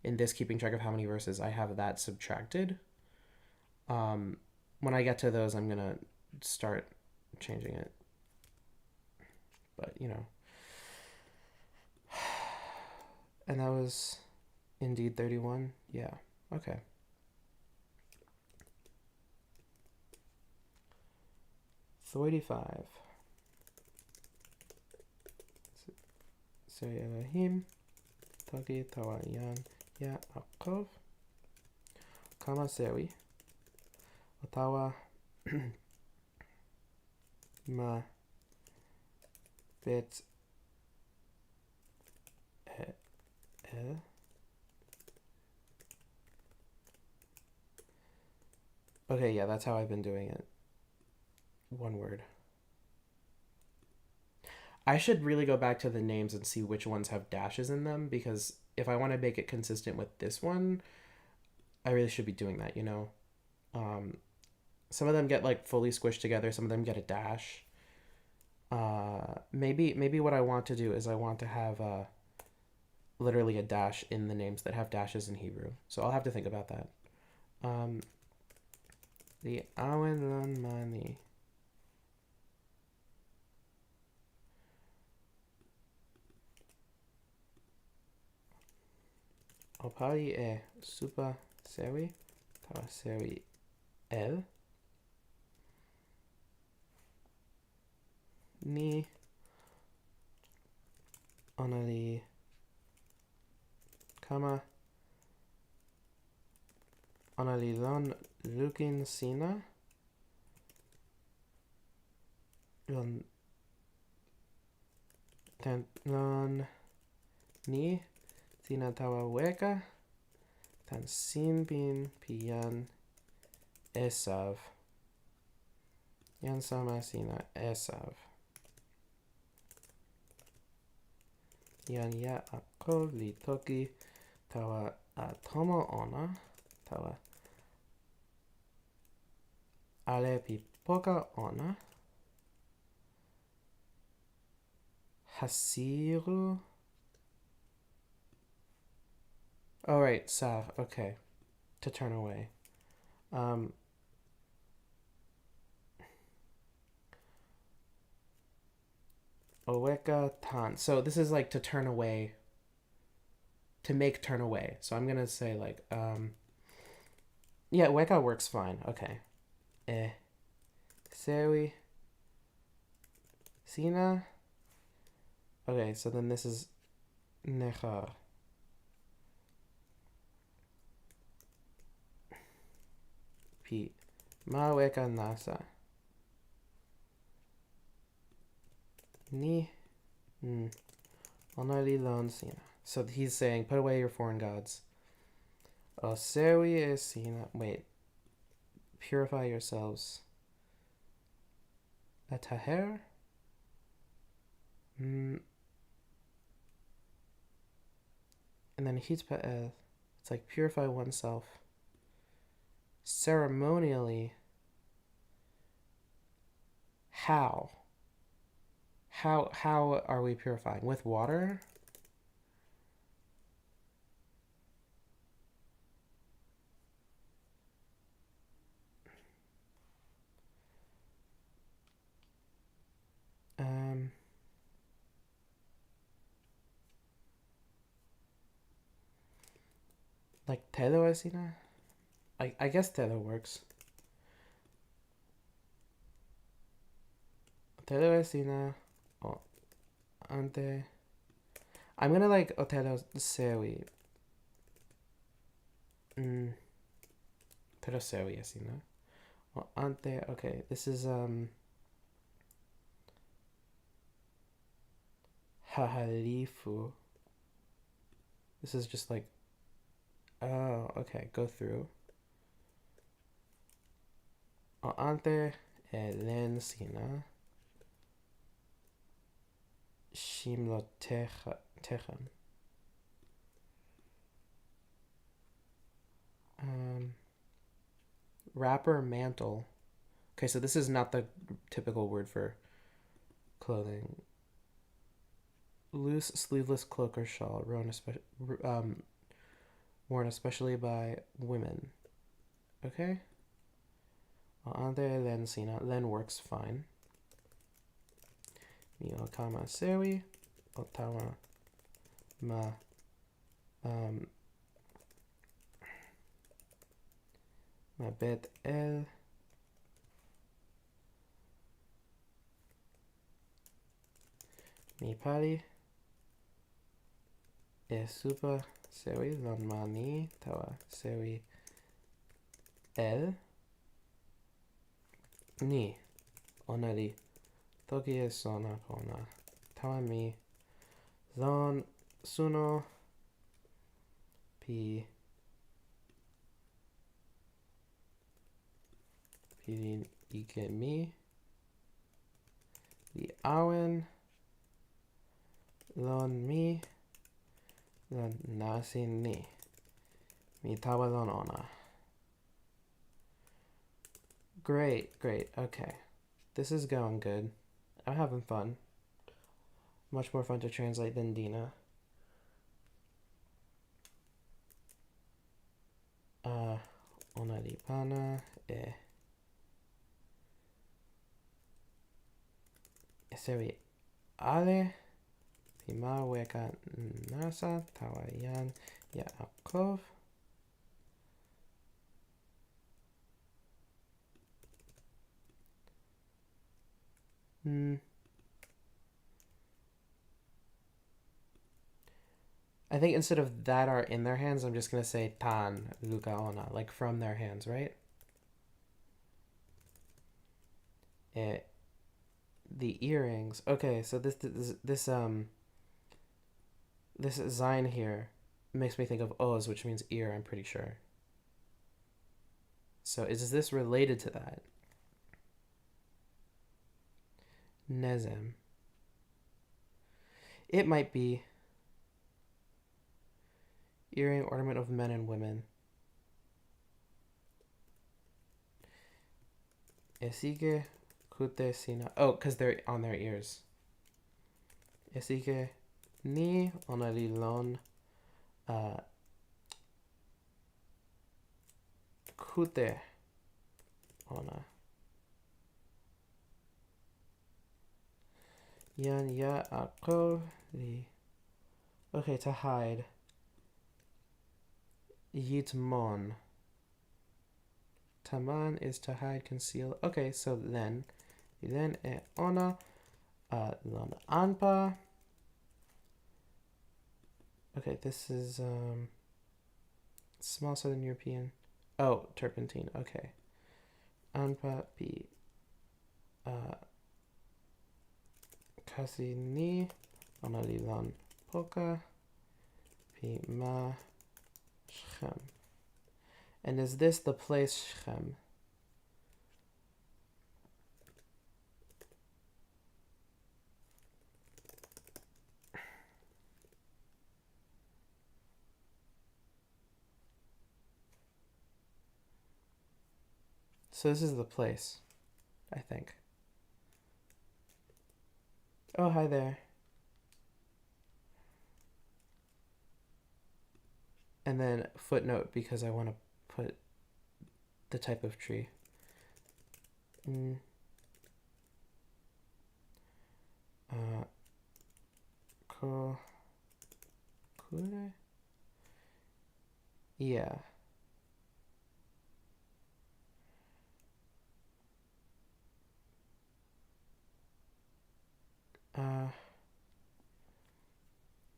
this keeping track of how many verses, I have that subtracted. When I get to those, I'm gonna start changing it. But you know. And that was indeed 31. Yeah. Okay. So 85. So Elohim, Toki Tawayan Yaakov, Kama Sewi, Otawa Ma bit el. Okay, yeah, that's how I've been doing it. One word. I should really go back to the names and see which ones have dashes in them, because if I want to make it consistent with this one, I really should be doing that, you know? Um, some of them get like fully squished together, some of them get a dash. Maybe what I want to do is I want to have literally a dash in the names that have dashes in Hebrew. So I'll have to think about that. The Awen Mani. Opari e super sewi, tawa sewi el. Ni onali kama onali lon lukin sina lon ten lon ni sina tawa weka tan sinpin pian esav yan sama sina esav yan ya akol li toki tawa tomo ona tawa ale pi poka ona hasiru. Oh right, sav. Okay, to turn away. Oweka tan. So this is like to turn away, to make turn away. So I'm gonna say like yeah, weka works fine. Okay. Sewi sina. Okay, so then this is nechar. Pi ma weka nasa. Ni onali lon sina. So he's saying, put away your foreign gods. Sewi is sina. Wait. Purify yourselves. Ataher? And then hitpa'el. It's like purify oneself. Ceremonially. How? How are we purifying? With water? Like telo esina? I guess telo works. Telo esina. Oh, ante. I'm gonna like otelo sewi. Telo sewi esina. Oh, ante. Okay, this is hahalifu. This is just like, oh, okay, go through. Oh, ante elen sina. Shimlo techam. Wrapper, mantle. Okay, so this is not the typical word for clothing. Loose sleeveless cloak or shawl worn especially by women. Okay? Ante len sina. Len works fine. Mi okama sewi. Otawa ma ma bet el. Mi pali. E super sewi lon mani tawa sewi el. Ni. Onari. Toki e sona pona. Tawa mi. Zon. Suno. Pi. Pirin ike mi. Li awen. Lon mi. Lon nasin ni. Mi tawa lon ona. Great, great. Okay. This is going good. I'm having fun. Much more fun to translate than Dina. Ona di pana e sewi ale pima weka nasa tawayan ya akov. I think instead of that are in their hands, I'm just going to say tan luka ona, like from their hands, right? The earrings. Okay, so this sign here makes me think of oz, which means ear, I'm pretty sure. So is this related to that? Nezem. It might be. Earring, ornament of men and women. Esige kute sina. Oh, because they're on their ears. Esige ni onarilon kute ona. Yan ya ako li. Okay, to hide. Yitmon. Taman is to hide, conceal. Okay, so then e ona lon anpa. Okay, this is small Southern European. Oh, turpentine. Okay. Anpa pi kasi ni ona lon poka pi ma Shchem. And is this the place Shchem? So this is the place, I think. Oh, hi there. And then footnote because I want to put the type of tree. Kure? Yeah.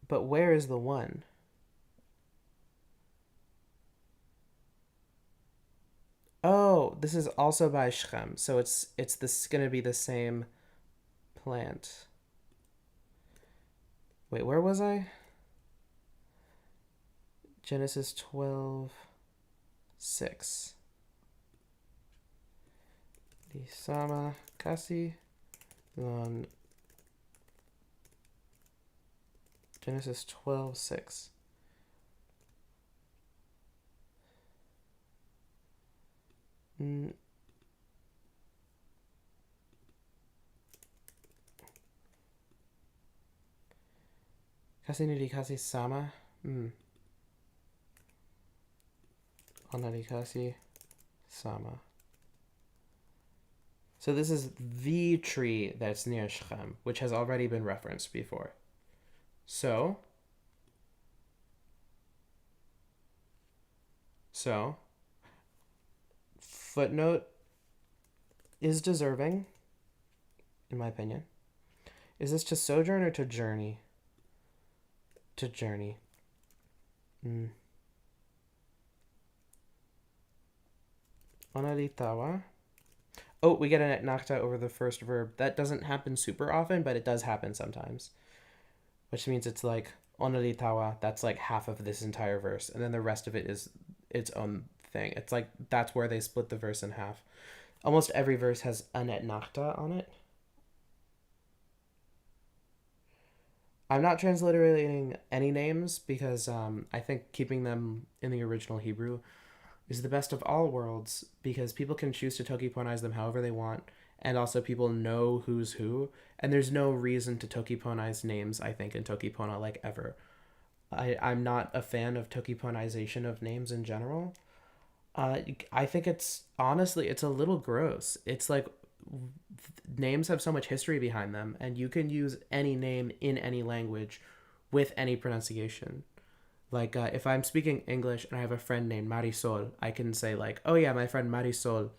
But where is the one? Oh, this is also by Shchem, so it's this gonna be the same plant. Wait, where was I? Genesis 12:6. Di sama kasi lon Genesis 12:6. Kasi ni di kasi sama. Ona di kasi sama. So this is the tree that's near Shechem, which has already been referenced before. So footnote is deserving, in my opinion. Is this to sojourn or to journey? To journey. Onaritawa. Oh, we get an etnakta over the first verb. That doesn't happen super often, but it does happen sometimes. Which means it's like onolitawa, that's like half of this entire verse, and then the rest of it is its own thing. It's like that's where they split the verse in half. Almost every verse has an etnakta on it. I'm not transliterating any names because I think keeping them in the original Hebrew is the best of all worlds because people can choose to tokiponize them however they want, and also people know who's who, and there's no reason to tokiponize names, I think, in Tokipona like ever. I'm not a fan of tokiponization of names in general. I think it's honestly it's a little gross. It's like names have so much history behind them, and you can use any name in any language with any pronunciation. Like if I'm speaking English and I have a friend named Marisol, I can say like, "Oh yeah, my friend Marisol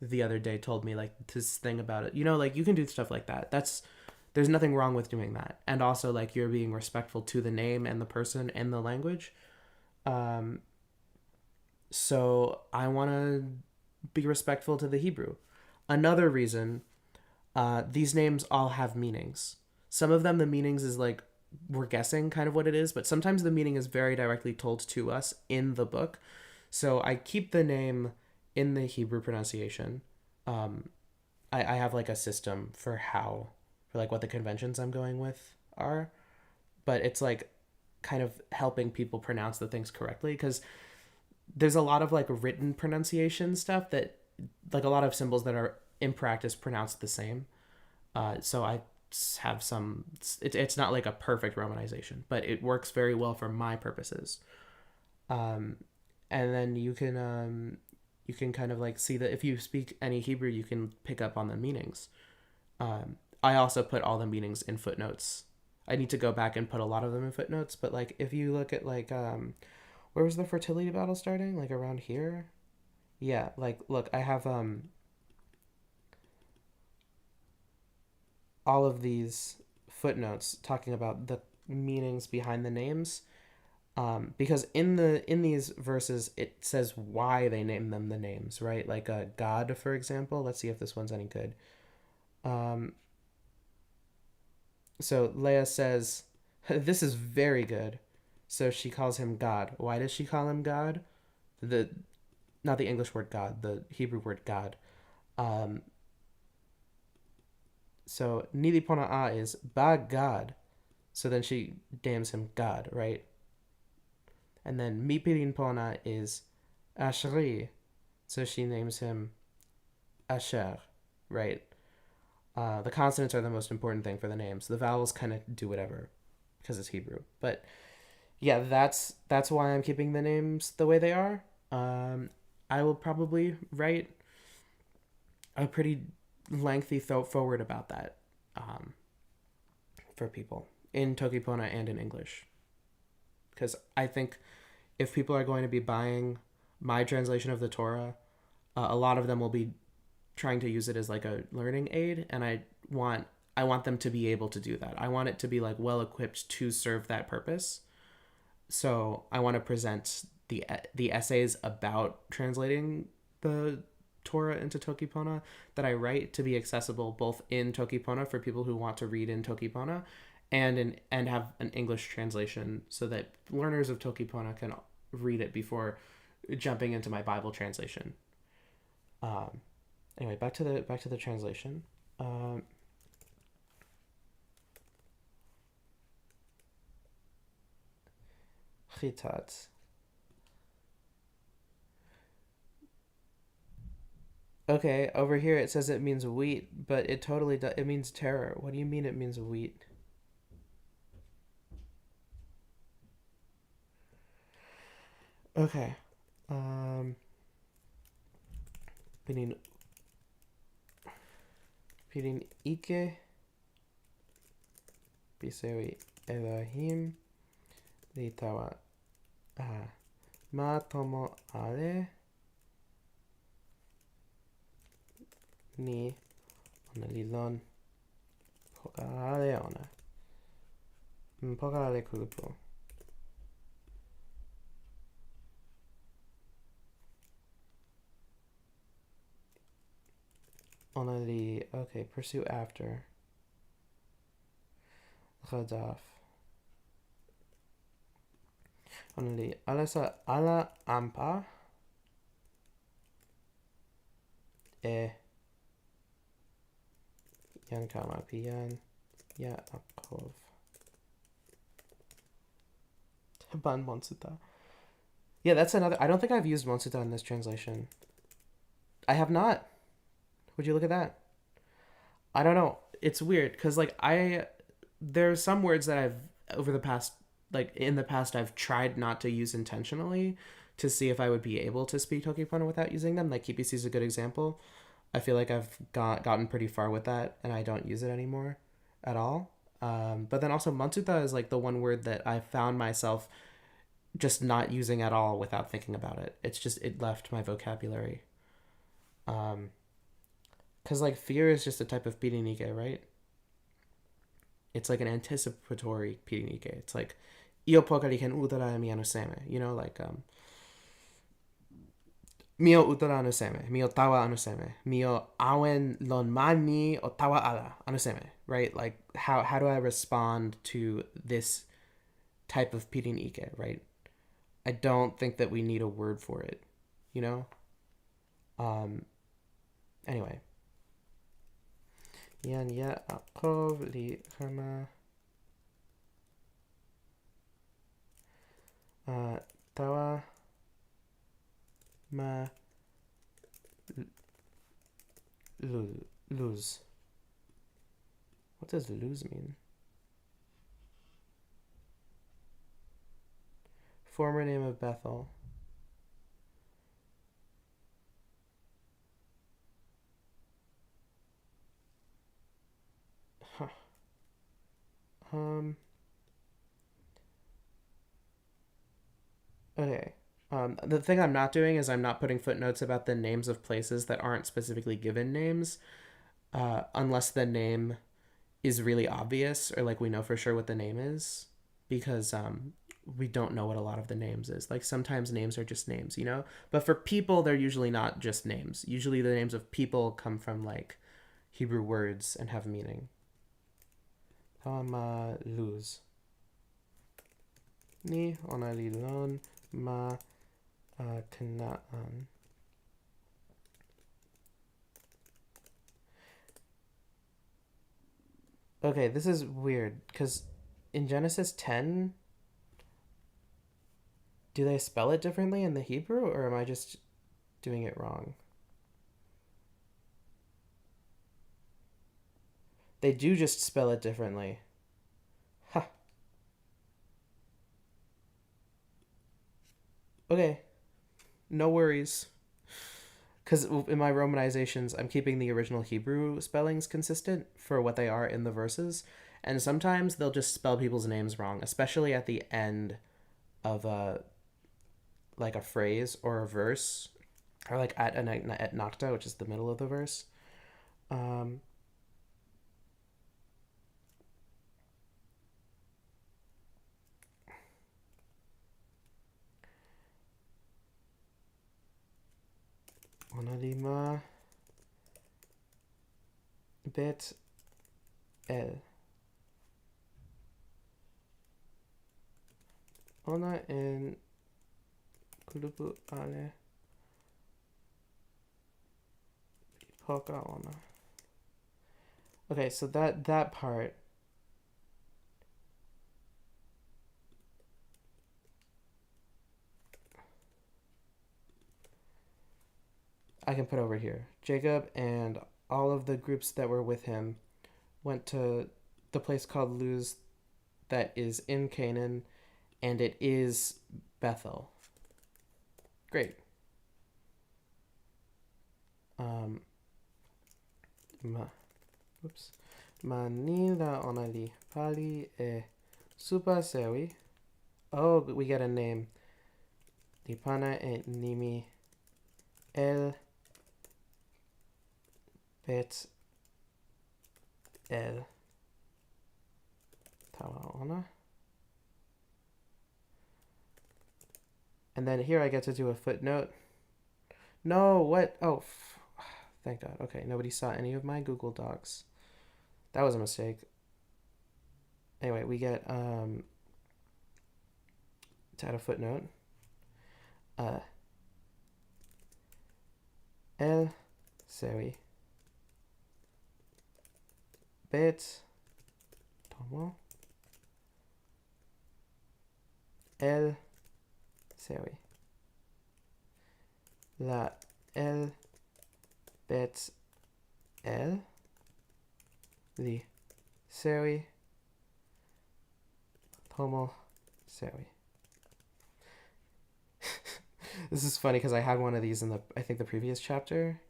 the other day told me like this thing about it." You know, like you can do stuff like that. That's there's nothing wrong with doing that. And also like you're being respectful to the name and the person and the language. Um so I want to be respectful to the Hebrew. Another reason, these names all have meanings. Some of them, the meanings is like we're guessing kind of what it is, but sometimes the meaning is very directly told to us in the book. So I keep the name in the Hebrew pronunciation. Um, I have like a system for how, for like what the conventions I'm going with are, but it's like kind of helping people pronounce the things correctly because there's a lot of like written pronunciation stuff that like a lot of symbols that are in practice pronounced the same. So I have some. It's not like a perfect romanization, but it works very well for my purposes. Um, and then you can kind of like see that if you speak any Hebrew, you can pick up on the meanings. I also put all the meanings in footnotes. I need to go back and put a lot of them in footnotes, but like if you look at like where was the fertility battle starting? Like around here? Yeah, like look, I have all of these footnotes talking about the meanings behind the names. Because in these verses it says why they name them the names, right? Like God, for example. Let's see if this one's any good. Um, so Leah says, "This is very good." So she calls him God. Why does she call him God? The Not the English word God, the Hebrew word God. Um, so Nilipona A is Ba God. So then she names him God, right? And then Mipirin Pona is Ashri. So she names him Asher, right? The consonants are the most important thing for the names. The vowels kind of do whatever because it's Hebrew. But yeah, that's why I'm keeping the names the way they are. I will probably write a pretty lengthy forward about that um, for people in Tokipona and in English. Because I think if people are going to be buying my translation of the Torah, a lot of them will be trying to use it as like a learning aid, and want I want them to be able to do that. I want it to be like well equipped to serve that purpose. So I want to present the essays about translating the Torah into Tokipona that I write to be accessible both in Tokipona for people who want to read in Tokipona and have an English translation so that learners of Tokipona can read it before jumping into my Bible translation. Um, anyway, back to the translation. Um, Chitat. Okay, over here it says it means wheat, but it totally does. It means terror. What do you mean it means wheat? Okay. Um, meaning meaning Ike Bisewi Elohim Litawa Ma Tomo Ale Ni Onalilon Pokale Ona Pokale Kupo. Onali. Okay, pursue after. Radaf. Onali. Alasa ala ampa. E. Yan kama piyan. Ya akov. Ban monsuta. Yeah, that's another. I don't think I've used monsuta in this translation. I have not. Would you look at that? I don't know. It's weird because like there's some words that I've over the past like in the past I've tried not to use intentionally to see if I would be able to speak Toki Pona without using them. Like Kipisi is a good example. I feel like I've gotten pretty far with that and I don't use it anymore at all. But then also Matsuta is like the one word that I found myself just not using at all without thinking about it. It's just it left my vocabulary. Because like fear is just a type of pirinike, right? It's like an anticipatory pirinike. It's like io pokari ken utara mi seme. You know, like mio utara anu seme, mio tawa anu seme, mio awen lon mani o tawa ala anu seme. Right? Like how do I respond to this type of pirinike, right? I don't think that we need a word for it, you know? Anyway. Yan ya akov li kama tawa ma lose. What does lose mean? Former name of Bethel. Huh. Okay. The thing I'm not doing is I'm not putting footnotes about the names of places that aren't specifically given names, unless the name is really obvious or like we know for sure what the name is, because we don't know what a lot of the names is. Like sometimes names are just names, you know? But for people, they're usually not just names. Usually the names of people come from like Hebrew words and have meaning. Lose. Ni onalilon ma kanaan. Okay, this is weird because in Genesis 10, do they spell it differently in the Hebrew or am I just doing it wrong? They do just spell it differently. Huh. Okay. No worries. Because in my romanizations, I'm keeping the original Hebrew spellings consistent for what they are in the verses. And sometimes they'll just spell people's names wrong, especially at the end of like a phrase or a verse, or like at nocta, which is the middle of the verse. Onalima bet el. Ona en kulupu ale poka ona. Okay, so that part. I can put over here. Jacob and all of the groups that were with him went to the place called Luz that is in Canaan, and it is Bethel. Great. Manila onali pali e supa sewi. Oh, we get a name. Dipana e nimi el bet el tawaona. And then here I get to do a footnote. No, what? Oh, Thank God. Okay, nobody saw any of my Google Docs. That was a mistake. Anyway, we get to add a footnote. El sewi bet tomo el sewi la el bet el li sewi tomo sewi. This is funny because I had one of these in I think the previous chapter.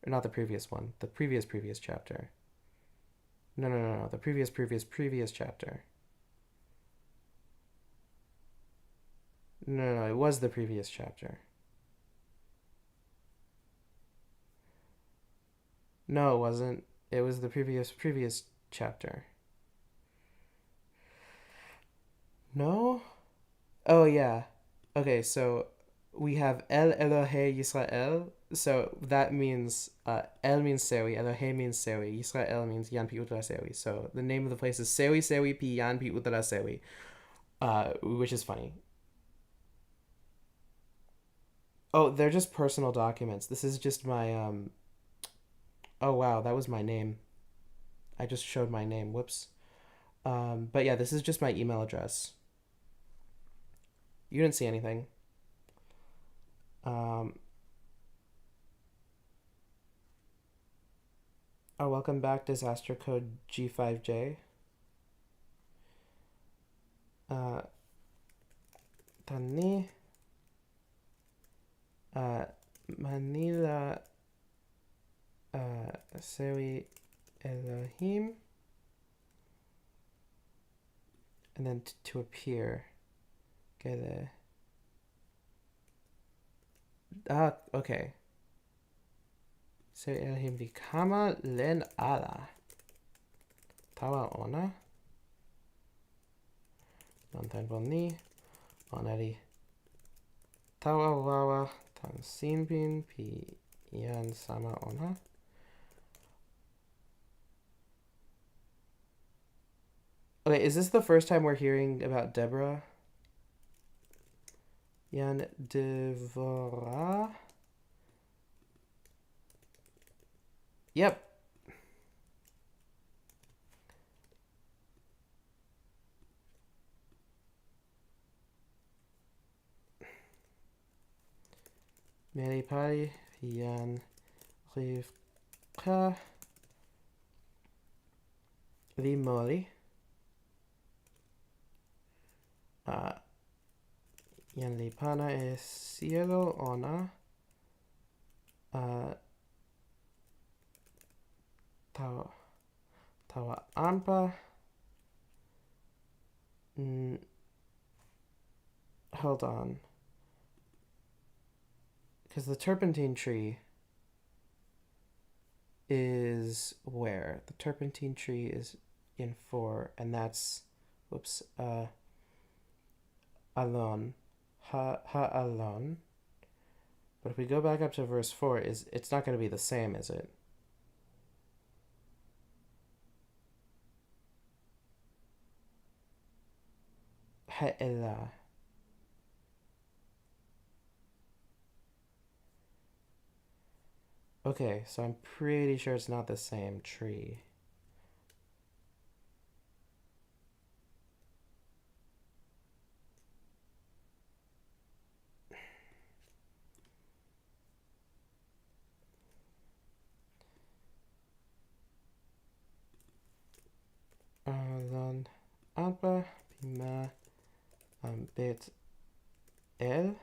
Or not the previous one. The previous chapter. No. The previous chapter. No. It was the previous chapter. No, it wasn't. It was the previous chapter. No? Oh, yeah. Okay, so we have El Elohe Yisrael. So that means El means Sewi, Elohe means Sewi, Yisrael means Yan Pi Utra Sewi. So the name of the place is Sewi Sewi Pi Yan Pi Utra Sewi, which is funny. Oh, they're just personal documents. This is just my Oh wow, that was my name. I just showed my name. Whoops. But yeah, this is just my email address. You didn't see anything. Oh, welcome back, disaster code G5J. Tani. Manila. Sewi Elohim. And then to appear. Okay. Okay. Sewi Elohim Vikama Len Ala. Tawa Ona. Nontan Boni. Onari. Tawa Wawa. Tan Sinpin Pi Yan Sama Ona. Okay, is this the first time we're hearing about Deborah? Yan Devora? Yep. Meripari Yan Rivka Limori. Yan Lipana es cielo ona. Tawa Anpa. Hold on. Because the turpentine tree is where? The turpentine tree is in 4, and that's, whoops, alon. Ha-alon. But if we go back up to verse 4, it's not going to be the same, is it? Ha'ela. Okay, so I'm pretty sure it's not the same tree. Alon Alba Bima Bet El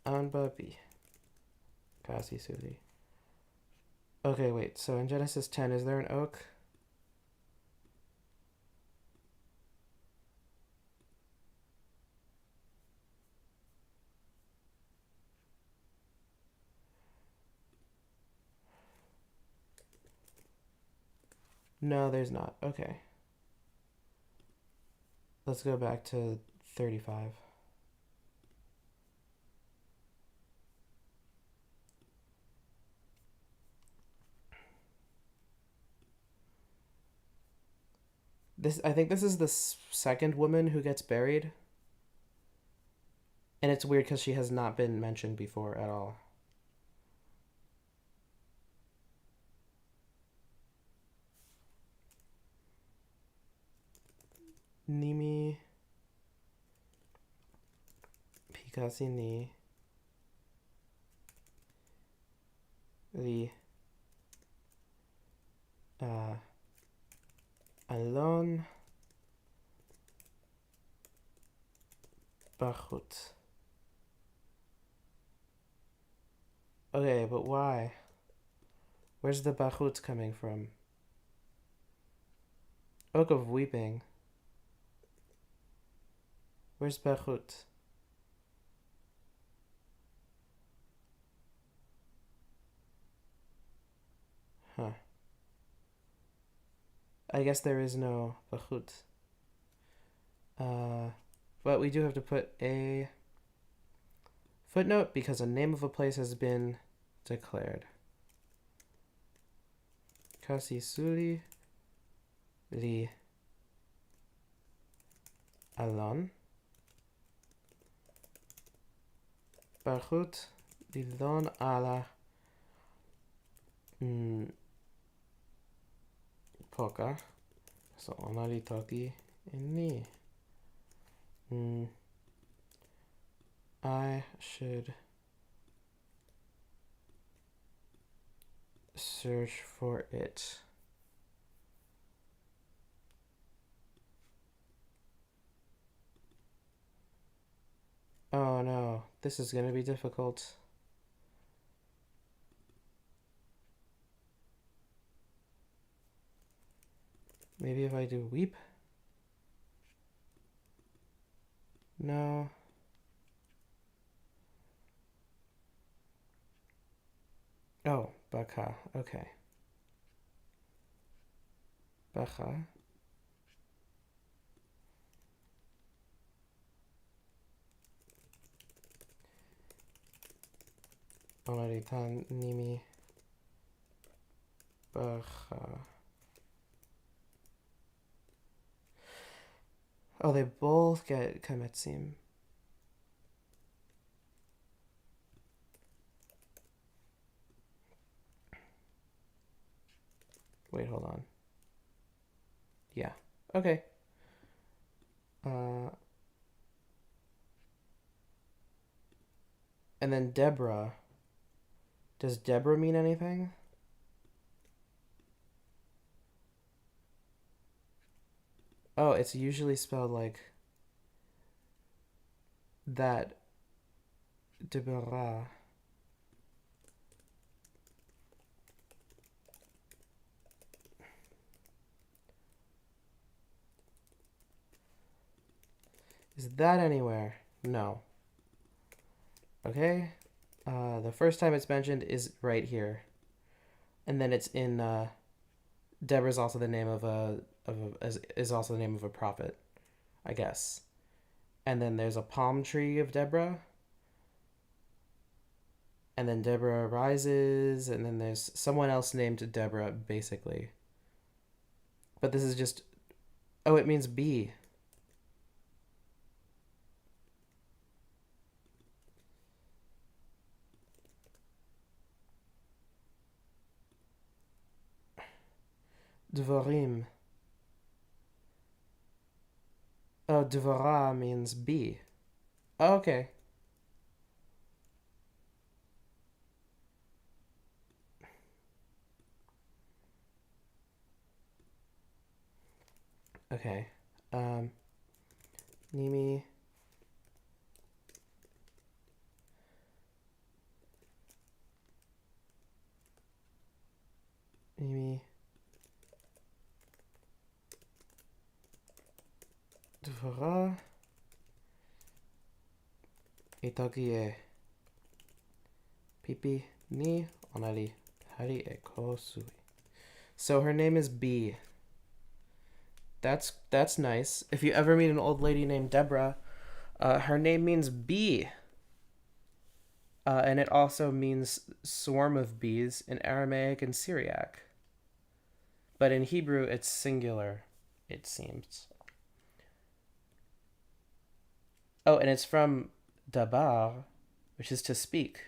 Anba B. Kasi Suli. Okay, wait, so in Genesis 10, is there an oak? No, there's not. Okay. Let's go back to 35. I think this is the second woman who gets buried. And it's weird because she has not been mentioned before at all. Nimi Pikasi ni li alon bachut. Okay, but why? Where's the bachut coming from? Oak of weeping. Where's bachut? Huh. I guess there is no bachut. But we do have to put a footnote because a name of a place has been declared. Kasi suli li alon bachut lilon ala poka. So onali toki ini. I should search for it. Oh no, this is gonna be difficult. Maybe if I do weep? No. Oh, baka. Okay. Baka. Onaritan nimi baka. Oh, they both get kametsim. Wait, hold on. Yeah. Okay. And then Deborah. Does Deborah mean anything? Oh, it's usually spelled like that. Deborah. Is that anywhere? No. Okay. The first time it's mentioned is right here, and then it's in. Deborah's also the name of is also the name of a prophet, I guess. And then there's a palm tree of Deborah. And then Deborah rises, and then there's someone else named Deborah, basically. But this is just. Oh, it means bee. Dvorim. Oh, Dvora means bee. Oh, okay. Okay. Nimi. Nimi. Dvora. Itagie. Pipi ni onari hari e kosui. So her name is B. That's nice. If you ever meet an old lady named Deborah, her name means bee. And it also means swarm of bees in Aramaic and Syriac. But in Hebrew, it's singular. it seems. Oh, and it's from dabar, which is to speak.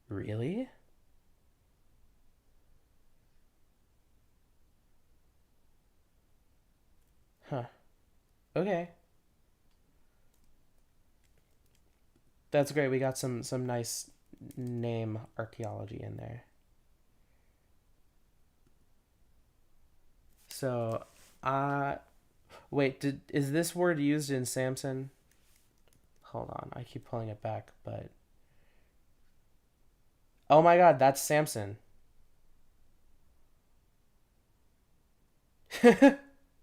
Really? Huh. Okay. That's great. We got some nice name archaeology in there. So, uh wait, is this word used in Samson? Hold on. I keep pulling it back, but oh my god, that's Samson.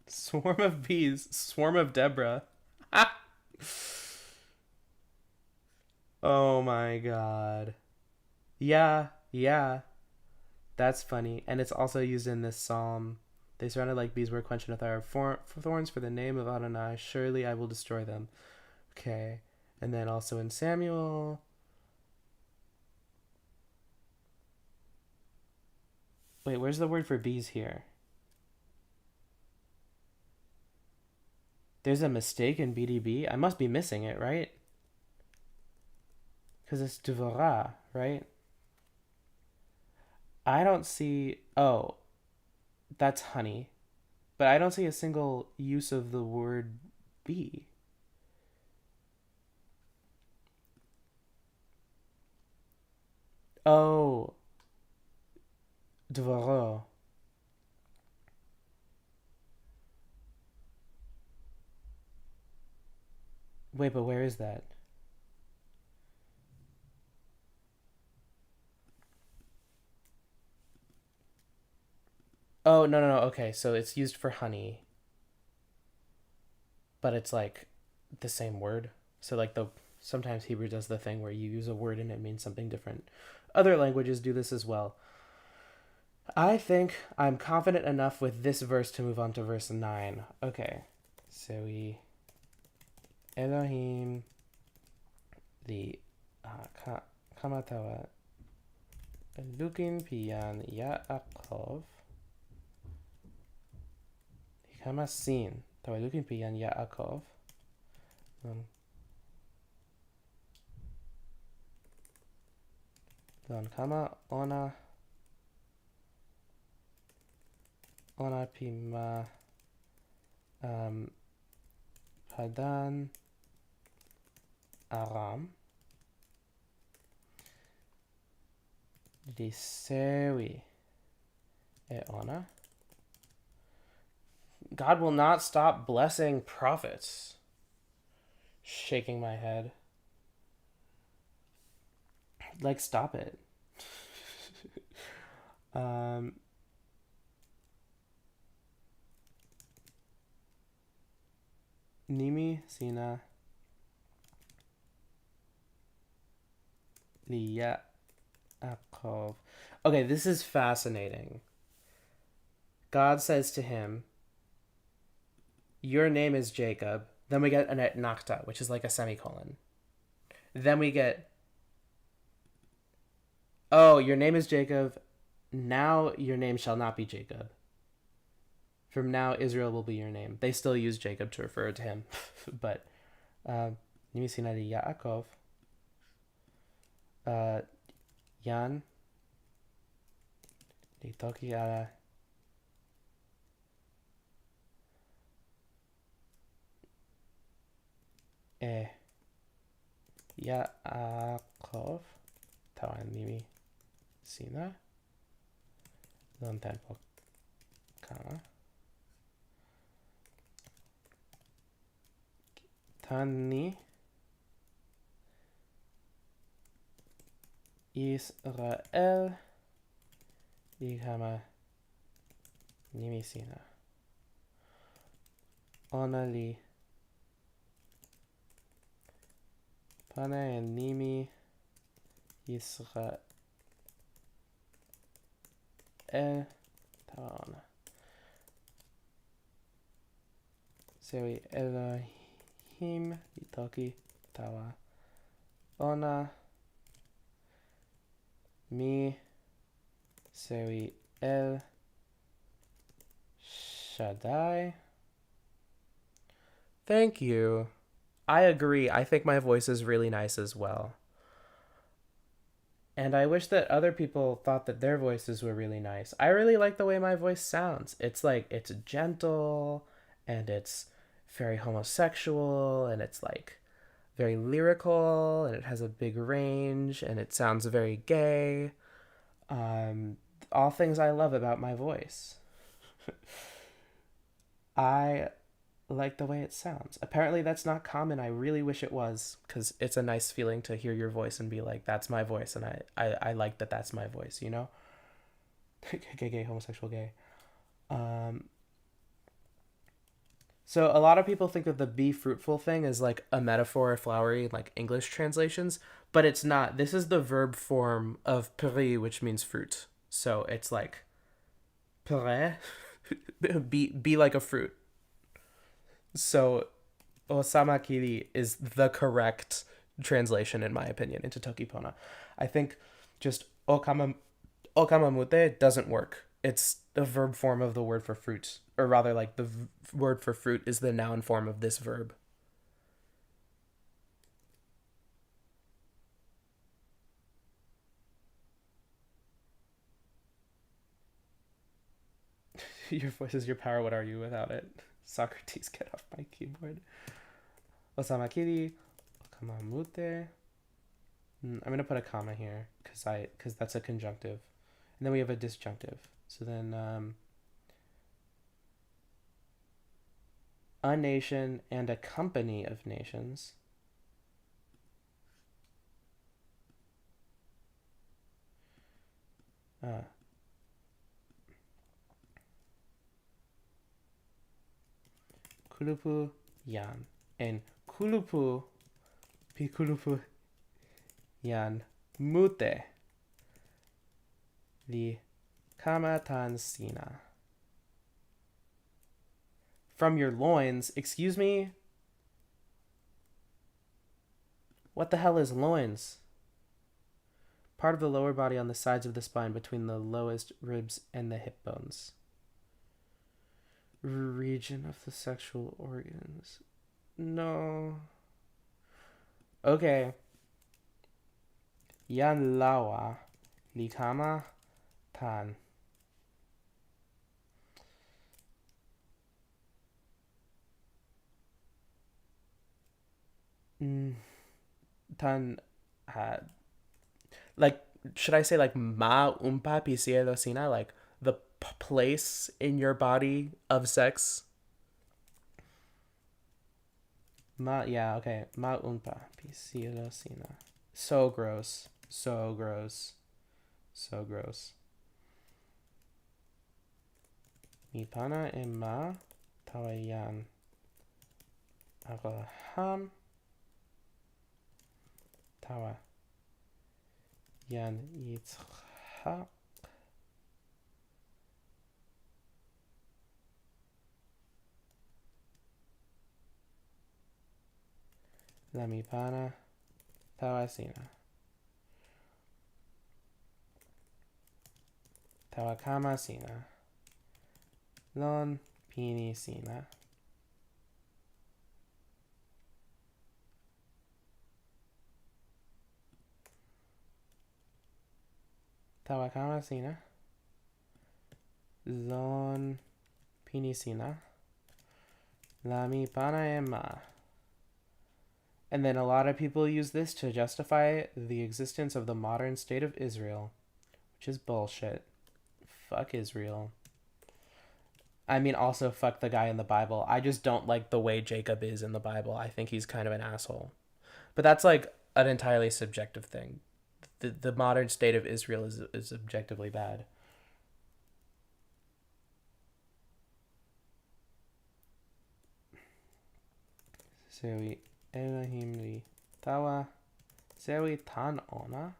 Swarm of bees, swarm of Deborah. Oh my god. Yeah, yeah. That's funny. And it's also used in this psalm. They surrounded like bees were quenching with our thorns for the name of Adonai. Surely I will destroy them. Okay. And then also in Samuel. Wait, where's the word for bees here? There's a mistake in BDB. I must be missing it, right? Because it's Dvorah, right? I don't see. Oh, that's honey. But I don't see a single use of the word bee. Oh, Dvoro. Wait, but where is that? Oh, no, no, no. Okay, so it's used for honey, but it's like the same word. So like the sometimes Hebrew does the thing where you use a word and it means something different. Other languages do this as well. I think I'm confident enough with this verse to move on to verse 9. Okay. So we Elohim the Kamatawa Lukin Piyan Yaakov Hikamasin Tawalukin Piyan Yaakov Don Kama Ona Pima Padan Aram Disewi Eona. God will not stop blessing prophets. Shaking my head. Like, stop it. Nimi Sina Liya Akov. Okay, this is fascinating. God says to him, your name is Jacob. Then we get an etnakta, which is like a semicolon. Then we get, oh, your name is Jacob. Now your name shall not be Jacob. From now, Israel will be your name. They still use Jacob to refer to him. But, Nimisina de Yaakov. Yan. De toki ala. Yaakov. Tawan Nimi Sina. Don tempo kama. Tani Israel Igama Nimisina Onali Pana and Nimi Israel Tawana Seri Elohim Itoki Tawa Ona Mi Seri El Shaddai. Thank you. I agree. I think my voice is really nice as well. And I wish that other people thought that their voices were really nice. I really like the way my voice sounds. It's like, it's gentle and it's very homosexual and it's like very lyrical and it has a big range and it sounds very gay. Um, all things I love about my voice. I like the way it sounds. Apparently, that's not common. I really wish it was because it's a nice feeling to hear your voice and be like, that's my voice. And I like that that's my voice, you know? Gay, gay, homosexual, gay. Um, so a lot of people think of the be fruitful thing as like a metaphor or flowery, like English translations, but it's not. This is the verb form of peri, which means fruit. So it's like pere, be like a fruit. So osamakiri is the correct translation, in my opinion, into toki pona. I think just okamamute doesn't work. It's the verb form of the word for fruit, or rather, like the word for fruit is the noun form of this verb. Your voice is your power. What are you without it? Socrates, get off my keyboard. Osamakiri, okamamute. I'm gonna put a comma here because that's a conjunctive, and then we have a disjunctive. So then a nation and a company of nations. Kulupu yan and kulupu pikulupu yan mute the kamatan sina. From your loins, excuse me? What the hell is loins? Part of the lower body on the sides of the spine between the lowest ribs and the hip bones. Region of the sexual organs. No. Okay. Yan lawa likama tan. Tan like, should I say like ma umpa pisielo sina, like the place in your body of sex? Ma, yeah, okay. Ma umpa pisielo sina. So gross. So gross. So gross. Mi pana e ma tawayan. Abraham tawa yan yitzhak la mi pana tawasina tawakama sina lon pini sina tawakama sina lon pini sina la mi pana e ma. And then a lot of people use this to justify the existence of the modern state of Israel, which is bullshit. Fuck Israel. I mean, also fuck the guy in the Bible. I just don't like the way Jacob is in the Bible. I think he's kind of an asshole. But that's like an entirely subjective thing. The modern state of Israel is objectively bad. Sewi Elohim li tawa sewi tan ona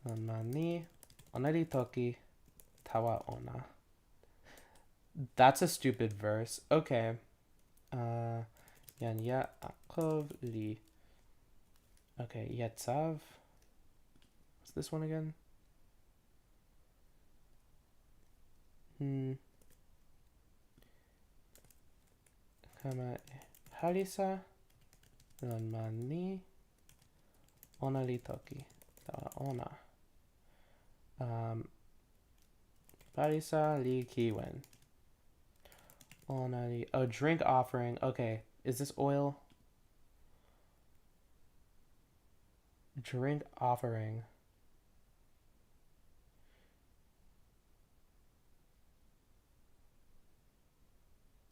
mani onari toki tawa ona. That's a stupid verse. Okay. Yan Yaakov li. Okay, Yetzav. What's this one again? Hmm. Kama harisa lon mani ona li toki. Tawa ona. Harisa li kiwen. Ona li. Oh, drink offering. Okay. Is this oil? Drink offering.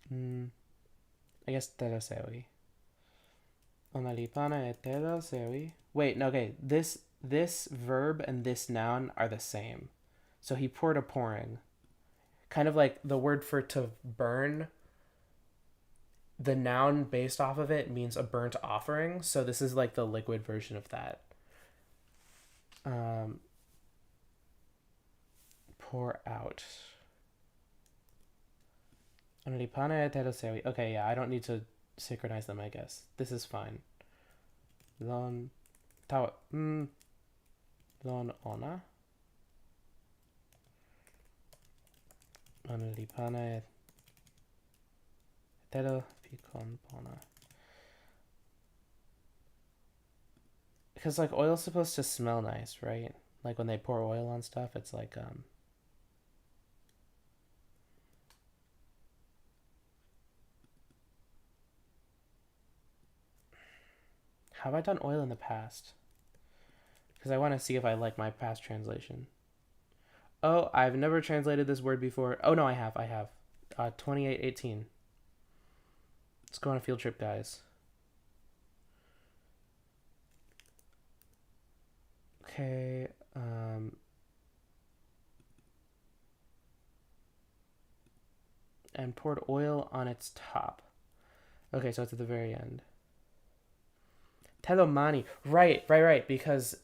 I guess terasewi. Onalipana et terasewi. Wait, no, okay. This verb and this noun are the same. So he poured a pouring. Kind of like the word for to burn. The noun based off of it means a burnt offering. So this is like the liquid version of that. Pour out. Okay, yeah, I don't need to synchronize them, I guess. This is fine. Lon tawa lon ona. Anulipana etero picon pona. Because like oil's supposed to smell nice, right? Like when they pour oil on stuff, it's like have I done oil in the past? Because I want to see if I like my past translation. Oh, I've never translated this word before. Oh no, I have. 2818. Let's go on a field trip, guys. Okay, and poured oil on its top. Okay, so it's at the very end. Telomani. Right. Because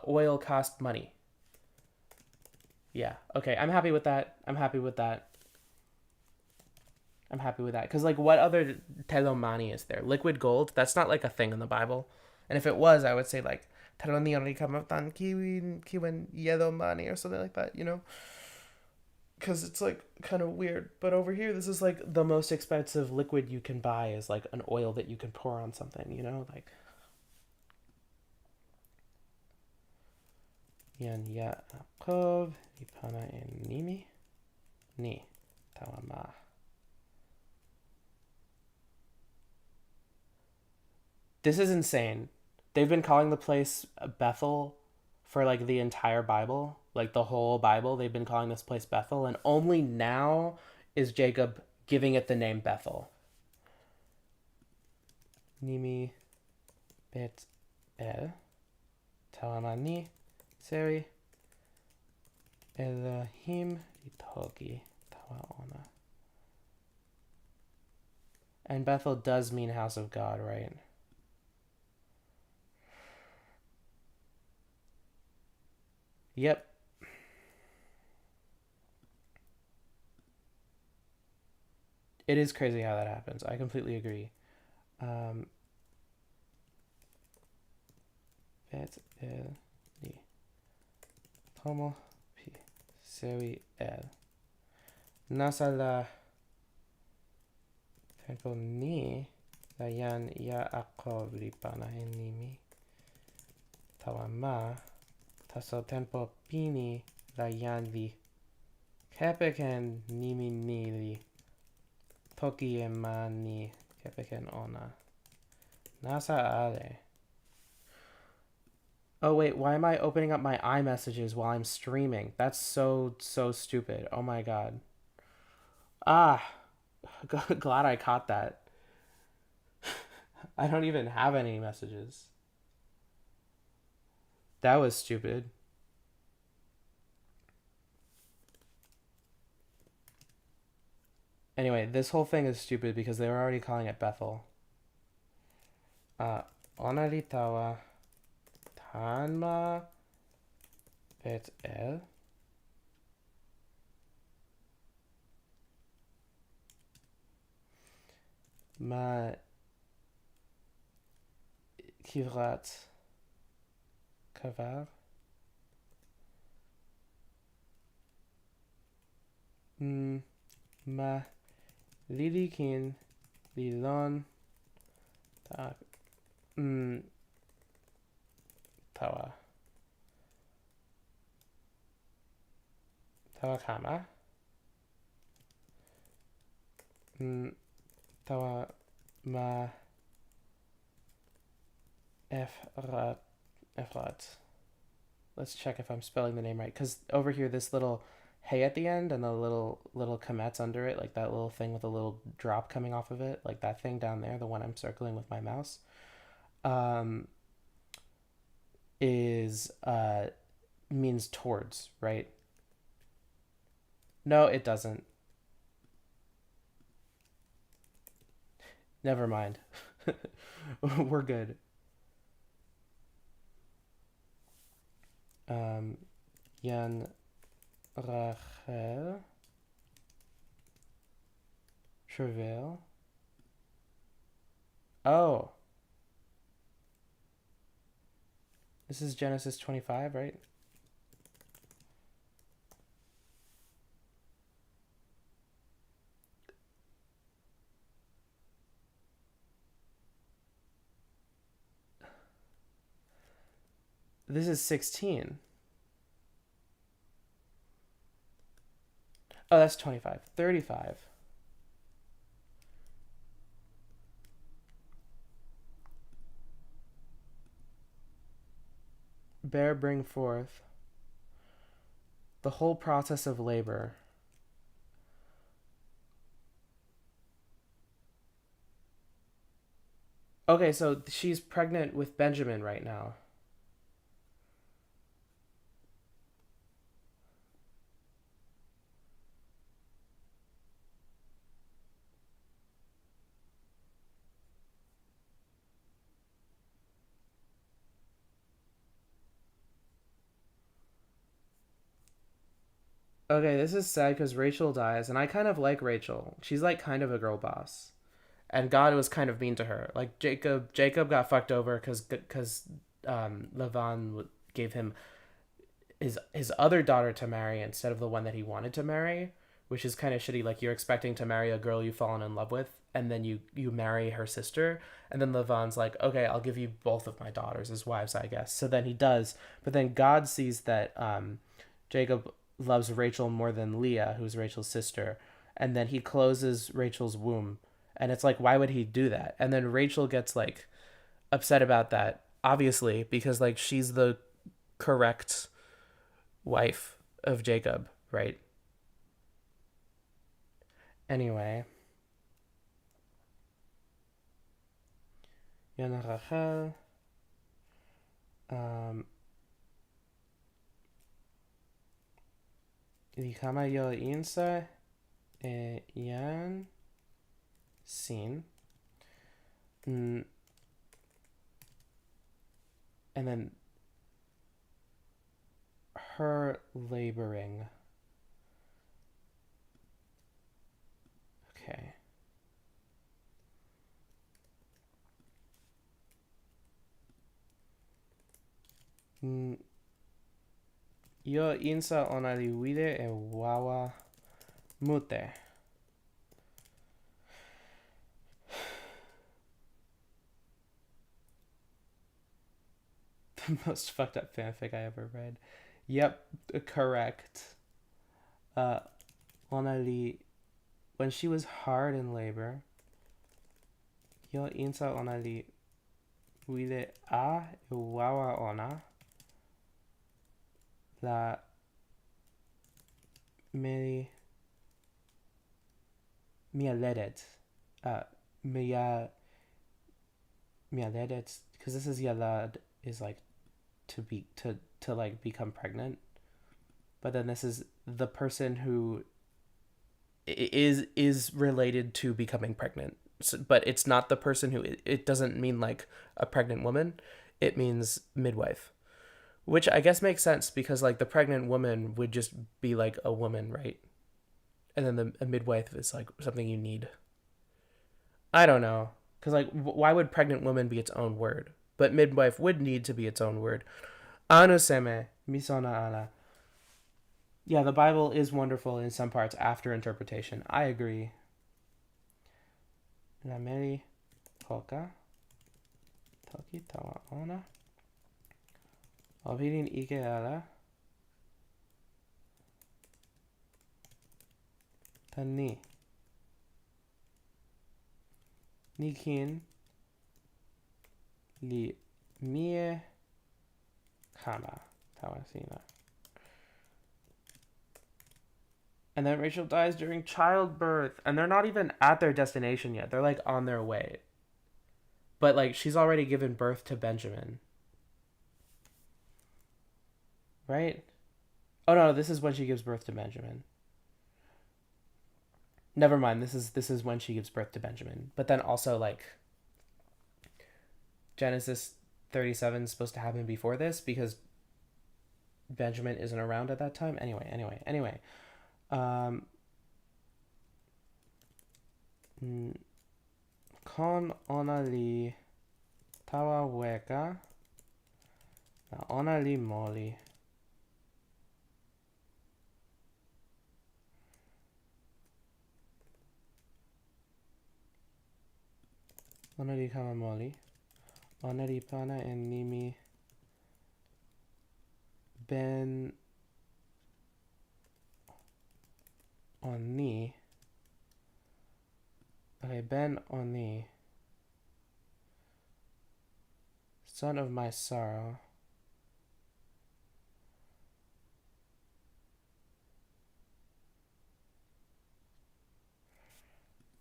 oil cost money. Yeah. Okay, I'm happy with that. Because like, what other telomani is there? Liquid gold? That's not like a thing in the Bible. And if it was, I would say like telonioni kamatan kiwen yedomani or something like that. You know? Because it's like kind of weird. But over here, this is like the most expensive liquid you can buy is like an oil that you can pour on something. You know, like. Yan Yaakov ipana en nimi ni tawama. This is insane. They've been calling the place Bethel for like the entire Bible, like the whole Bible. They've been calling this place Bethel, and only now is Jacob giving it the name Bethel. Nimi bet el talamani seri Elohim itogi tawaona. And Bethel does mean house of God, right? Yep. It is crazy how that happens. I completely agree. Bet el ni tomo pi seri el nasala tempo ni layan Yaakov lipana enimi tawama taso tempo pini layan li kepeken nimi ni li toki emani kepeken ona nasa ale. Oh wait, why am I opening up my iMessages while I'm streaming? That's so stupid. Oh my god. Ah, glad I caught that. I don't even have any messages. That was stupid. Anyway, this whole thing is stupid because they were already calling it Bethel. Onaritawa Tanma Bet El. Ma Kivrat Kavar. Mm, ma lilikin lilon ta tawa tawa kama tawa ma efrat efrat. Let's check if I'm spelling the name right. Because over here, this little hey at the end and the little komets under it, like that little thing with a little drop coming off of it, like that thing down there, the one I'm circling with my mouse, um, is means towards, right? No, it doesn't. Never mind. We're good. Jan Rachel Travail. Oh, this is Genesis 25, right? This is 16. Oh, that's 25. 35. Bear, bring forth. The whole process of labor. Okay, so she's pregnant with Benjamin right now. Okay, this is sad because Rachel dies, and I kind of like Rachel. She's like kind of a girl boss, and God was kind of mean to her. Like Jacob got fucked over because Lavan gave him his other daughter to marry instead of the one that he wanted to marry, which is kind of shitty. Like you're expecting to marry a girl you've fallen in love with, and then you marry her sister, and then Lavan's like, okay, I'll give you both of my daughters as wives, I guess. So then he does, but then God sees that Jacob loves Rachel more than Leah, who's Rachel's sister, and then he closes Rachel's womb, and it's like, why would he do that? And then Rachel gets like upset about that, obviously, because like she's the correct wife of Jacob, right? Anyway, Yana Rachel, Likama yo insa yan sin. And then her laboring. Okay. Yo insa onaliwide e wawa mute. The most fucked up fanfic I ever read. Yep, correct. Onali, when she was hard in labor, yo insa onali wile a wawa ona la me mialedet. Mia mialedet, because this is yalad is like to like become pregnant, but then this is the person who is related to becoming pregnant. So, but it's not the person who it doesn't mean like a pregnant woman, it means midwife, which I guess makes sense because like the pregnant woman would just be like a woman, right? And then a midwife is like something you need. I don't know, because like why would pregnant woman be its own word, but midwife would need to be its own word. Anuseme misona ana. Yeah, the Bible is wonderful in some parts after interpretation. I agree. Nameri hoka toki tawa ona. Obirin ike ara tani. Nikin li mie kama tawasina. And then Rachel dies during childbirth. And they're not even at their destination yet. They're like on their way. But like she's already given birth to Benjamin. Right? Oh no, this is when she gives birth to Benjamin. Never mind. This is when she gives birth to Benjamin. But then also like Genesis 37 is supposed to happen before this because Benjamin isn't around at that time. Anyway. Um, Con ona li tawa weka na ona li moli. Ona li kama moli. Ona li pana and nimi ben oni. Okay, Ben Oni, son of my sorrow.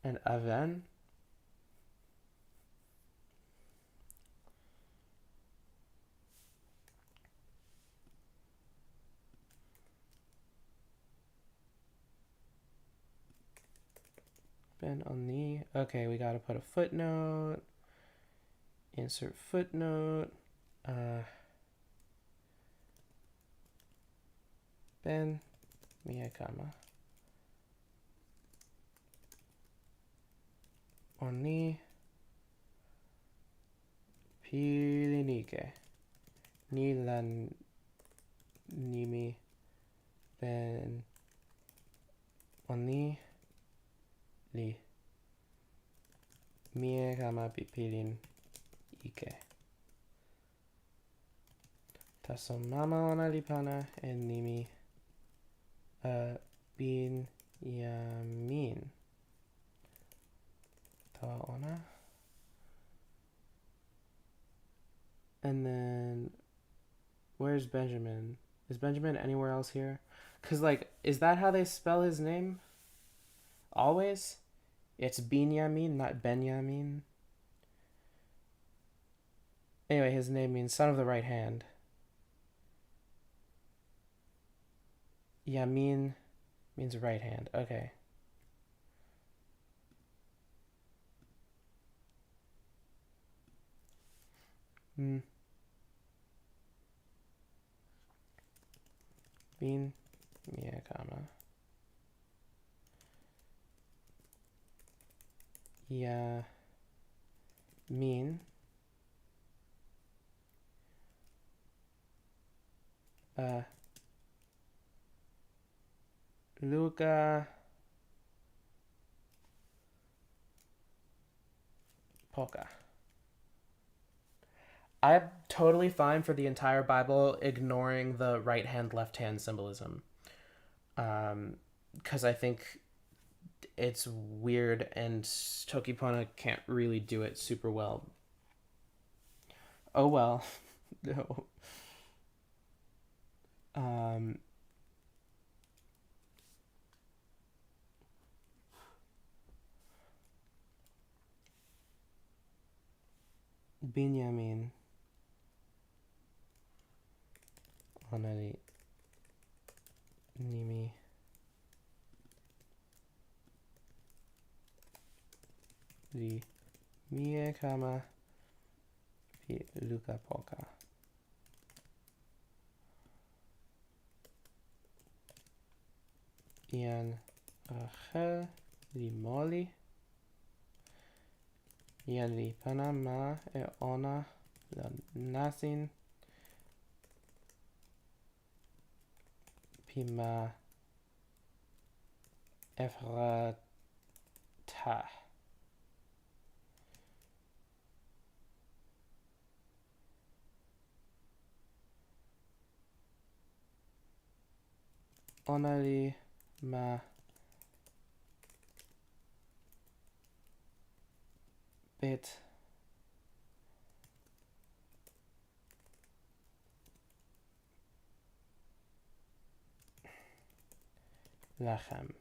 And Aven. Ben Oni. Okay, we gotta put a footnote. Insert footnote. Ben Miyakama. Oni Pilinike. Nilan Nimi Ben Oni Li Miyakama Pipilin Ike. Taso mama ona lipana and nimi bin yamin. Tawa ona. And then where's Benjamin? Is Benjamin anywhere else here? Cause like, is that how they spell his name? Always? It's Binyamin, not Benyamin. Anyway, his name means son of the right hand. Yamin means right hand. Okay. Bin Miyakama. Yamin. Luca Poca. I'm totally fine for the entire Bible ignoring the right hand, left hand symbolism. Because I think it's weird and Toki Pona can't really do it super well. Oh well. No. Binyamin. Onari. Nimi. Li. Mie kama. Pi Luca Poca. Ian Rachel li Moli. Ian li Panama e ona la nasin Bima Efrata. Onali ma bit lachem.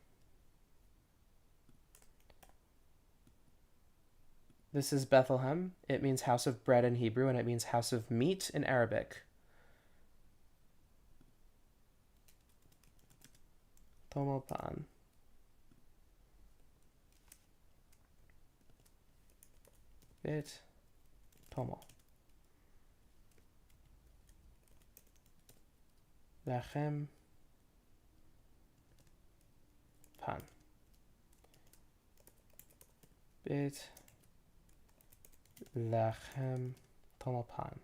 This is Bethlehem. It means house of bread in Hebrew, and it means house of meat in Arabic. Tomopan. Bit tomo. Lachem pan. Bit lachem tomopan.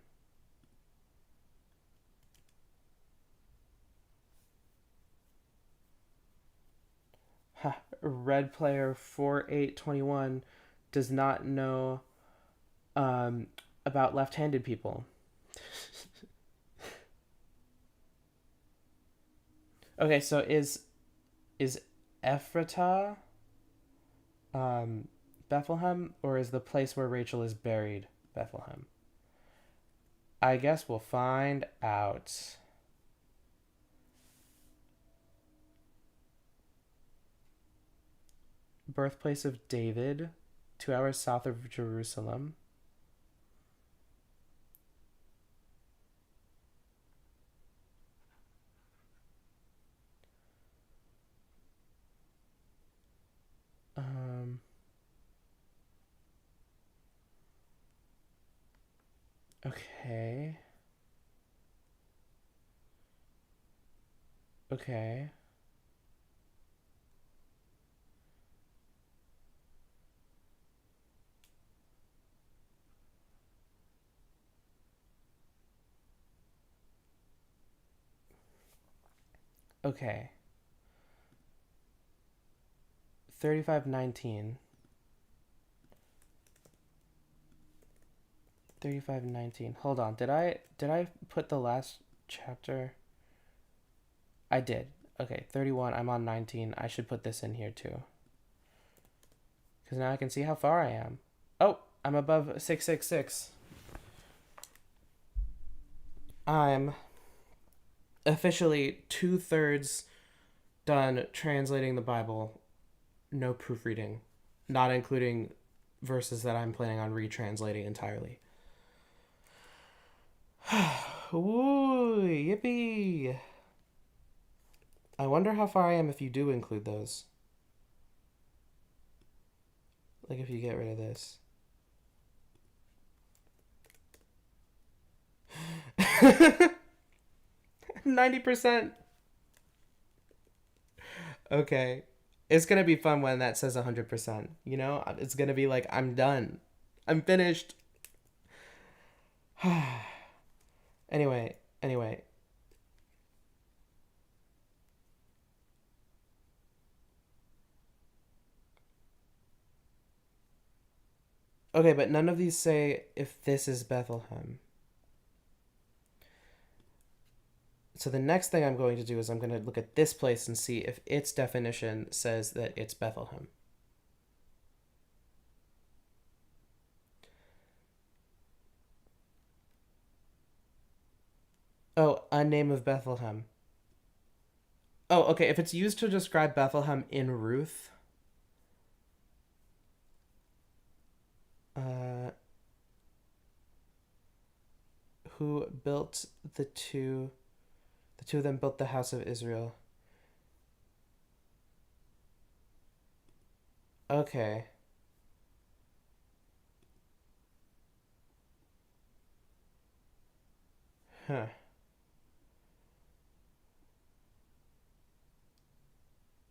Ha, red player 4821 does not know about left-handed people. Okay, so is Ephrata Bethlehem, or is the place where Rachel is buried Bethlehem? I guess we'll find out. Birthplace of David, 2 hours south of Jerusalem. Okay. Okay. Okay. 3519. 3519. Hold on. Did I put the last chapter? I did. Okay, 31. I'm on 19. I should put this in here too. Because now I can see how far I am. Oh, I'm above 666. I'm officially 2/3 done translating the Bible. No proofreading. Not including verses that I'm planning on retranslating entirely. Ooh, yippee! I wonder how far I am if you do include those. Like if you get rid of this. 90%. Okay. It's gonna be fun when that says 100%. You know? It's gonna be like, I'm done. I'm finished. Anyway. Okay, but none of these say if this is Bethlehem. So the next thing I'm going to do is I'm going to look at this place and see if its definition says that it's Bethlehem. Oh, a name of Bethlehem. Oh, okay. If it's used to describe Bethlehem in Ruth, who built the two of them built the house of Israel. Okay. Huh.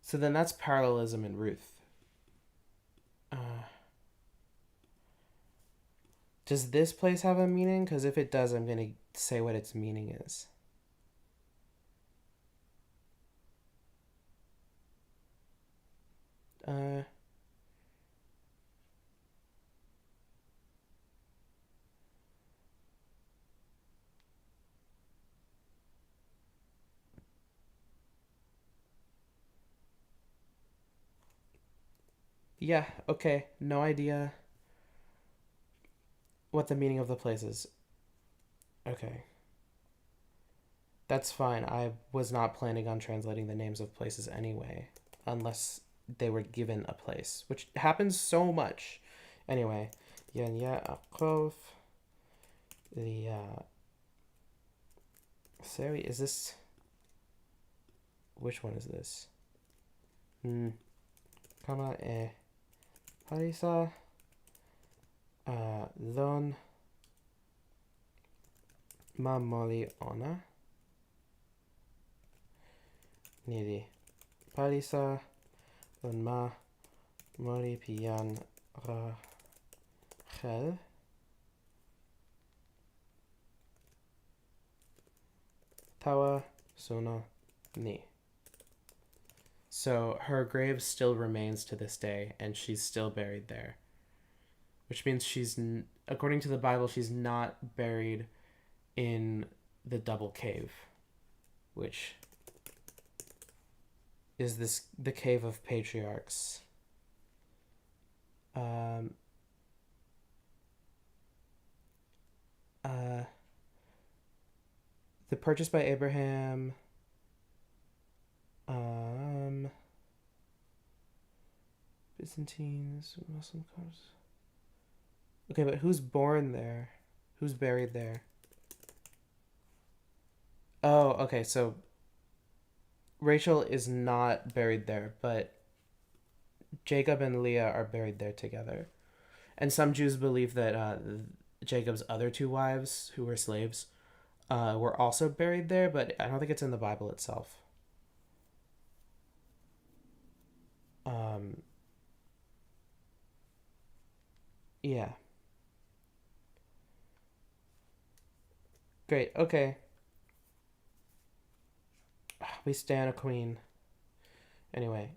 So then that's parallelism in Ruth. Does this place have a meaning? Because if it does, I'm going to say what its meaning is. Yeah, okay. No idea what the meaning of the place is. Okay. That's fine. I was not planning on translating the names of places anyway, unless they were given a place, which happens so much. Anyway, Yanya Akov, the Sari, is this? Which one is this? Kama Parisa, Lon Mamoli Ona, Nidi Parisa, Lon Ma Mori Pian Rachel, Tawa Sona Ni. So her grave still remains to this day, and she's still buried there. Which means according to the Bible, she's not buried in the double cave, which is the cave of patriarchs. The purchase by Abraham. Byzantines, Muslim cars. Okay, but who's born there? Who's buried there? Oh, okay, so Rachel is not buried there, but Jacob and Leah are buried there together. And some Jews believe that Jacob's other two wives, who were slaves, were also buried there, but I don't think it's in the Bible itself. Yeah. Great, okay. We stand a queen. Anyway,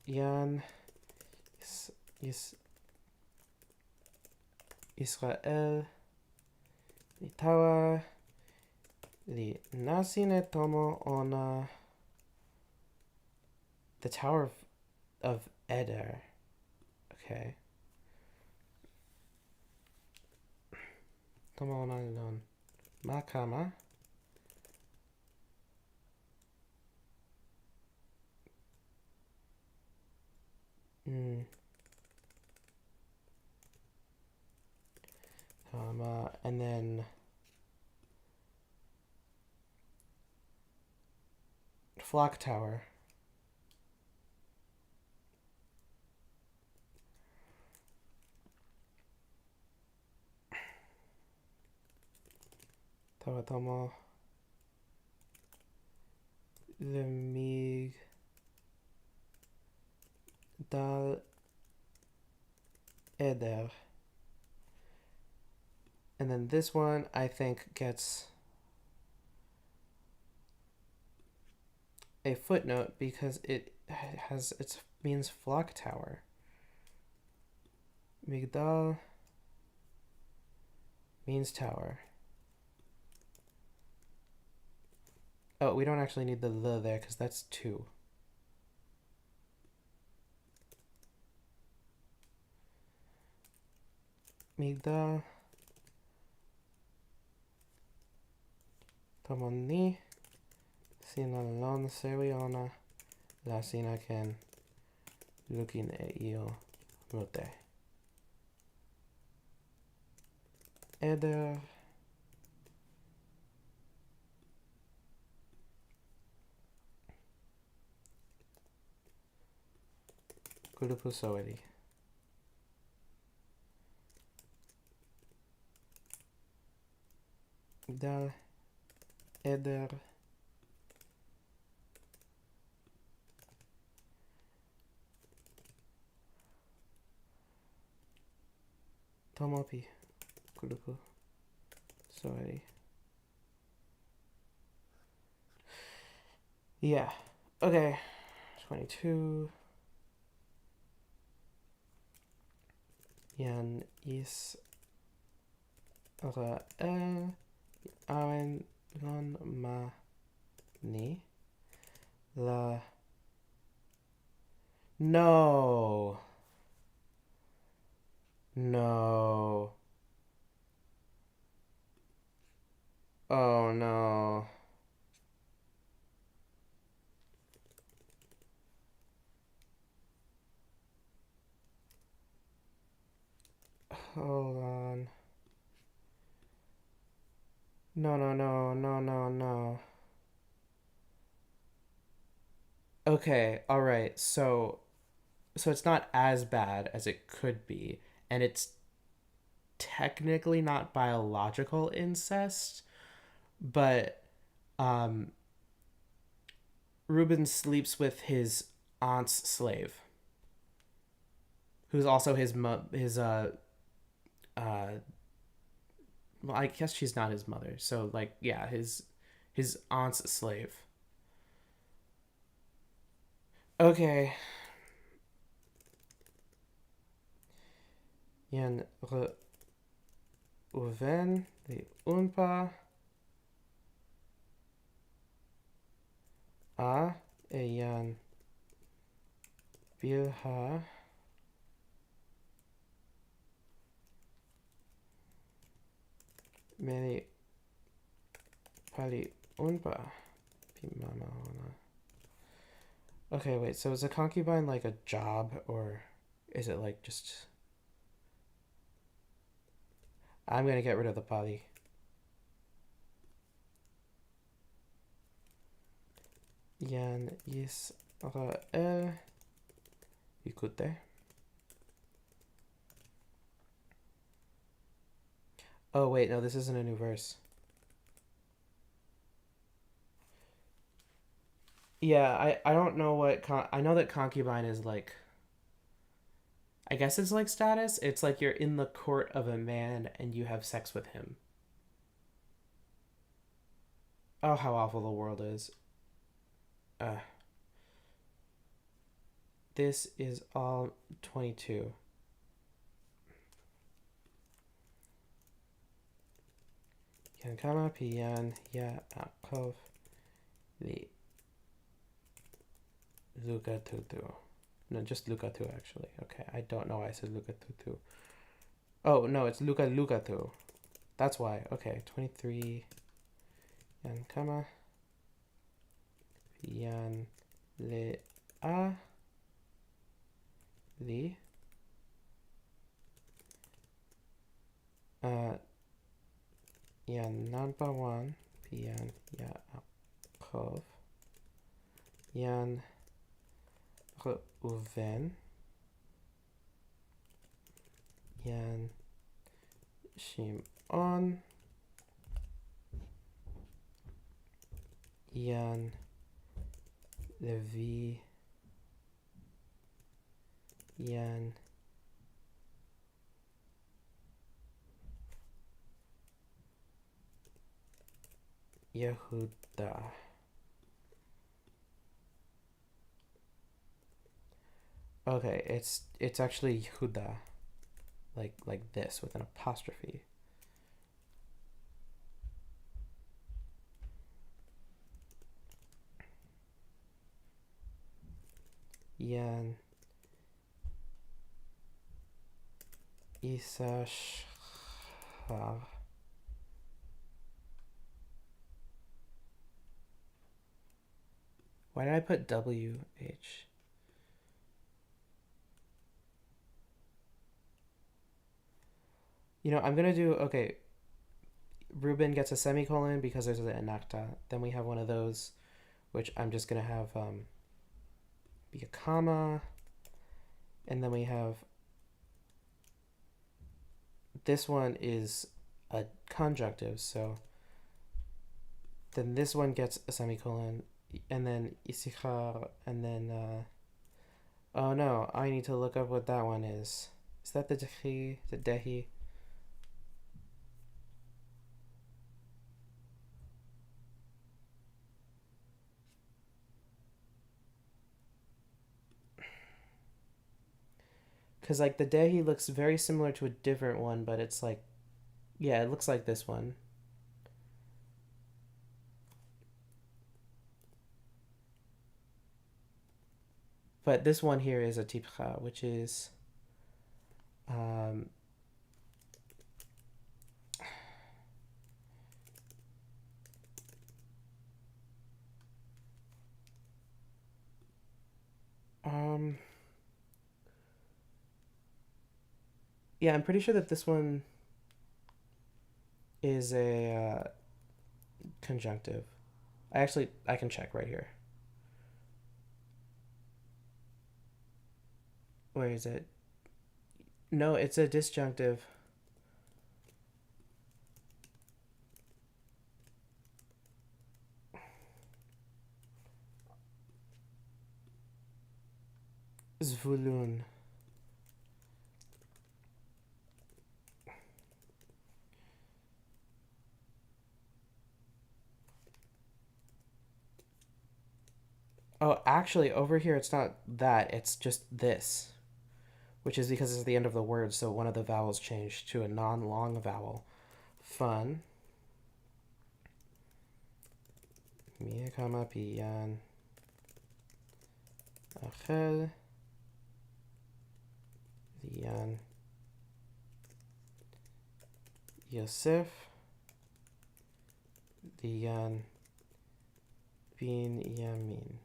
Yan Israel Litawa Li Nasine Tomo Ona, the Tower of Eder. Okay. Tomo Ona non Makama. And then Flock Tower. Tawatomo Lemig Dal Eder. And then this one, I think, gets a footnote because it means flock tower. Migdal means tower. Oh, we don't actually need the there because that's two. Migdal Tomoni Sinalon Seriona La Sinaken Looking at you Mute Eder Kurupusoedi Dal Eder Tomopi Kurupu Soedi. Yeah. Okay. 22. Yan is el awen lon ma ni la. No. No. Oh no. Hold on. No, no, no, no, no, no. Okay, all right. So it's not as bad as it could be, and it's technically not biological incest, but um Ruben sleeps with his aunt's slave, who's also uh well, I guess she's not his mother. So like yeah, his aunt's slave. Okay. Yan Reuven the unpa a yan bilha many pali unpa pimama. Okay, wait. So is a concubine like a job, or is it like just? I'm gonna get rid of the pali. Yan Yisrael Yikute. Oh wait, no, this isn't a new verse. Yeah, I don't know what I know that concubine is like. I guess it's like status. It's like you're in the court of a man and you have sex with him. Oh, how awful the world is. Uh, this is all 22. Yan kama piyan ya akov li luka tutu. No, just luka tu actually. Okay, I don't know why I said luka tutu. Oh no, it's luka luka tu. That's why. Okay, 23. Yan kama piyan le a li yan nanpawan piyan ya akov yan Reuven yan Shimon yan Levi yan Yehuda. Okay, it's actually Yehuda, like this with an apostrophe. Yan Isashar. Why did I put WH? You know, I'm gonna do okay. Ruben gets a semicolon because there's an enacta. Then we have one of those, which I'm just gonna have be a comma, and then we have this one is a conjunctive, so then this one gets a semicolon, and then isichar, and then oh no, I need to look up what that one is. Is that the dehi? The dehi? Because, like, the Dehi looks very similar to a different one, but it's like, yeah, it looks like this one. But this one here is a tipcha, which is um, um, yeah, I'm pretty sure that this one is a conjunctive. I can check right here. Where is it? No, it's a disjunctive. Zvulun. Oh, actually, over here it's not that. It's just this, which is because it's the end of the word, so one of the vowels changed to a non-long vowel. Fun. Mia kama piyan. Achel. Dian. Yosef. Dian. Bin Yamin.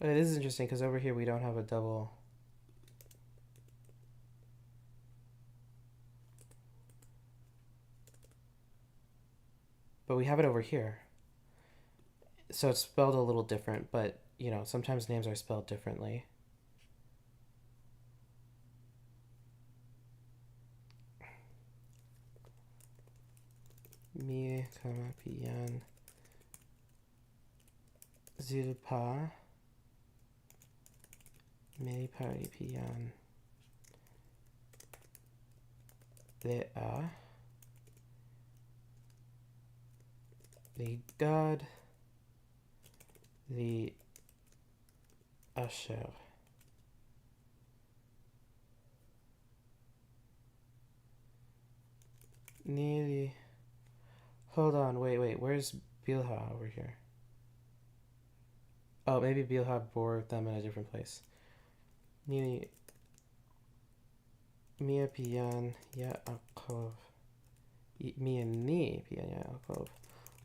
Okay, this is interesting because over here we don't have a double. But we have it over here. So it's spelled a little different, but, you know, sometimes names are spelled differently. Mi kama piyan. Zilpa. Me pari piyan. Lea. The God. The Asher. Nearly. Hold on, wait. Where's Bilha over here? Oh, maybe Bilha bore them in a different place. Nearly. Mia piyan Yaakov. Mia ni piyan Yaakov.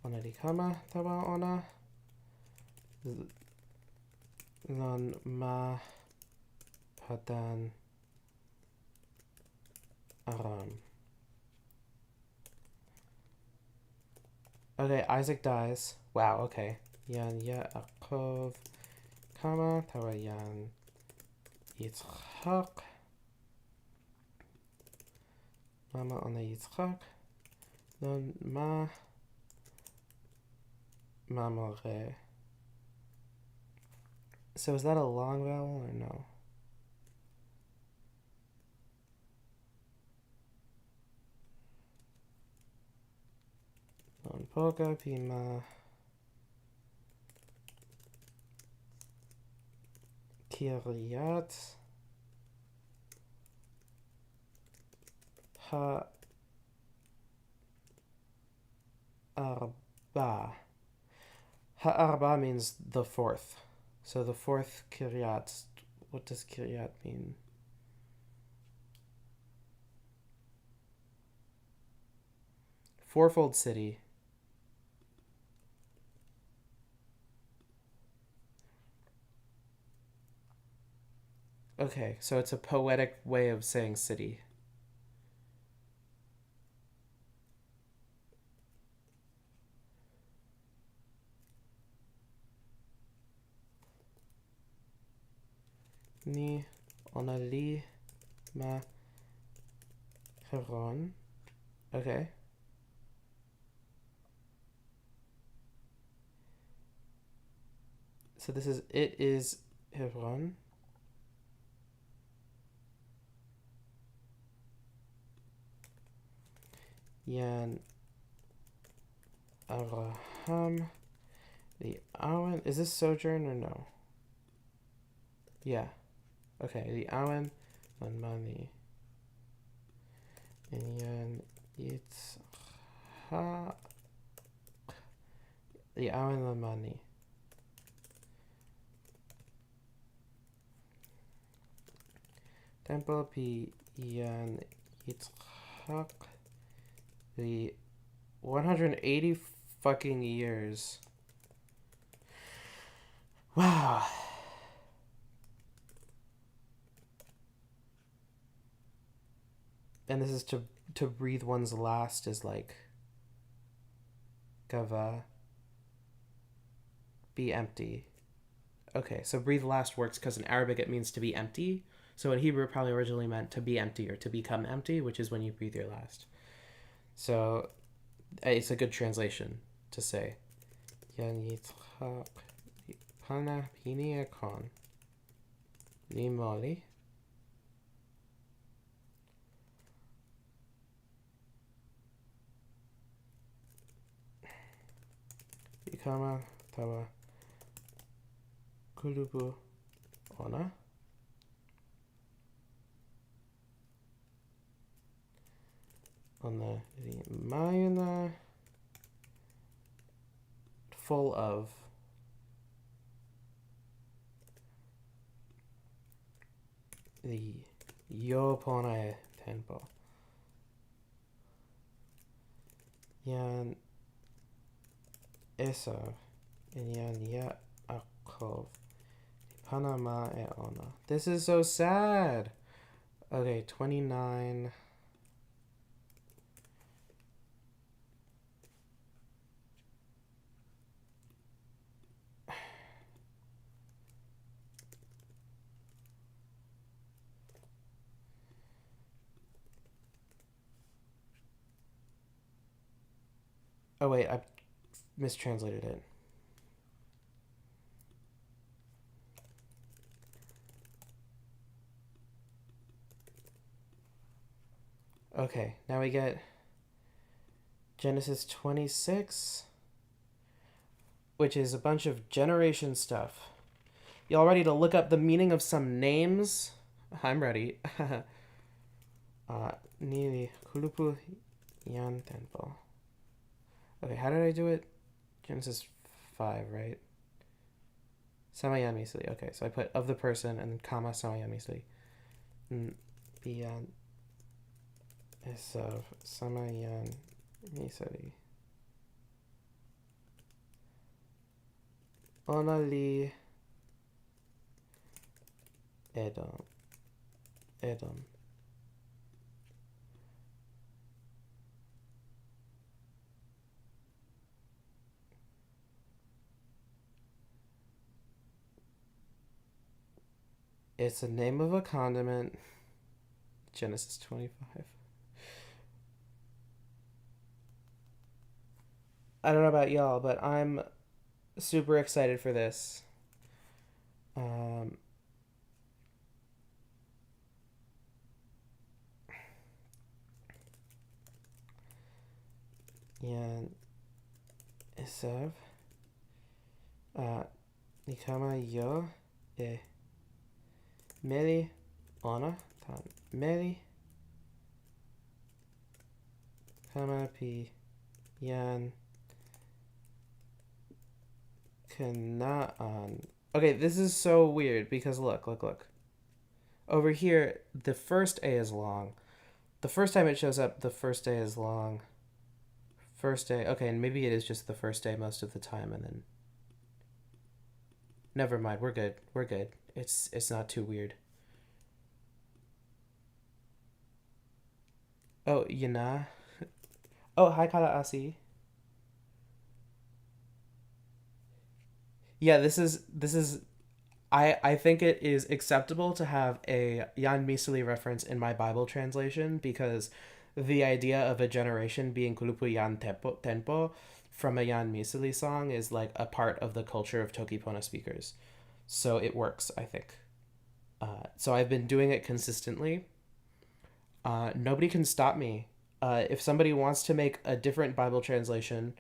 Ona dikama taba ona. Lon ma padan Aram. Okay, Isaac dies. Wow, okay. Yan Yaakov kama tawa yan Yitzchak. Mama ona Yitzchak. Lon ma mamore. So is that a long vowel or no? Lon poga pima kiryat ha arba. Ha-arba means the fourth. So the fourth kiryat, what does kiryat mean? Fourfold city. Okay, so it's a poetic way of saying city. Ni onali ma Hebron. Okay. So this is it is Hebron. Yan Abraham. The Awen. Is this sojourn or no? Yeah. Okay, the awen lanmani. Inyan yitzhak. The awen lanmani. Temple pi yan yitzhak. The 180 fucking years. Wow. And this is to breathe one's last is like gava, be empty. Okay, so breathe last works because in Arabic it means to be empty. So in Hebrew it probably originally meant to be empty or to become empty, which is when you breathe your last. So it's a good translation to say Yan yitzchak pana pini ekon limoli ikama tawa kulubu ona on the mayana full of the Yopona temple. Yan Esav and Yan Yaakov. Panama e Ona. This is so sad. Okay, 29. Oh wait, I mistranslated it. Okay, now we get Genesis 26, which is a bunch of generation stuff. Y'all ready to look up the meaning of some names? I'm ready. Nili Kulupu Yan Temple. Okay, how did I do it? Genesis 5, right? Samayan Misli. Okay, so I put of the person and then comma Samayan Misli. Biyan Esav Samayan Misli. Onali Edom. It's the name of a condiment. Genesis 25. I don't know about y'all, but I'm super excited for this. Yan Esav Nikama Yo Meli Ona Tan Meli Kama Pi Yan Kanaan. Okay, this is so weird because look. Over here, the first A is long. The first time it shows up, the first A is long. First day. Okay, and maybe it is just the first day most of the time, and then. Never mind. We're good. It's not too weird. Oh, Yana. Oh, hi Kara Asi. Yeah, this is. I think it is acceptable to have a Jan Misili reference in my Bible translation because the idea of a generation being Kulupu Yan Tempo from a Jan Misili song is like a part of the culture of Toki Pona speakers. So it works, I think. So I've been doing it consistently. Nobody can stop me. If somebody wants to make a different Bible translation,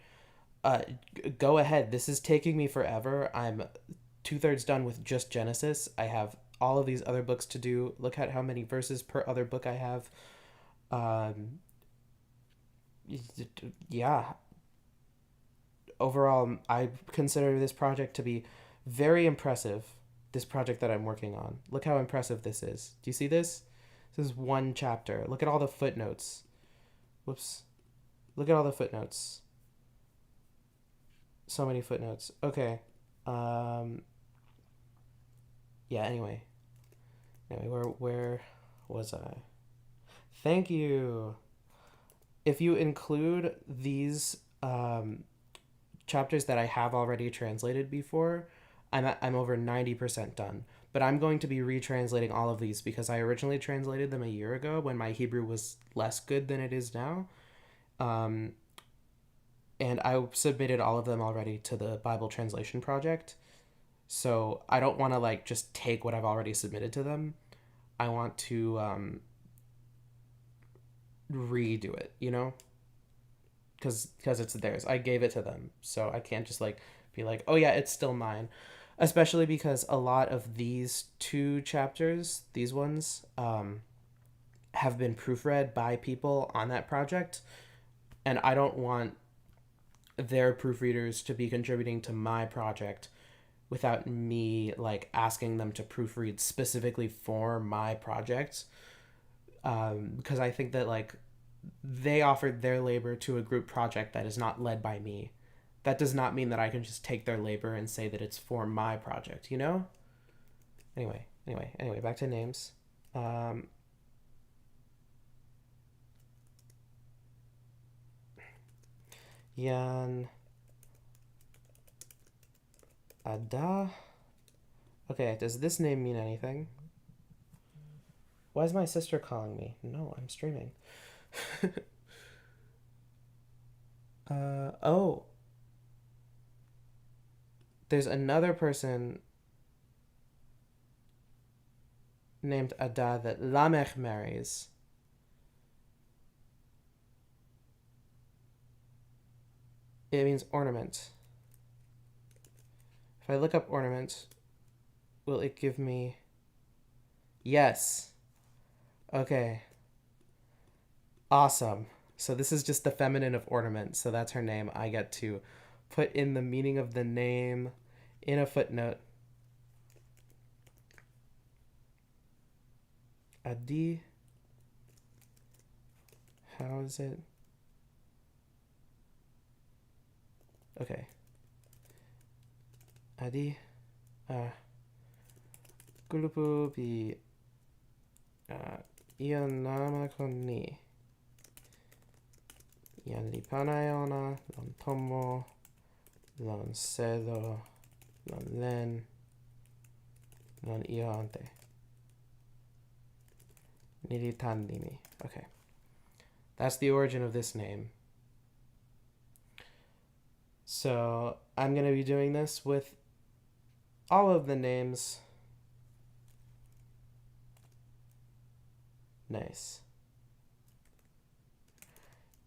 go ahead. This is taking me forever. I'm 2/3 done with just Genesis. I have all of these other books to do. Look at how many verses per other book I have. Um, yeah, overall, I consider this project to be very impressive. This project that I'm working on. Look how impressive this is. Do you see this? This is one chapter. Look at all the footnotes. Whoops. Look at all the footnotes. So many footnotes. Okay. Um, yeah, anyway. Anyway, where was I? Thank you. If you include these chapters that I have already translated before, I'm over 90% done. But I'm going to be retranslating all of these because I originally translated them a year ago when my Hebrew was less good than it is now. Um, and I submitted all of them already to the Bible translation project. So I don't want to like just take what I've already submitted to them. I want to redo it, you know? Because it's theirs. I gave it to them. So I can't just like be like, "Oh yeah, it's still mine." Especially because a lot of these two chapters, these ones, have been proofread by people on that project, and I don't want their proofreaders to be contributing to my project without me like asking them to proofread specifically for my project, because I think that like they offered their labor to a group project that is not led by me. That does not mean that I can just take their labor and say that it's for my project, you know? Anyway, back to names. Um, Yan Ada. Okay, does this name mean anything? Why is my sister calling me? No, I'm streaming. Oh, there's another person named Ada that Lamech marries. It means ornament. If I look up ornament, will it give me... Yes. Okay. Awesome. So this is just the feminine of ornament. So that's her name. I get to put in the meaning of the name in a footnote. Adi. How is it? Okay. Adi. Kulupu bi ian nama konni. Ian lipanayona, lon tomo, lon sedo, lon len, lon iante. Nilitandimi. Okay. That's the origin of this name. So I'm going to be doing this with all of the names. Nice.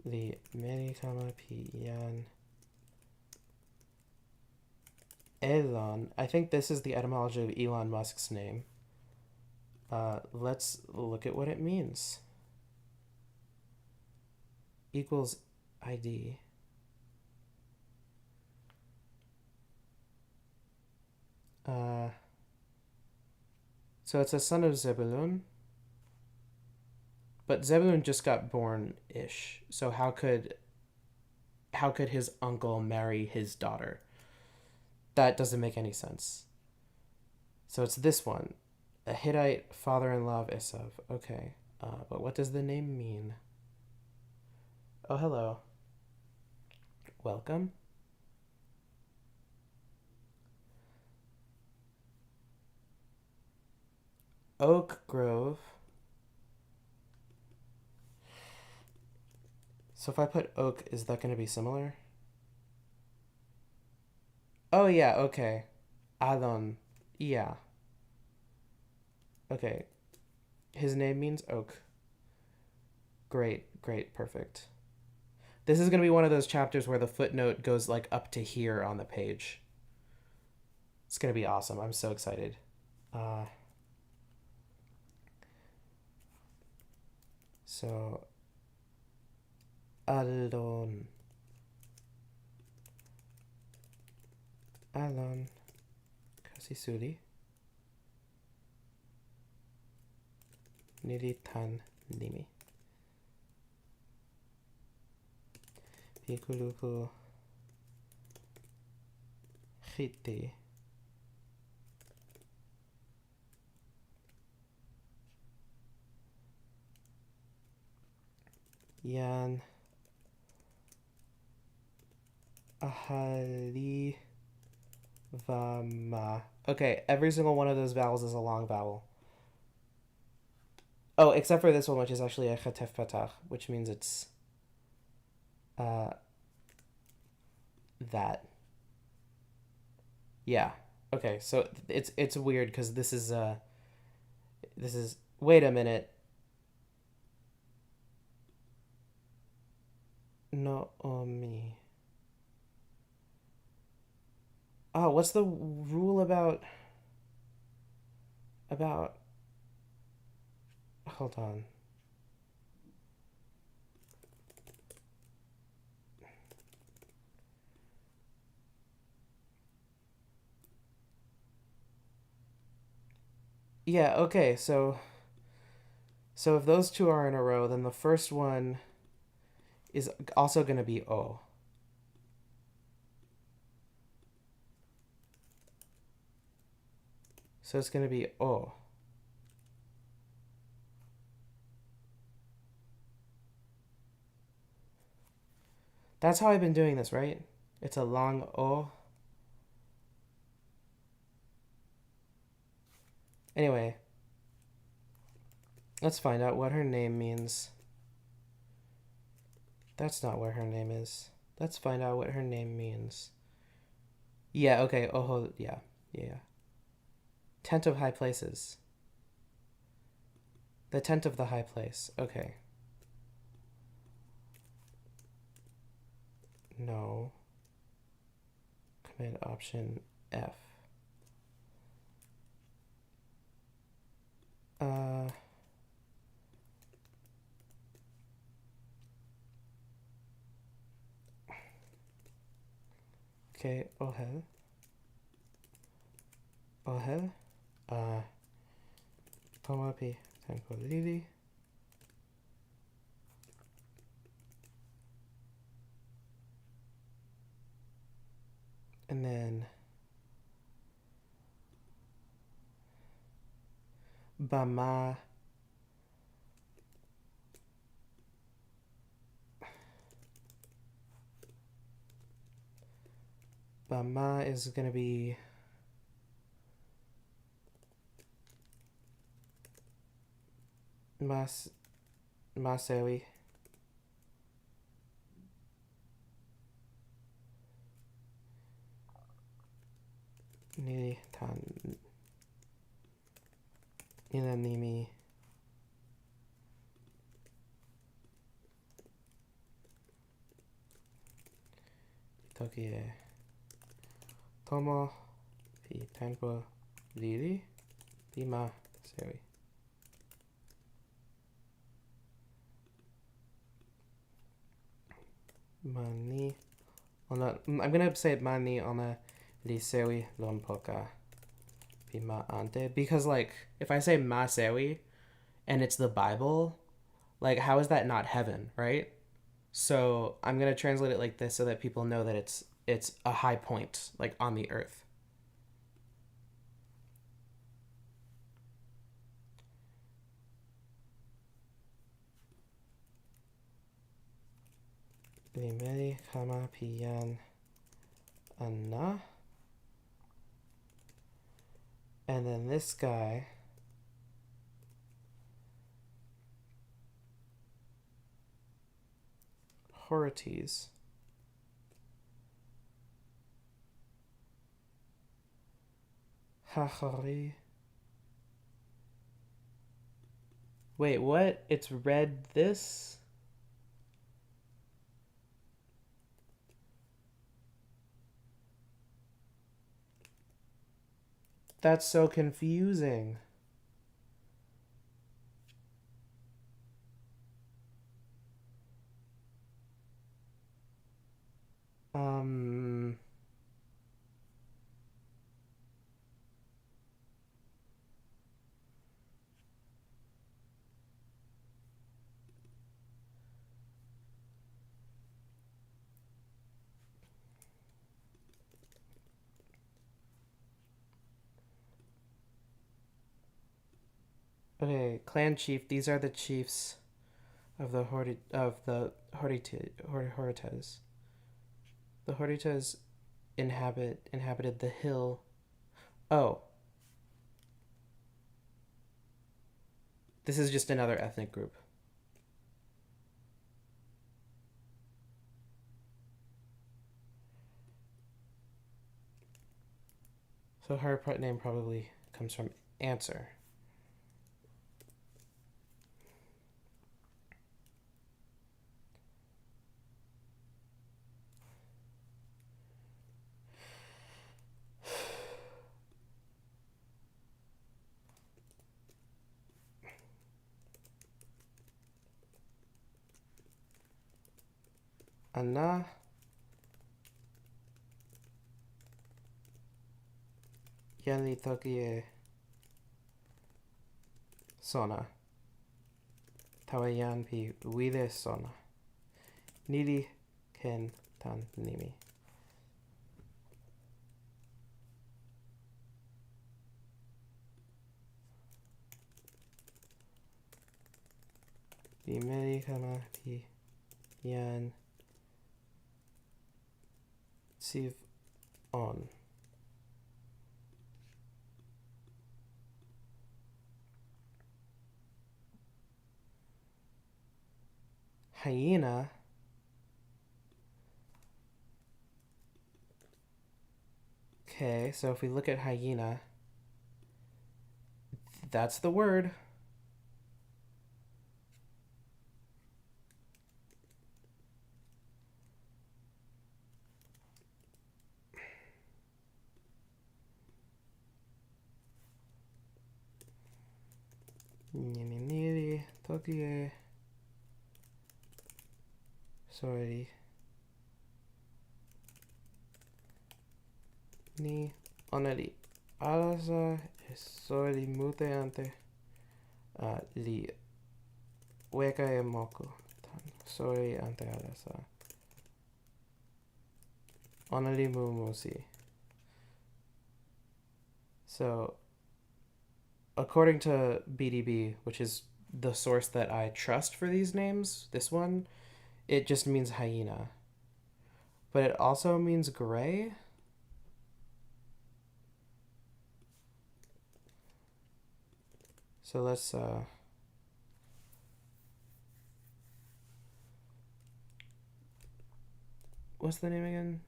The Merikama Piyan Elon. I think this is the etymology of Elon Musk's name. Let's look at what it means. Equals ID. So it's a son of Zebulun. But Zebulun just got born-ish. So how could his uncle marry his daughter? That doesn't make any sense. So it's this one. A Hittite father-in-law of Esav. Okay. But what does the name mean? Oh, hello. Welcome. Oak Grove. So if I put oak, is that going to be similar? Oh, yeah, okay. Adon. Yeah. Okay. His name means oak. Great, perfect. This is going to be one of those chapters where the footnote goes like up to here on the page. It's going to be awesome. I'm so excited. So alon. Alon. Kasisuri. Niritan nimi. Pikuluku. Hiti. Yan. Ahali. Vama. Okay, every single one of those vowels is a long vowel. Oh, except for this one, which is actually a chatef patach, which means it's that. Yeah. Okay, so it's weird because this is wait a minute. No omi. Oh, what's the rule about hold on. Yeah, okay, so if those two are in a row, then the first one is also going to be O. So it's going to be O. That's how I've been doing this, right? It's a long O. Anyway, let's find out what her name means. That's not what her name is. Let's find out what her name means. Yeah, okay. Oh, yeah. Yeah. Tent of high places. The tent of the high place. Okay. No. Command option F. Okay, ohel. Ohel. Pomapi Tanko Lili. And then Bama. Bama is going to be Masewi. Nili Tan. Nilanimi. Toki. Tomo. Pi Tanko Lili. Bima Sewi. Mani. I'm gonna say mani on a lisewi lompoka bima ante because like if I say masewi and it's the Bible, like how is that not heaven, right? So I'm gonna translate it like this so that people know that it's a high point, like on the earth. Limeli kama piyan anna. And then this guy Horites. Hachari. Wait, what? It's read this? That's so confusing. Um. Okay, clan chief. These are the chiefs of the Horites. The Horites inhabited the hill. Oh, this is just another ethnic group. So her name probably comes from answer. Anna yanli toki sona. Tawayan pi uide sona. Nidi ken tan nimi. Bimeri kama pi yan siv on. Hyena. Okay, so if we look at hyena, that's the word. Nini toki sorry. Ni onari alasa sorry mute ante li weka e moku tan sorry ante alasa onari mumusi. So according to BDB, which is the source that I trust for these names, this one, it just means hyena. But it also means gray. So let's what's the name again?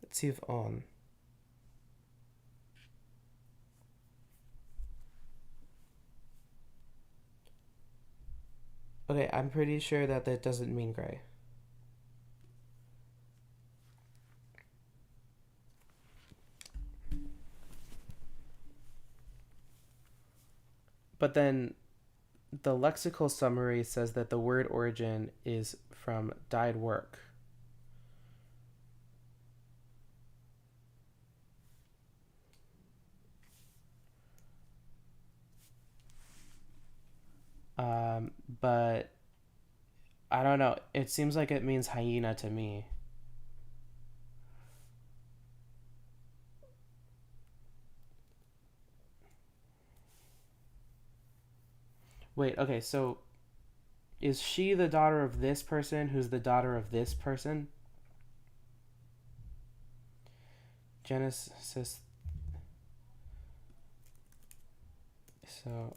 Let's see if on. Okay, I'm pretty sure that that doesn't mean gray. But then the lexical summary says that the word origin is from dyed work. But I don't know. It seems like it means hyena to me. Wait, okay, so is she the daughter of this person who's the daughter of this person? Genesis. So,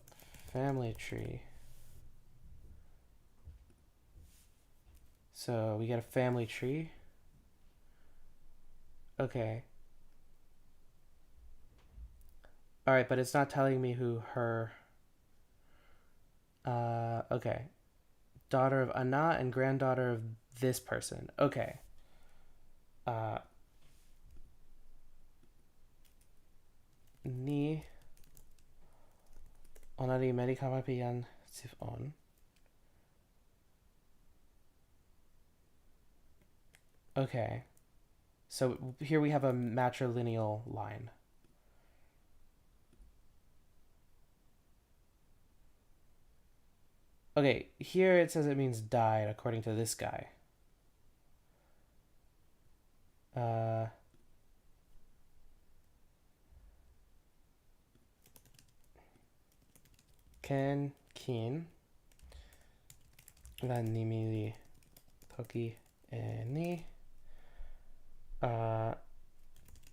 family tree. So, we get a family tree. Okay. Alright, but it's not telling me who her. Okay. Daughter of Anna and granddaughter of this person. Okay. Ni onari merikawapian sif on. Okay. So here we have a matrilineal line. Okay, here it says it means died according to this guy. Ken Keen Vanimili Toki ni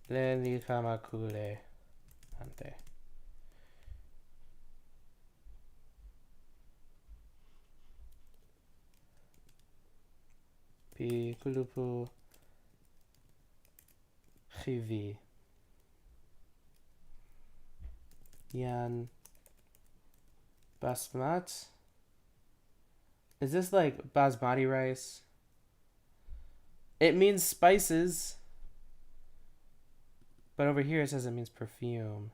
le kamakure nante. Pi kulupu chivi yan basmat. Is this like basmati rice? It means spices. But over here it says it means perfume.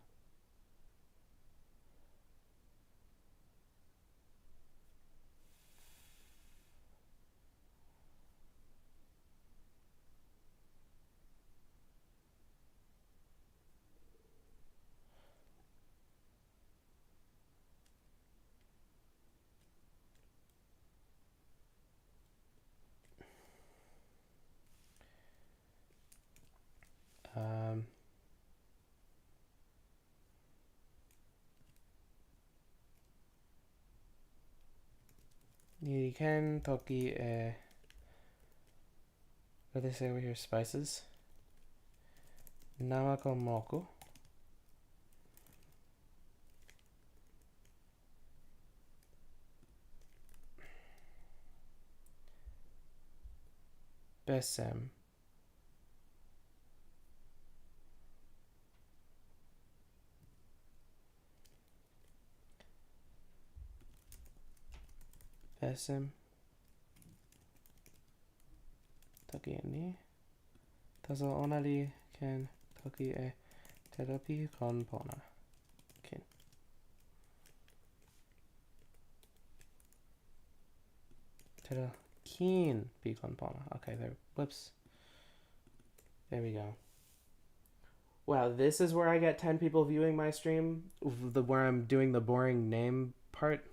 Niken toki what do they say over here? Spices. Namako moku. Besem. Besem. Toki ni. Tazo onari ken toki terapi kon pona. Kin. Tera keen pi kon pona. Okay, there. Whoops. There we go. Wow, this is where I get 10 people viewing my stream, where I'm doing the boring name part.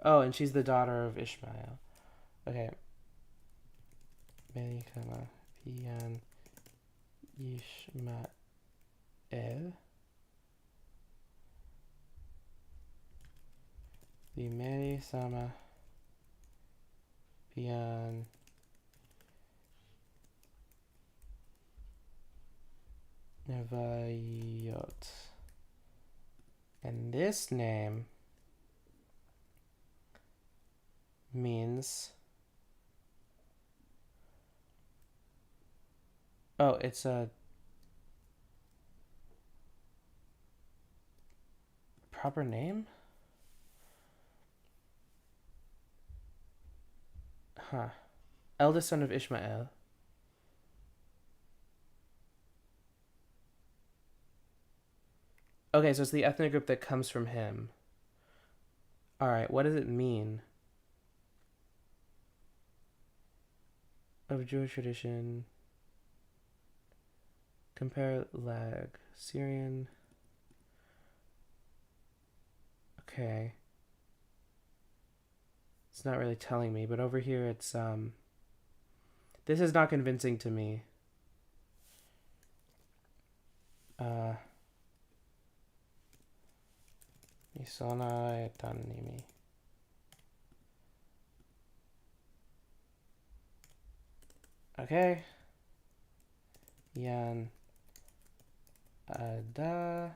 Oh, and she's the daughter of Ishmael. Okay. Melikama Pian Ishmael. The Mary Sama Pian Nevayot. And this name means, oh, it's a proper name? Huh. Eldest son of Ishmael. Okay, so it's the ethnic group that comes from him. Alright, what does it mean? Of Jewish tradition. Compare lag. Syrian. Okay. It's not really telling me, but over here it's, this is not convincing to me. Misona etanimi. Okay. Yan ada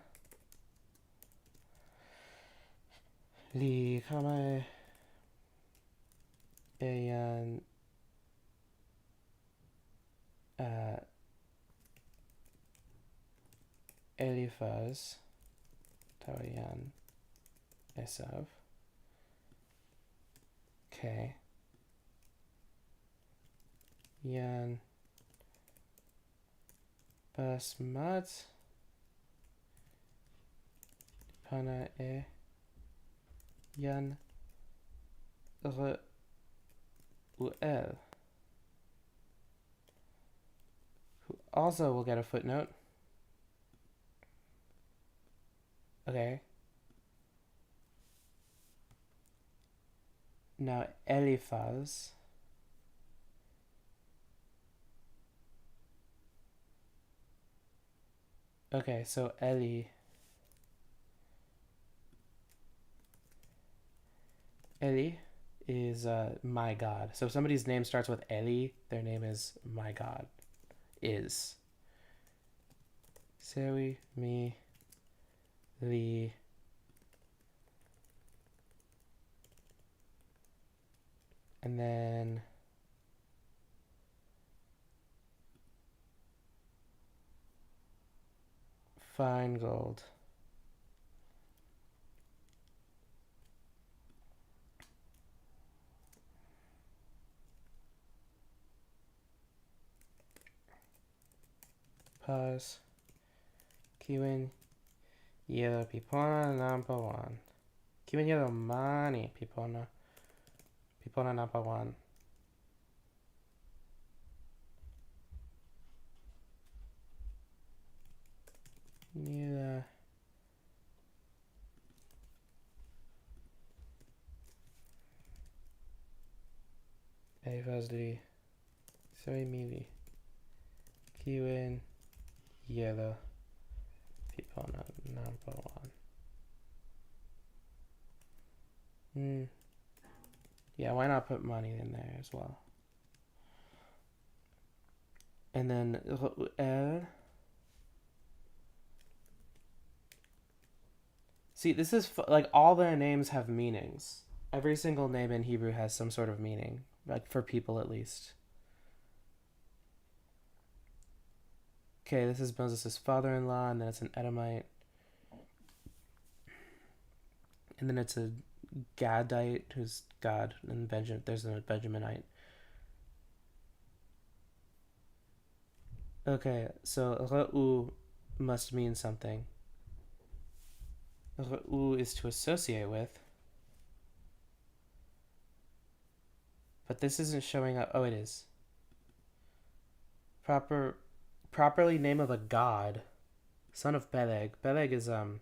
li kame eyan Eliphaz Tawayan Esav. Okay. Yan Basmat Pana Yan Reuel. also we'll get a footnote. Okay. Now Eliphaz. Okay, so Eli is my God. So if somebody's name starts with Eli, their name is my God. Is. Sewi, mi, li. And then fine gold. Pause. Kiwin yellow pipona number one. Kiwin yellow money pipona. Pipona number one. Nila. Evasli. Sorry, Mili. Kiwin yellow pipona number one. Yeah, why not put money in there as well? And then L. See, this is like all the names have meanings. Every single name in Hebrew has some sort of meaning, like for people at least. Okay, this is Moses' father-in-law, and then it's an Edomite. And then it's a Gadite, who's God, and there's a Benjaminite. Okay, so Re'u must mean something. Re'u is to associate with. But this isn't showing up. Oh, it is. Properly name of a god. Son of Peleg. Peleg is some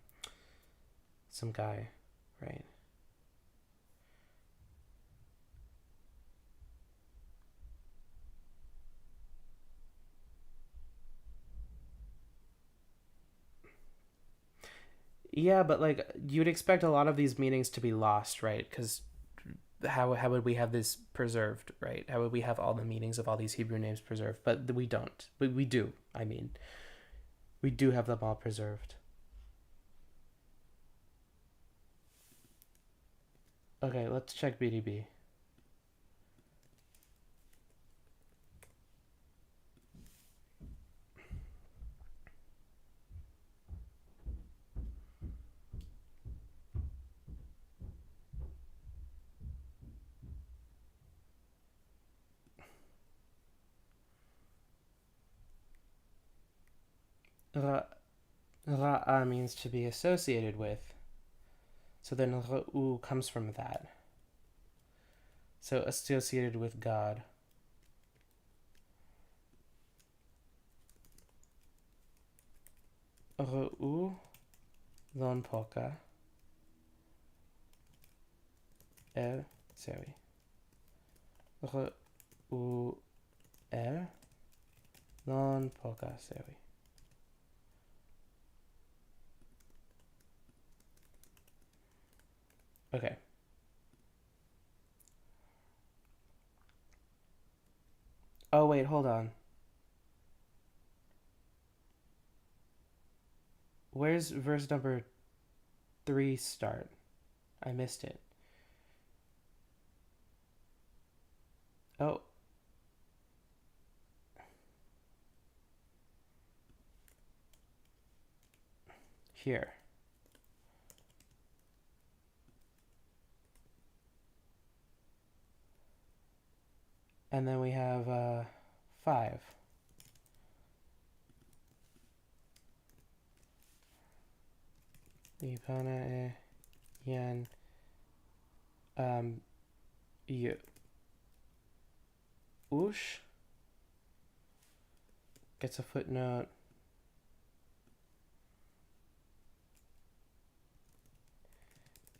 guy, right? Yeah, but like you'd expect a lot of these meanings to be lost, right? Because how would we have this preserved, right? How would we have all the meanings of all these Hebrew names preserved? But we don't. We do. I mean, we do have them all preserved. Okay, let's check BDB. Ra'a means to be associated with. So then Ra'u comes from that. So associated with God. Ra'u lon poka el sewi. Ra'u el lon poka sewi. Okay. Oh, wait, hold on. Where's verse number 3 start? I missed it. Oh. Here. And then we have 5. Ipana yan ush gets a footnote.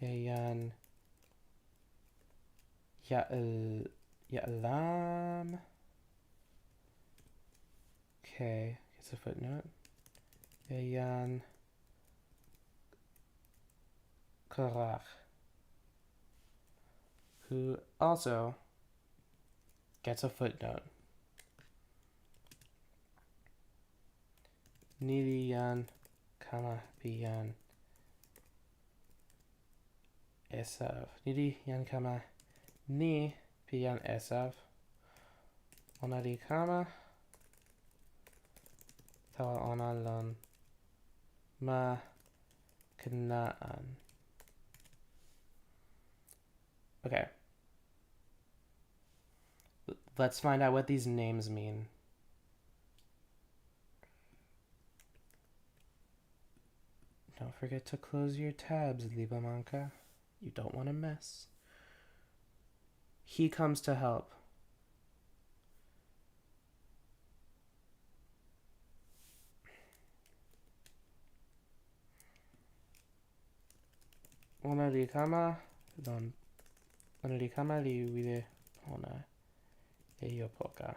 Ayan Ya'lam. Okay, gets a footnote. Ayan Karach, who also gets a footnote. Nidiyan kama piyan esav. Nidiyan kama ni piyan esav. Onari kama tawa onalon ma kanaan. Okay. Let's find out what these names mean. Don't forget to close your tabs, Libamanka. You don't want to mess. He comes to help. Onarikama li wide ona eyopoka.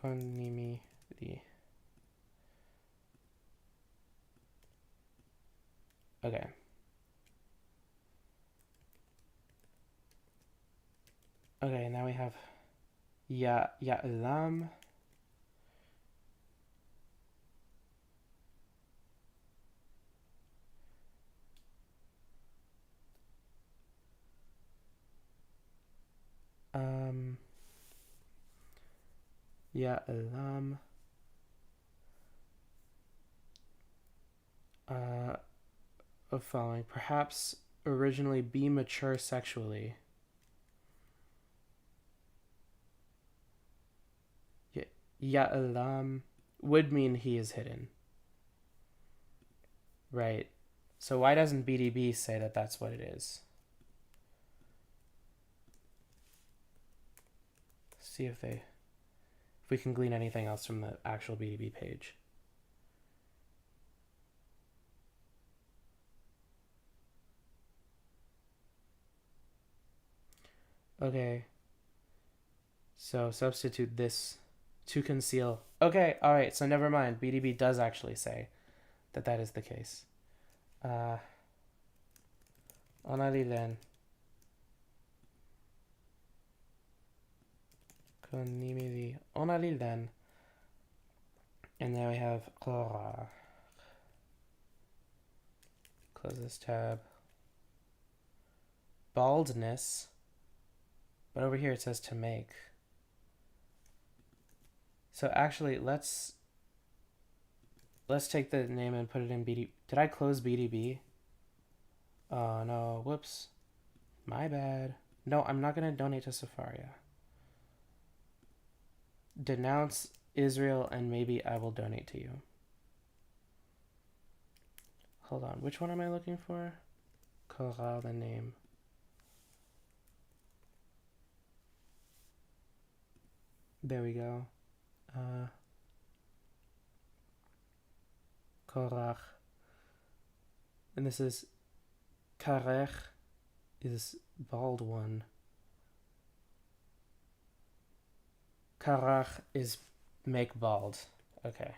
Konimi li. Okay. Okay, now we have Ya'lam. Ya'lam. Of following. Perhaps originally be mature sexually. Ya'lam would mean he is hidden. Right. So why doesn't BDB say that that's what it is? See if we can glean anything else from the actual BDB page. Okay. So substitute this to conceal. Okay, all right. So never mind. BDB does actually say that that is the case. Onali then. Konimili. Onali then. And now we have Close this tab. Baldness. But over here it says to make. So actually, let's take the name and put it in BDB. Did I close BDB? Oh no, whoops. My bad. No, I'm not gonna donate to Safaria. Denounce Israel and maybe I will donate to you. Hold on, which one am I looking for? Koral, the name. There we go. Korach. And this is Karech is bald one. Karach is make bald. Okay.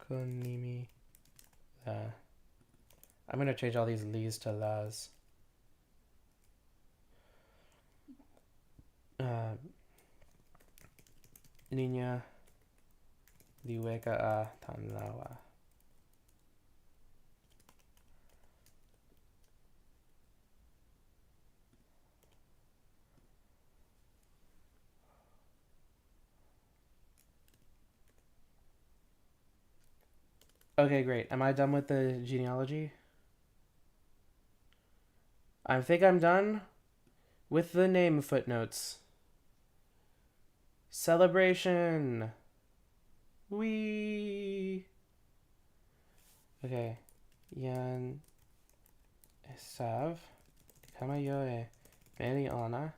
Konimi. I'm gonna change all these lees to las. Niña liweka a tanlawa. Okay, great. Am I done with the genealogy? I think I'm done with the name footnotes. Celebration! Wee! Okay. Yan Esav. Kama yoe. Meli ona.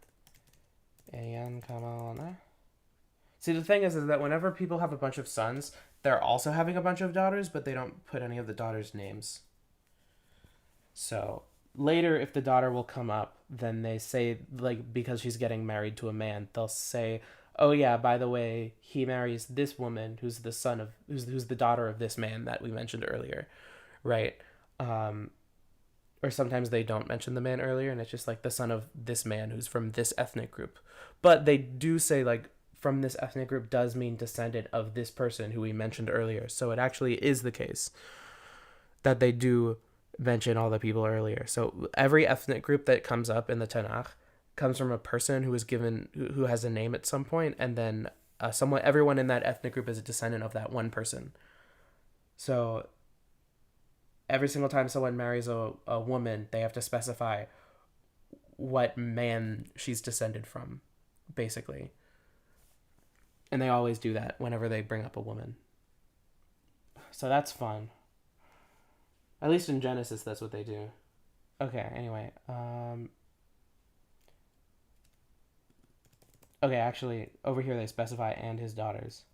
Eyan kama ona. See, the thing is that whenever people have a bunch of sons, they're also having a bunch of daughters, but they don't put any of the daughters' names. So later, if the daughter will come up, then they say, like, because she's getting married to a man, they'll say, oh yeah, by the way, he marries this woman who's the son of who's the daughter of this man that we mentioned earlier, right? Um, or sometimes they don't mention the man earlier, and it's just like the son of this man who's from this ethnic group. But they do say like from this ethnic group does mean descendant of this person who we mentioned earlier. So it actually is the case that they do mention all the people earlier. So every ethnic group that comes up in the Tanakh comes from a person who is given who has a name at some point, and then everyone in that ethnic group is a descendant of that one person. So every single time someone marries a woman, they have to specify what man she's descended from, basically. And they always do that whenever they bring up a woman. So that's fun. At least in Genesis, that's what they do. Okay, anyway. Okay, actually, over here they specify and his daughters.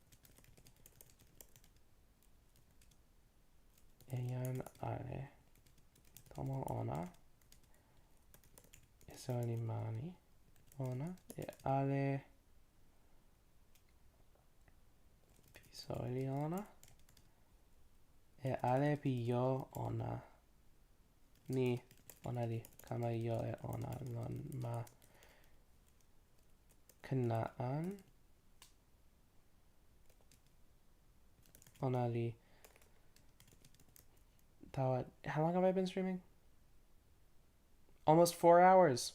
Eyan ale. Tomo ona. Isoni mani. Ona. E ale. Pisori ona. E ale piyo ona. Ni onari kama yo e ona lon ma Kanaan onari tawa. How long have I been streaming? Almost 4 hours.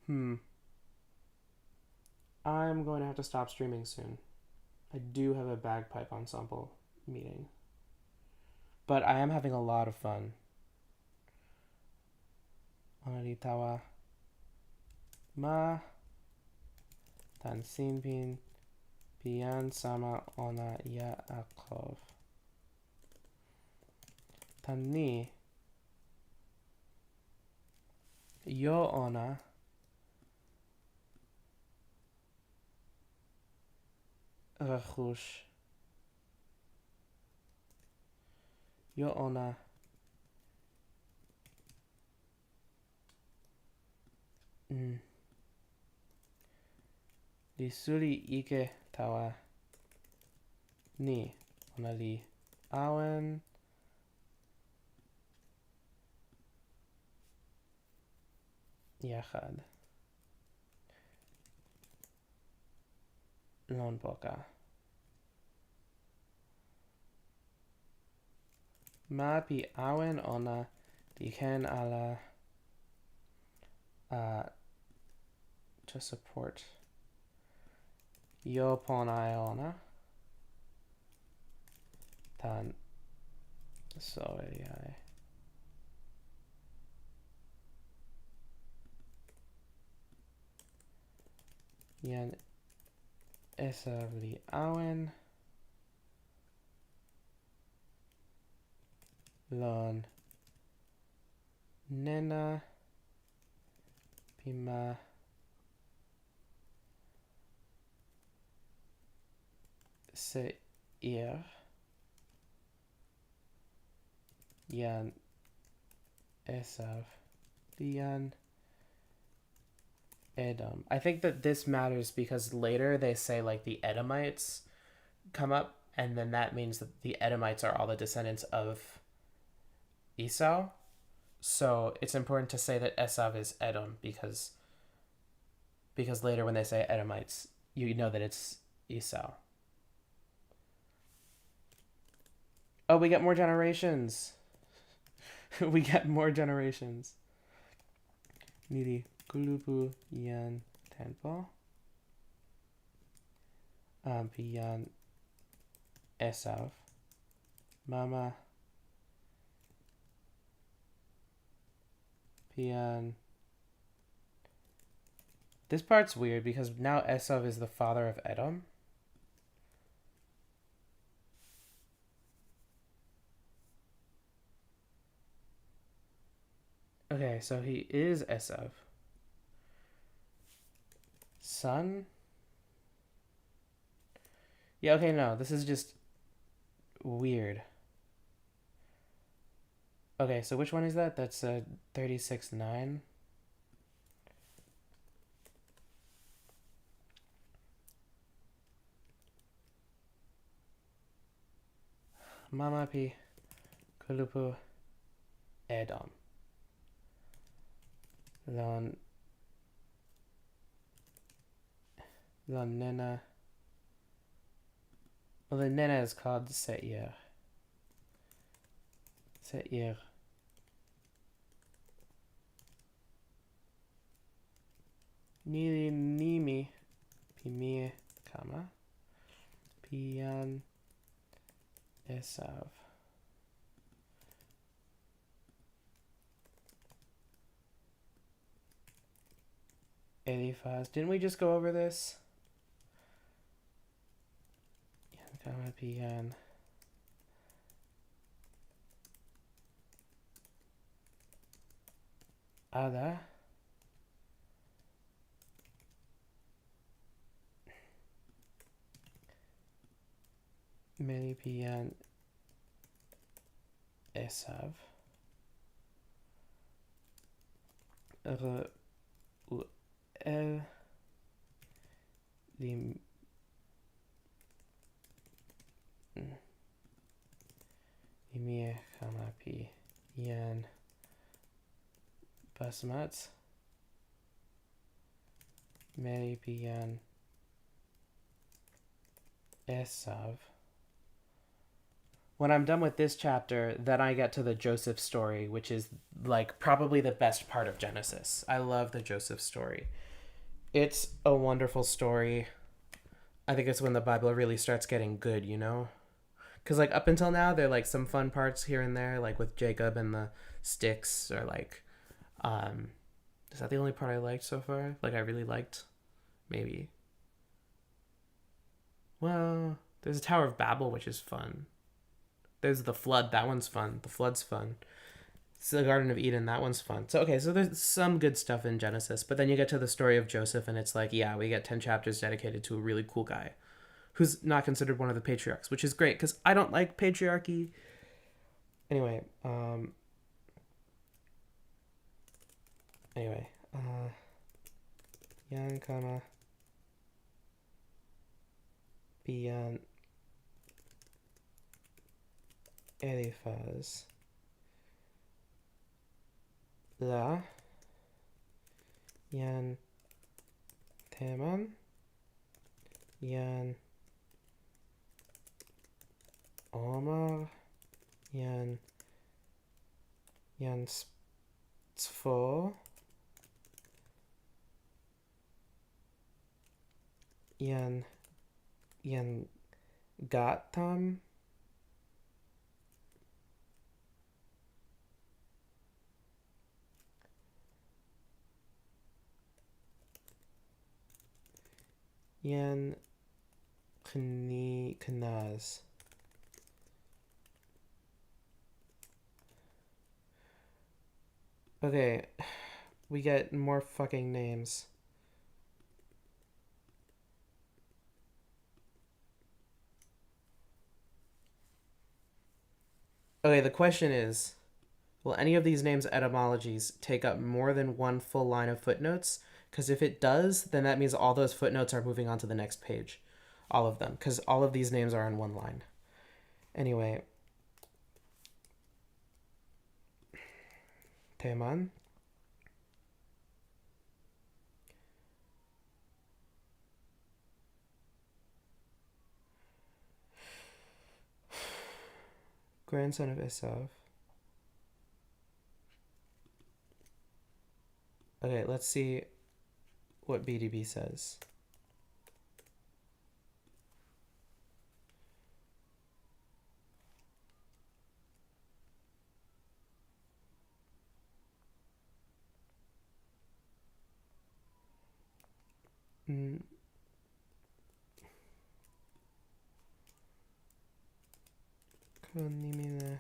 I'm going to have to stop streaming soon. I do have a bagpipe ensemble meeting. But I am having a lot of fun. Onaritawa ma tansinpin pian sama ona Yaakov. Tani yo ona rechush. Yo ona li suri ike tawa ni ona li awen yachad lon boka ma pi awen ona diken ala to support yo pona ona tan so yeah. Yan esavli awen lon nena pima se ir yan esav yan Edom. I think that this matters because later they say like the Edomites come up, and then that means that the Edomites are all the descendants of Esau. So it's important to say that Esav is Edom because later when they say Edomites, you know that it's Esau. Oh, we get more generations. We get more generations. Niri Kulupu Yan Tenpo. Piyan Esav. Mama Piyan. This part's weird because now Esav is the father of Edom. Okay, so he is Esav. Son? Yeah, okay, no, this is just weird. Okay, so which one is that? That's 36-9. Mama pi kulupu Edom. Lon Nena. Well, the Nena is called Seir. Seir. Nili Nimi Pimie Kama Pian Esav. Eliphaz. Didn't we just go over this? Kama Pian. Ada. Melipian Esav. El Lim Limie Kamapi Yan Basmat Melipian Esav. When I'm done with this chapter, then I get to the Joseph story, which is like probably the best part of Genesis. I love the Joseph story. It's a wonderful story. I think it's when the Bible really starts getting good, you know? Because like up until now, there are like some fun parts here and there, like with Jacob and the sticks, or like, is that the only part I liked so far? Like I really liked, maybe. Well, there's a Tower of Babel, which is fun. There's the flood. That one's fun. The flood's fun. It's the Garden of Eden. That one's fun. So, okay, so there's some good stuff in Genesis. But then you get to the story of Joseph, and it's like, yeah, we get 10 chapters dedicated to a really cool guy who's not considered one of the patriarchs, which is great because I don't like patriarchy. Anyway, Yan Kama Bian Eliphaz La Yan Teman Yan Omar Yan Tzfo Yan Gatam Yan Knaz. Okay, we get more fucking names. Okay, the question is, will any of these names' etymologies take up more than one full line of footnotes? Because if it does, then that means all those footnotes are moving on to the next page. All of them. Because all of these names are in one line. Anyway. Teman. Grandson of Esav. Okay, let's see what BDB says. Konimina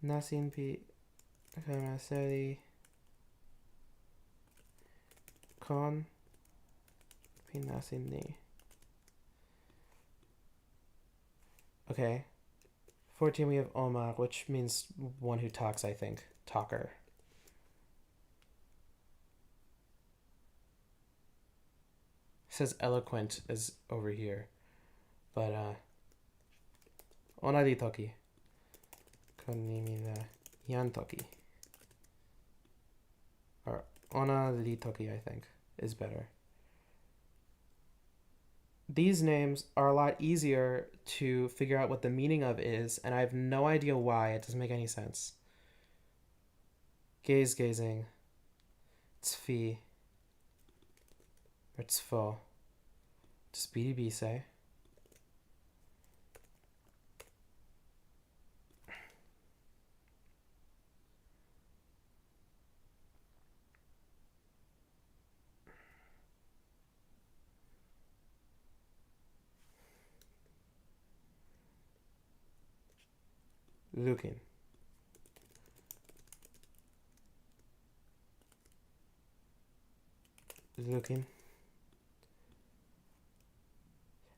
Nasin Pi Kamasari Kon pinasini. Okay. 14 we have Oma, which means one who talks, I think. Talker. It says eloquent is over here. But Ona di toki. Konimi da yan toki. Or Ona di toki, I think, is better. These names are a lot easier to figure out what the meaning of is, and I have no idea why. It doesn't make any sense. Gazing. Tsfi. Or tsfo. Does BDB say? Looking.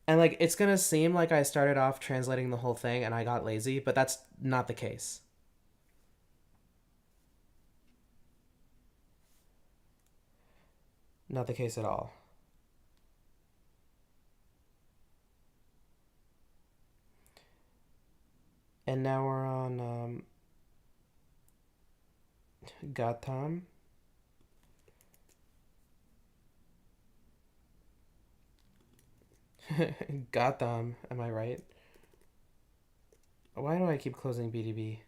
And like it's gonna seem like I started off translating the whole thing and I got lazy, but that's not the case. Not the case at all. And now we're on Gatam. Gatam, am I right? Why do I keep closing BDB?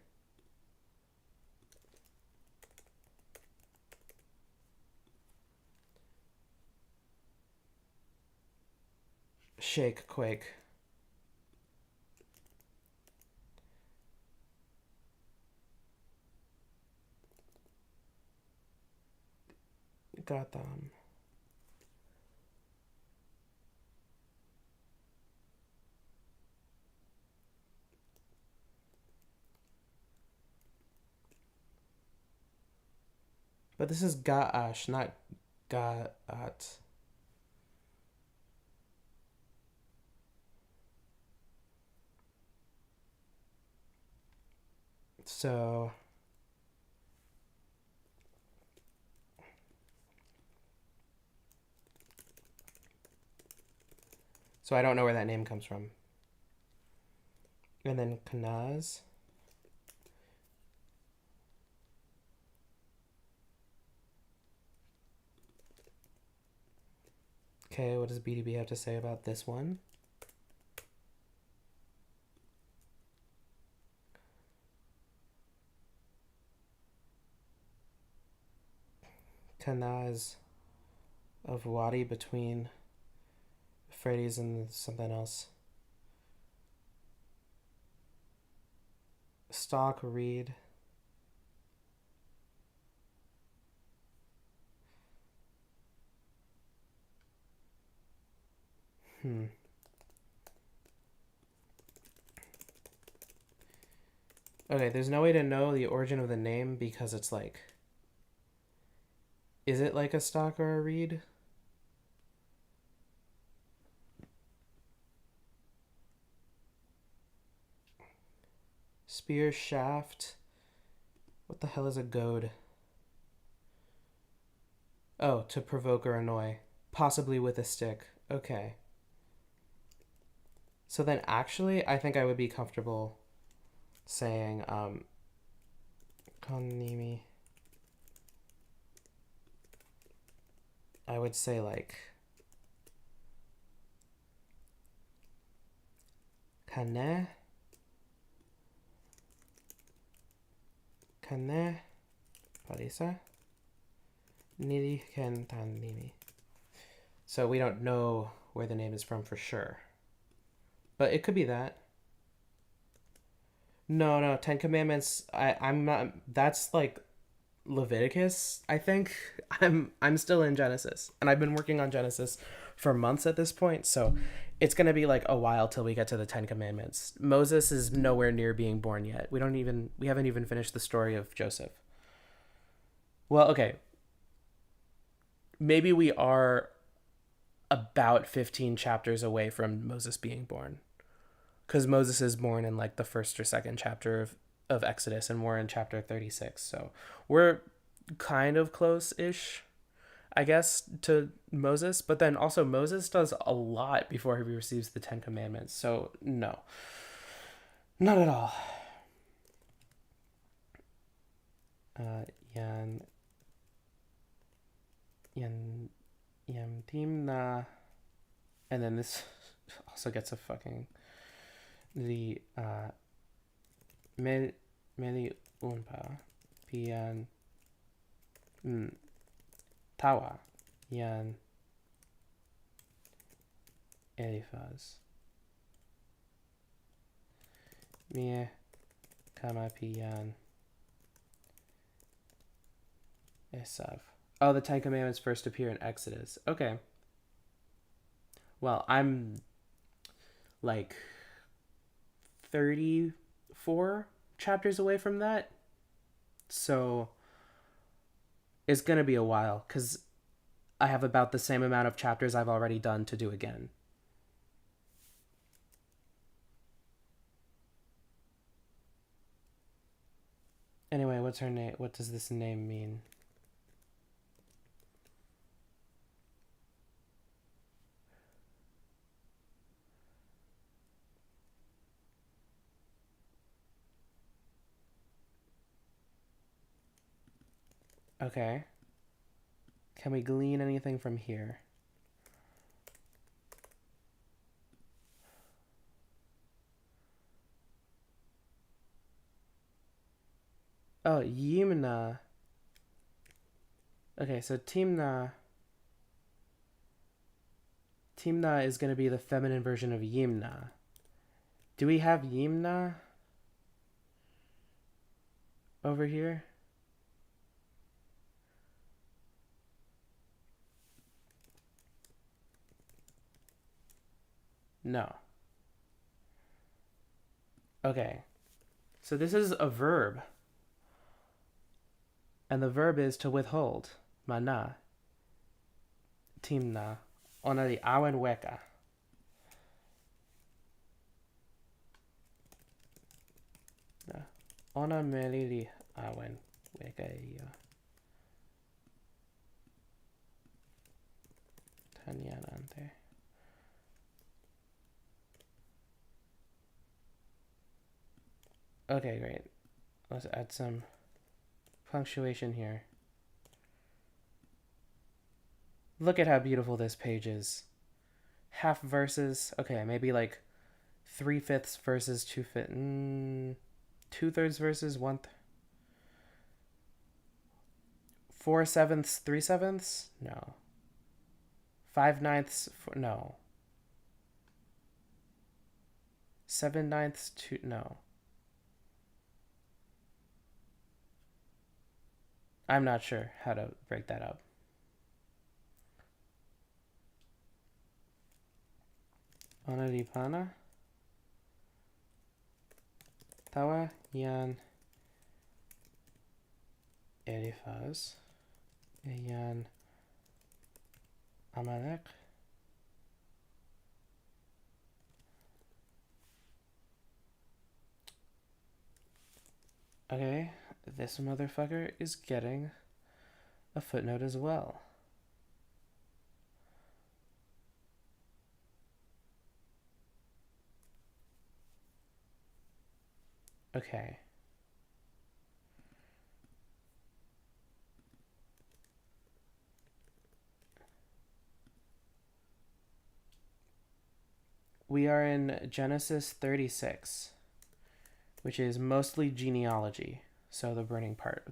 Shake, quake. Gatam. But this is Ga'ash, not Ga'at. So I don't know where that name comes from. And then Kanaz. Okay, what does BDB have to say about this one? Kanaz of Wadi between Euphrates and something else. Stock read. Okay, there's no way to know the origin of the name because it's like... Is it like a stock or a reed? Spear shaft. What the hell is a goad? Oh, to provoke or annoy. Possibly with a stick. Okay. So then actually, I think I would be comfortable saying, Konimi. I would say like, Kane. Parisa. Niri ken tanimi. So we don't know where the name is from for sure. But it could be that. No, Ten Commandments, I'm not, that's like Leviticus, I think. I'm still in Genesis. And I've been working on Genesis for months at this point, so it's gonna be like a while till we get to the Ten Commandments. Moses is nowhere near being born yet. We haven't even finished the story of Joseph. Well, okay. maybe we are about 15 chapters away from Moses being born. Because Moses is born in like the first or second chapter of Exodus, and we're in chapter 36. So we're kind of close ish, I guess, to Moses. But then also, Moses does a lot before he receives the Ten Commandments. So, no, not at all. Yan. Yan. Yan Timna. And then this also gets a fucking. The Meli Unpa Pian Tawa Yan Eliphaz Mie Kama Pian Esav. Oh, the Ten Commandments first appear in Exodus. Okay. Well, I'm like 34 chapters away from that. So it's going to be a while because I have about the same amount of chapters I've already done to do again. Anyway, what's her name? What does this name mean? Okay. Can we glean anything from here? Oh, Yimna. Okay, so Timna. Timna is going to be the feminine version of Yimna. Do we have Yimna over here? No. Okay. So this is a verb. And the verb is to withhold. Mana. Timna. Ona di awen weka. Ona melili awen weka iyo. Tanyanante. Okay, great. Let's add some punctuation here. Look at how beautiful this page is. Half verses. Okay, maybe like 3/5 verses, 2/5. 2/3 verses, 4/7, 3/7. No. 5/9. No. 7/9. 2. No. I'm not sure how to break that up. Ona di pana. Tawa yan Eliphaz. Yan Amalek. Okay, this motherfucker is getting a footnote as well. Okay. We are in Genesis 36, which is mostly genealogy. So the boring part.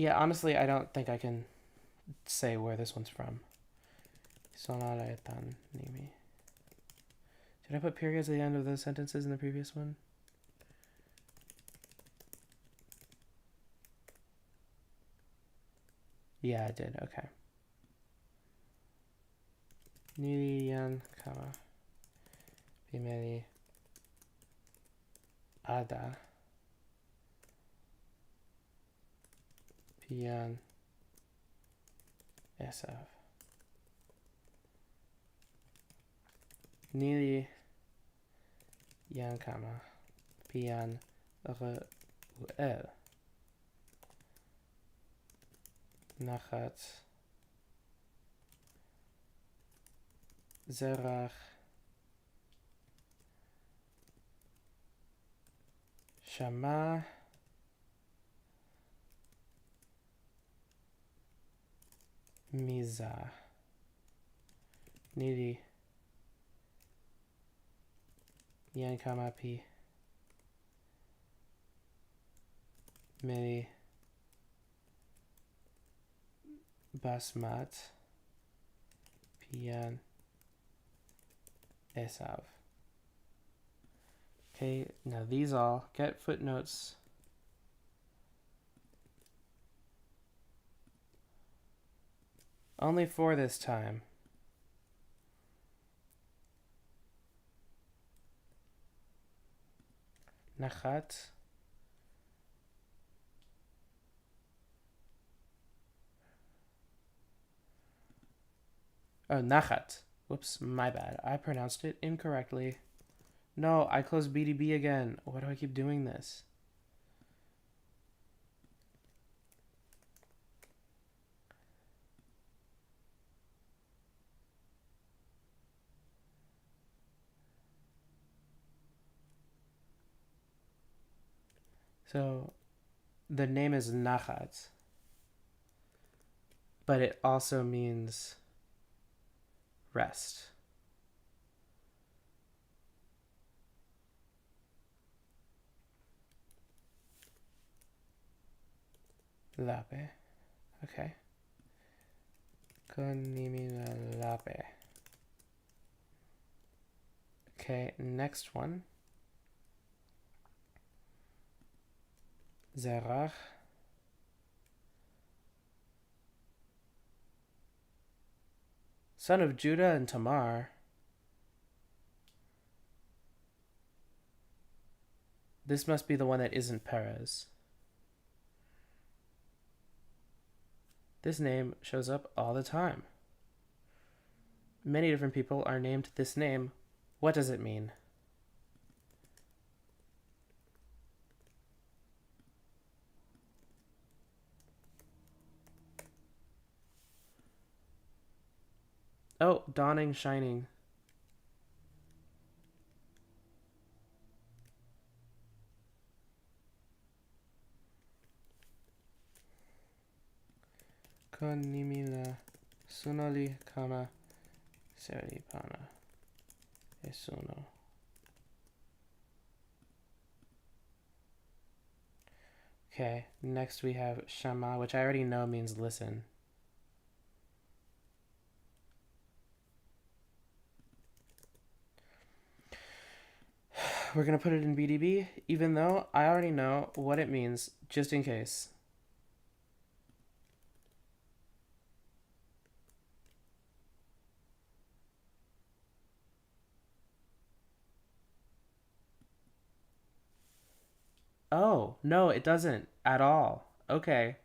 Yeah, honestly, I don't think I can say where this one's from. Sonaretan nimi. Did I put periods at the end of those sentences in the previous one? Yeah, I did. Okay. Nilian, comma, bimeli, ada, pian, esav. Nili, yan, comma, pian, el. Nachat, zerach, shama, miza. Nili, yan, comma, pi, meli, basmat, pian, esav. Okay, now these all get footnotes. Only 4 this time. Nachat. Oh, nachat. Whoops, my bad. I pronounced it incorrectly. No, I closed BDB again. Why do I keep doing this? So, the name is Nachat, but it also means rest. Lape. Okay. Konimina lape. Okay, next one. Zerach. Son of Judah and Tamar. This must be the one that isn't Perez. This name shows up all the time. Many different people are named this name. What does it mean? Oh, dawning, shining. Konimila sunoli kama seri pana esuno. Okay, next we have shama, which I already know means listen. We're going to put it in BDB, even though I already know what it means, just in case. Oh, no, it doesn't at all. Okay.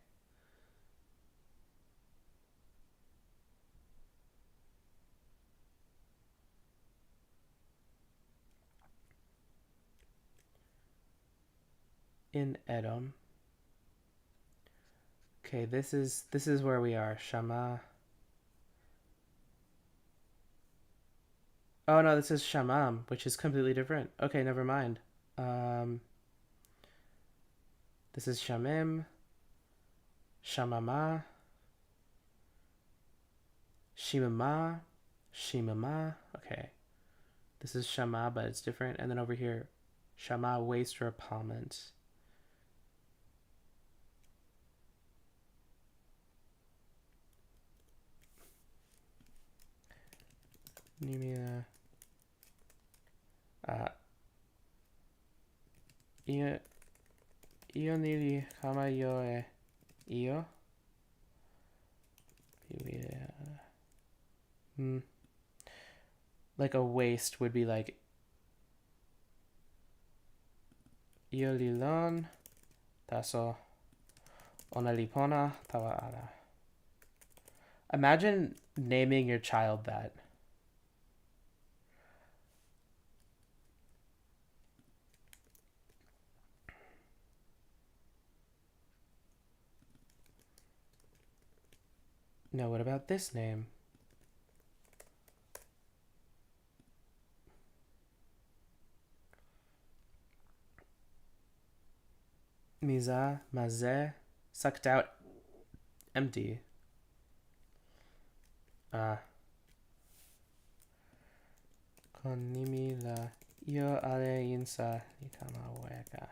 In Edom. Okay, this is where we are. Shama. Oh no, this is Shamam, which is completely different. Okay, never mind. This is Shamim. Shamama. Shimama. Shimama. Okay. This is Shama, but it's different. And then over here, Shama waste repellent. Nimia. Io, io nili kamayo e io. Like a waist would be like io lilon taso ona lipona tawa ara. Imagine naming your child that. Now, what about this name? Miza, maze, sucked out, empty. Konimi la io ale insa itama weka.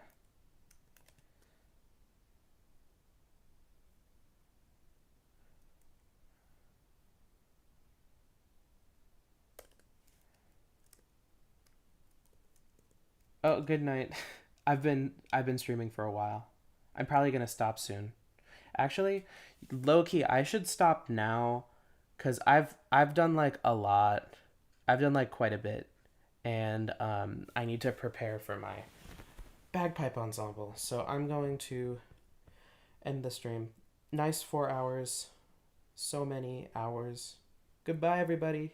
Oh, good night. I've been streaming for a while. I'm probably gonna stop soon. Actually, low key, I should stop now, cause I've done like a lot. I've done like quite a bit, and I need to prepare for my bagpipe ensemble. So I'm going to end the stream. Nice 4 hours. So many hours. Goodbye, everybody.